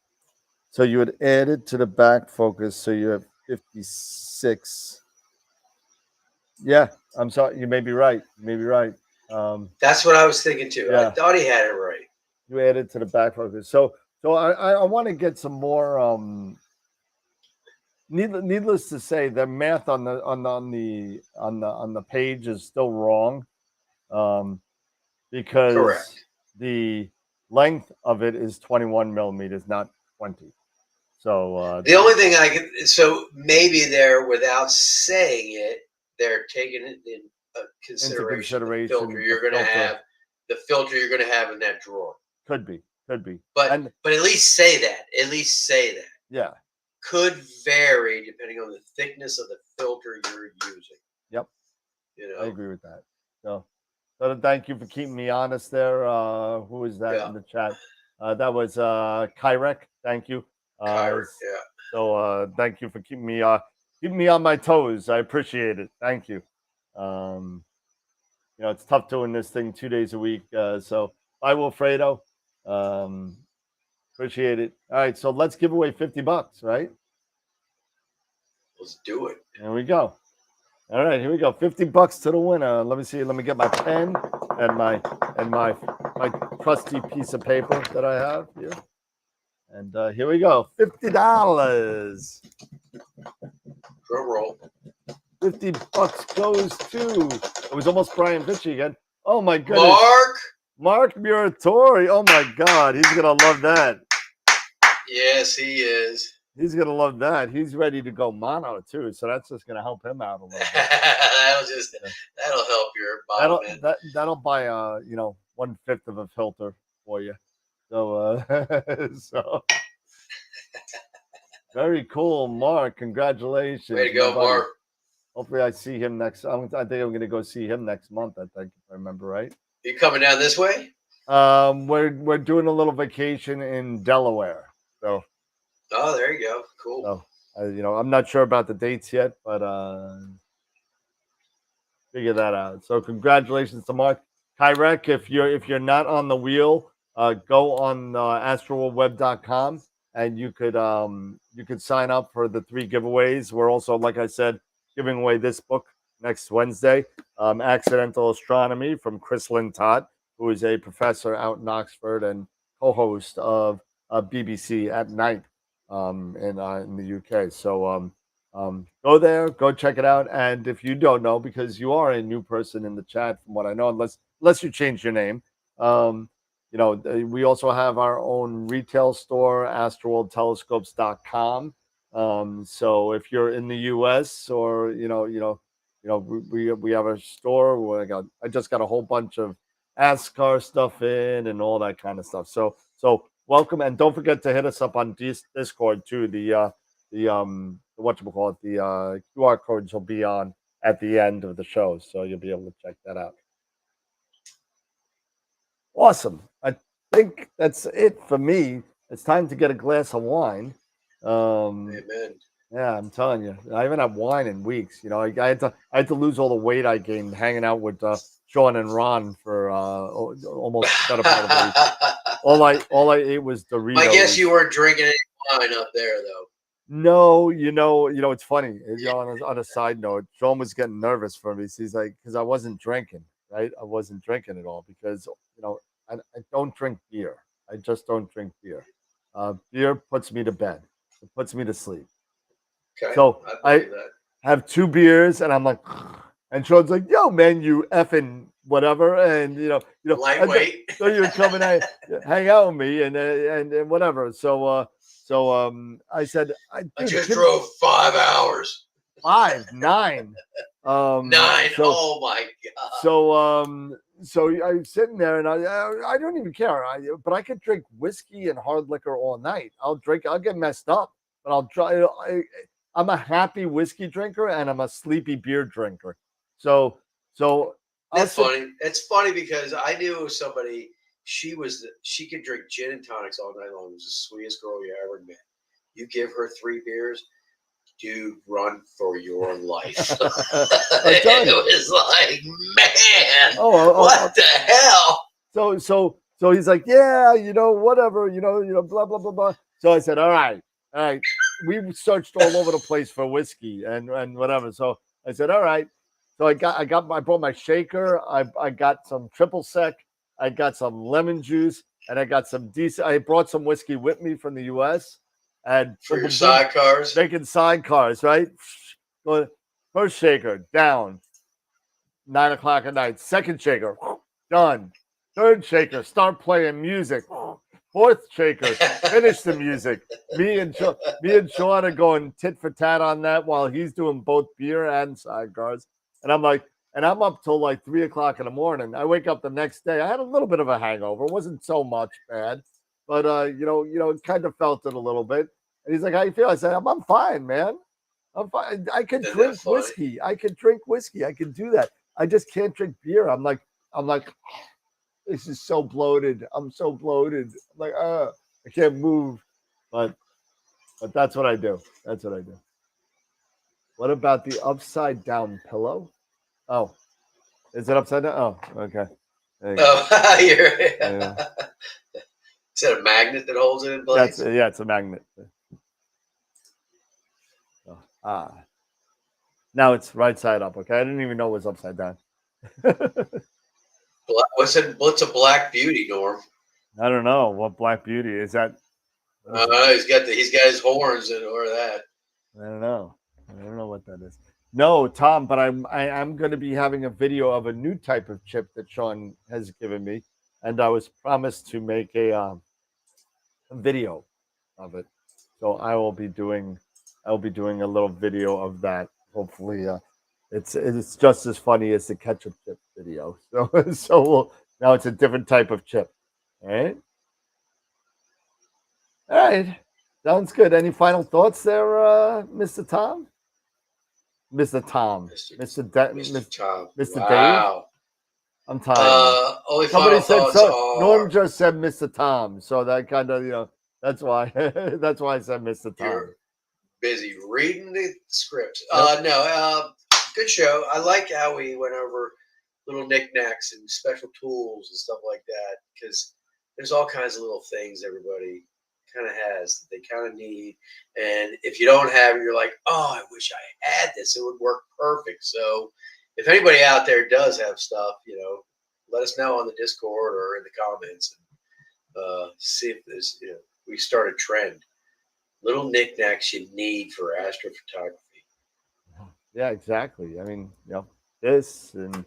So you would add it to the back focus. So you have 56. Yeah, I'm sorry. You may be right. You may be right. That's what I was thinking too. Yeah. I thought he had it right. You added to the back focus. So I want to get some more. Needless to say, the math on the page is still wrong, because correct. The length of it is 21 millimeters, not 20. So the only thing so maybe they're, without saying it, they're taking it in consideration. The filter you're going to have, the filter you're going to have in that drawer. Could be. But at least say that. At least say that. Yeah. Could vary depending on the thickness of the filter you're using. Yep. I agree with that. So thank you for keeping me honest there. Who is that in the chat? That was Kyrek. Thank you. Kyrek, yeah. So thank you for keeping me on my toes. I appreciate it. Thank you. It's tough doing this thing 2 days a week. So bye, Wilfredo. Appreciate it. All right, so let's give away $50, right? Let's do it. There we go. All right, here we go. $50 to the winner. Let me see. Let me get my pen and my trusty piece of paper that I have here. And here we go. $50. Drum roll. $50 goes to. It was almost Brian Vitchy again. Oh my goodness. Mark Muratori. Oh my God, he's gonna love that. Yes, he is. He's gonna love that. He's ready to go mono too, so that's just gonna help him out a little bit. that'll help your bottom end. That'll buy 1/5 of a filter for you. So so very cool, Mark. Congratulations. Way to go, Mark. Hopefully, I see him next. I think I'm gonna go see him next month. I think, if I remember right. You coming down this way? We're doing a little vacation in Delaware. So. Oh, there you go. Cool. So, I'm not sure about the dates yet, but figure that out. So, congratulations to Mark. Kyrek, if you're not on the wheel, go on AstroWorldWeb.com and you could sign up for the 3 giveaways. We're also, like I said, giving away this book next Wednesday, Accidental Astronomy from Chris Lintott, who is a professor out in Oxford and co-host of BBC at Night in the UK. So go there, go check it out. And if you don't know, because you are a new person in the chat, from what I know, unless you change your name, we also have our own retail store, AstroWorldTelescopes.com. So if you're in the US or we have a store where I just got a whole bunch of ASCAR stuff in and all that kind of stuff. So welcome, and don't forget to hit us up on Discord too. The whatchamacallit, the QR codes will be on at the end of the show, so you'll be able to check that out. Awesome. I think that's it for me. It's time to get a glass of wine. Amen. Yeah, I'm telling you, I haven't had wine in weeks. I had to lose all the weight I gained hanging out with Sean and Ron for almost better part of a week. all I ate was Doritos. I guess you weren't drinking any wine up there, though. No, it's funny. On a side note, Sean was getting nervous for me. So he's like, because I wasn't drinking, right? I wasn't drinking at all because I don't drink beer. I just don't drink beer. Beer puts me to bed. It puts me to sleep. Okay. So I have 2 beers and I'm like, and Sean's like, yo, man, you effing whatever. And, lightweight. So you're coming out, hang out with me and whatever. So I said, I just drove 5 hours. 5, 9. 9. Oh my God. So I'm sitting there and I don't even care. But I could drink whiskey and hard liquor all night. I'll get messed up, but I'll try. I'm a happy whiskey drinker and I'm a sleepy beer drinker. So that's funny. It's funny because I knew somebody. She could drink gin and tonics all night long. It was the sweetest girl you ever met. You give her 3 beers, dude, run for your life. It was like, man, what the hell? So he's like, yeah, whatever, blah blah blah blah. So I said, all right. We searched all over the place for whiskey and whatever. So I said, all right. So I brought my shaker. I got some triple sec. I got some lemon juice, and I got some decent. I brought some whiskey with me from the U.S. and for your sidecars, making sidecars, right? First shaker down, 9 o'clock at night. Second shaker done. Third shaker, start playing music. Fourth shaker, finish the music. Me and Sean are going tit for tat on that while he's doing both beer and sidecars. And I'm like, I'm up till like 3 o'clock in the morning. I wake up the next day. I had a little bit of a hangover. It wasn't so much bad, but kind of felt it a little bit. And he's like, "How you feel?" I said, "I'm fine, man. I'm fine. I can drink whiskey. I can drink whiskey. I can do that. I just can't drink beer." I'm like, this is so bloated. I'm so bloated. I'm like, I can't move. But that's what I do. That's what I do. What about the upside down pillow? Oh, is it upside down? Oh, okay. Oh, yeah. Is that a magnet that holds it in place? It's a magnet. Now it's right side up. Okay, I didn't even know it was upside down. What's a Black Beauty, Norm? I don't know what Black Beauty is. That? He's got his horns or that. I don't know what that is. No, Tom, but I'm going to be having a video of a new type of chip that Sean has given me, and I was promised to make a video of it. So I will be doing a little video of that. Hopefully, it's just as funny as the ketchup chip video. So now it's a different type of chip. All right. Sounds good. Any final thoughts there, Mr. Tom? Mr. Tom. Mr. Tom. Mr. Wow. Dave. I'm tired. Somebody said so. Norm just said Mr. Tom, so that kind of that's why I said Mr. Tom. You're busy reading the script. No, good show. I like how we went over little knickknacks and special tools and stuff like that because there's all kinds of little things everybody kind of has that they kind of need, and if you don't have it, you're like, oh, I wish I had this. It would work perfect. So if anybody out there does have stuff, let us know on the Discord or in the comments and see if there's we start a trend. Little knickknacks you need for astrophotography. Yeah, exactly. I mean, this and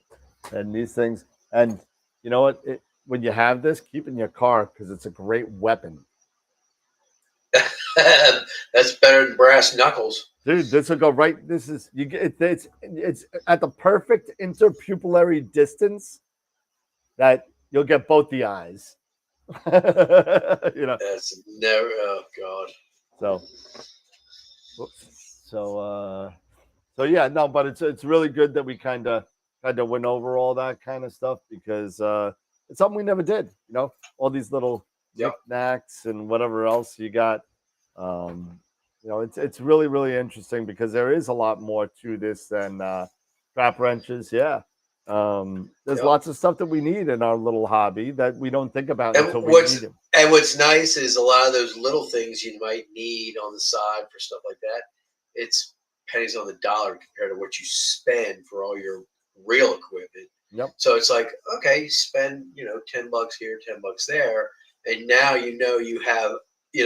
these things, and you know what? When you have this, keep it in your car because it's a great weapon. That's better than brass knuckles, dude. This will go right. This is it's at the perfect interpupillary distance that you'll get both the eyes. That's never. Oh God. So yeah, no, but it's really good that we kind of went over all that kind of stuff because it's something we never did. All these little knickknacks and whatever else you got. It's really, really interesting because there is a lot more to this than trap wrenches. Yeah. There's lots of stuff that we need in our little hobby that we don't think about until we need them. And what's nice is a lot of those little things you might need on the side for stuff like that. It's pennies on the dollar compared to what you spend for all your real equipment. Yep. So it's like, okay, spend, $10 here, $10 there. And now you have,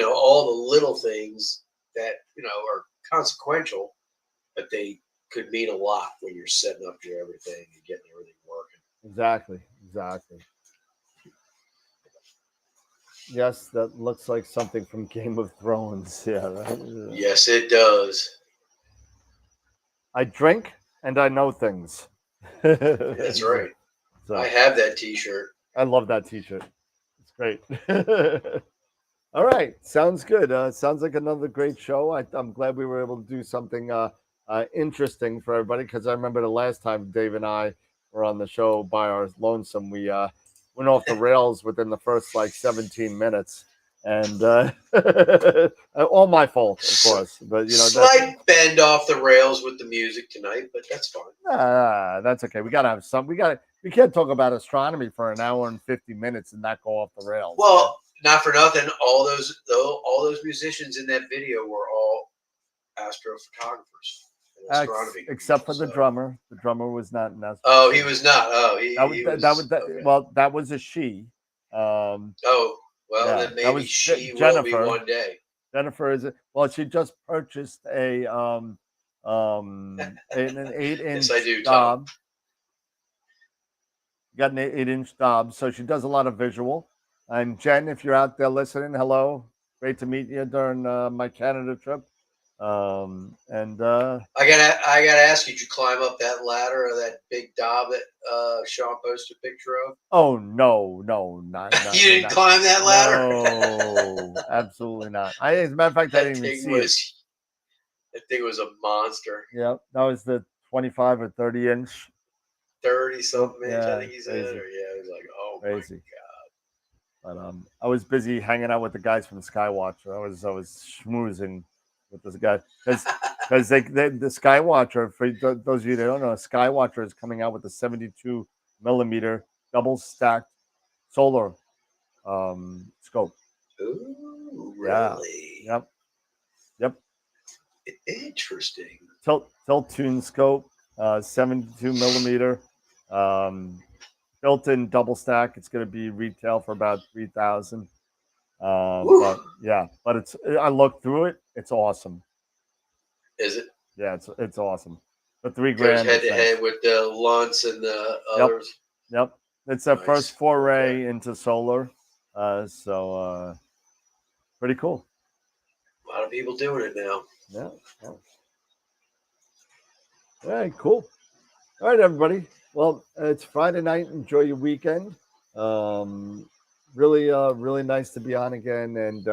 all the little things that, are consequential, but they could mean a lot when you're setting up your everything and getting everything working. Exactly. Yes, that looks like something from Game of Thrones. Yeah. Right? Yes, it does. I drink and I know things. That's right. So, I have that T-shirt. I love that T-shirt. It's great. All right, sounds good. Sounds like another great show. I'm glad we were able to do something interesting for everybody, because I remember the last time Dave and I were on the show by our lonesome, we went off the rails within the first 17 minutes, and all my fault, of course. But slight bend off the rails with the music tonight, but that's fine. That's okay. We gotta have some. We can't talk about astronomy for an hour and 50 minutes and not go off the rails. Well, not for nothing. All those musicians in that video were all astrophotographers. Astronomy, except for the drummer. The drummer was not in that. Oh, he was not. Oh, okay. Well, that was a she. Then maybe she will be one day. Jennifer is she just purchased an 8-inch yes, I do, knob. Got an 8-inch knob, so she does a lot of visual. And Jen, if you're out there listening, hello. Great to meet you during my Canada trip. I gotta ask you, did you climb up that ladder or that big knob that Sean posted a picture of? Oh no, not you didn't climb that ladder? No, absolutely not. As a matter of fact, I didn't even see it. That thing was a monster. Yeah, that was the 25 or 30 inch. 30 something inch, I think he said. It was like, oh crazy. My God. But I was busy hanging out with the guys from Skywatcher. I was schmoozing with this guy because the Skywatcher, for those of you that don't know, Skywatcher is coming out with a 72 millimeter double stacked solar scope. Ooh, really? Yeah. Yep. Interesting. Tilt tune scope, 72 millimeter, built-in double stack. It's going to be retail for about $3,000. But it's. I looked through it. It's awesome. Is it? Yeah, it's awesome. But $3,000 goes head to head with the Luntz and the others. Yep. It's their first foray into solar. Pretty cool. A lot of people doing it now. Yeah. All right, cool. All right, everybody. Well, it's Friday night. Enjoy your weekend. Really nice to be on again and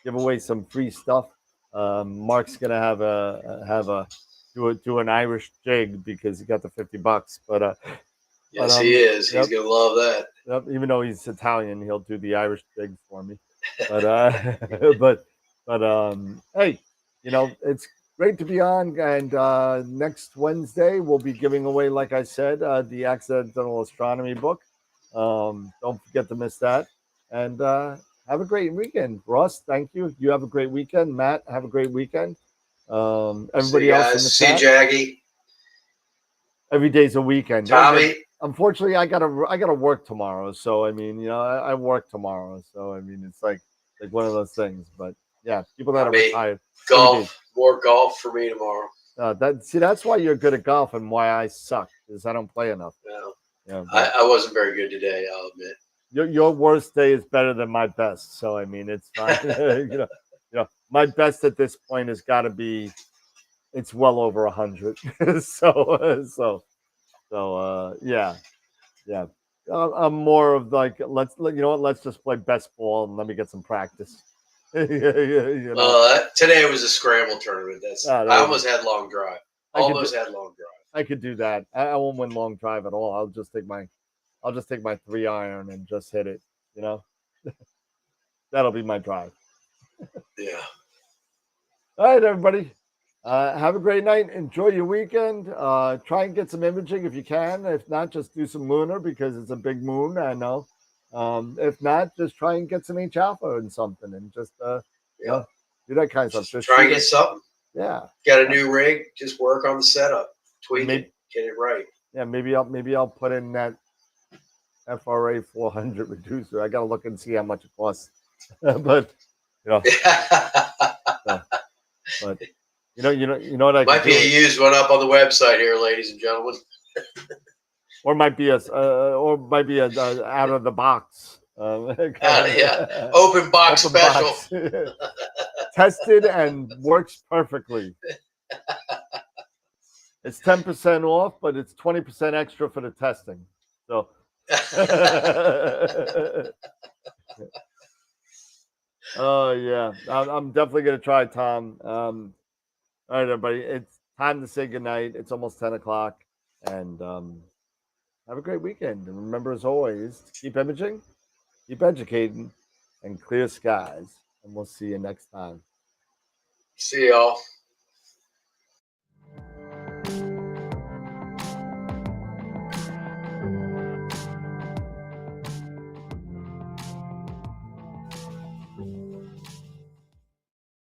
give away some free stuff. Mark's gonna do an Irish jig because he got the $50. But yes, he is. He's gonna love that. Yep. Even though he's Italian, he'll do the Irish jig for me. But hey, it's great to be on. And next Wednesday we'll be giving away, like I said, the Accidental Astronomy book. Don't forget to miss that. And have a great weekend. Ross, thank you. You have a great weekend. Matt, have a great weekend. Everybody else in the chat. Jaggy. Every day's a weekend. Tommy. Unfortunately, I gotta work tomorrow. So I mean, I work tomorrow. So I mean, it's like one of those things. But yeah, people that are retired. More golf for me tomorrow. That's why you're good at golf and why I suck, because I don't play enough. No. Yeah, I wasn't very good today, I'll admit. Your worst day is better than my best, so I mean it's fine. My best at this point has got to be, it's well over 100. Yeah. I'm more of like, let's just play best ball and let me get some practice. Today was a scramble tournament. I almost had long drive. I could do that. I won't win long drive at all. I'll just take my 3-iron and just hit it. That'll be my drive. Yeah. All right, everybody. Have a great night. Enjoy your weekend. Try and get some imaging if you can. If not, just do some lunar because it's a big moon. I know. If not, just try and get some H alpha and something, and just you know, do that kind of stuff. Just try and shoot get it. something. Yeah. Got a new rig, just work on the setup, tweak it, get it right. Yeah, maybe I'll put in that FRA 400 reducer. I gotta look and see how much it costs. But you know, but you know what I Might could be do? a used one up on the website here, ladies and gentlemen. Or might be a out of the box. Yeah, open box special. Tested and works perfectly. It's 10% off, but it's 20% extra for the testing. So. Oh yeah, I'm definitely gonna try, Tom. All right, everybody, it's time to say goodnight. It's almost 10 o'clock, and have a great weekend. And remember, as always, keep imaging, keep educating, and clear skies. And we'll see you next time. See y'all.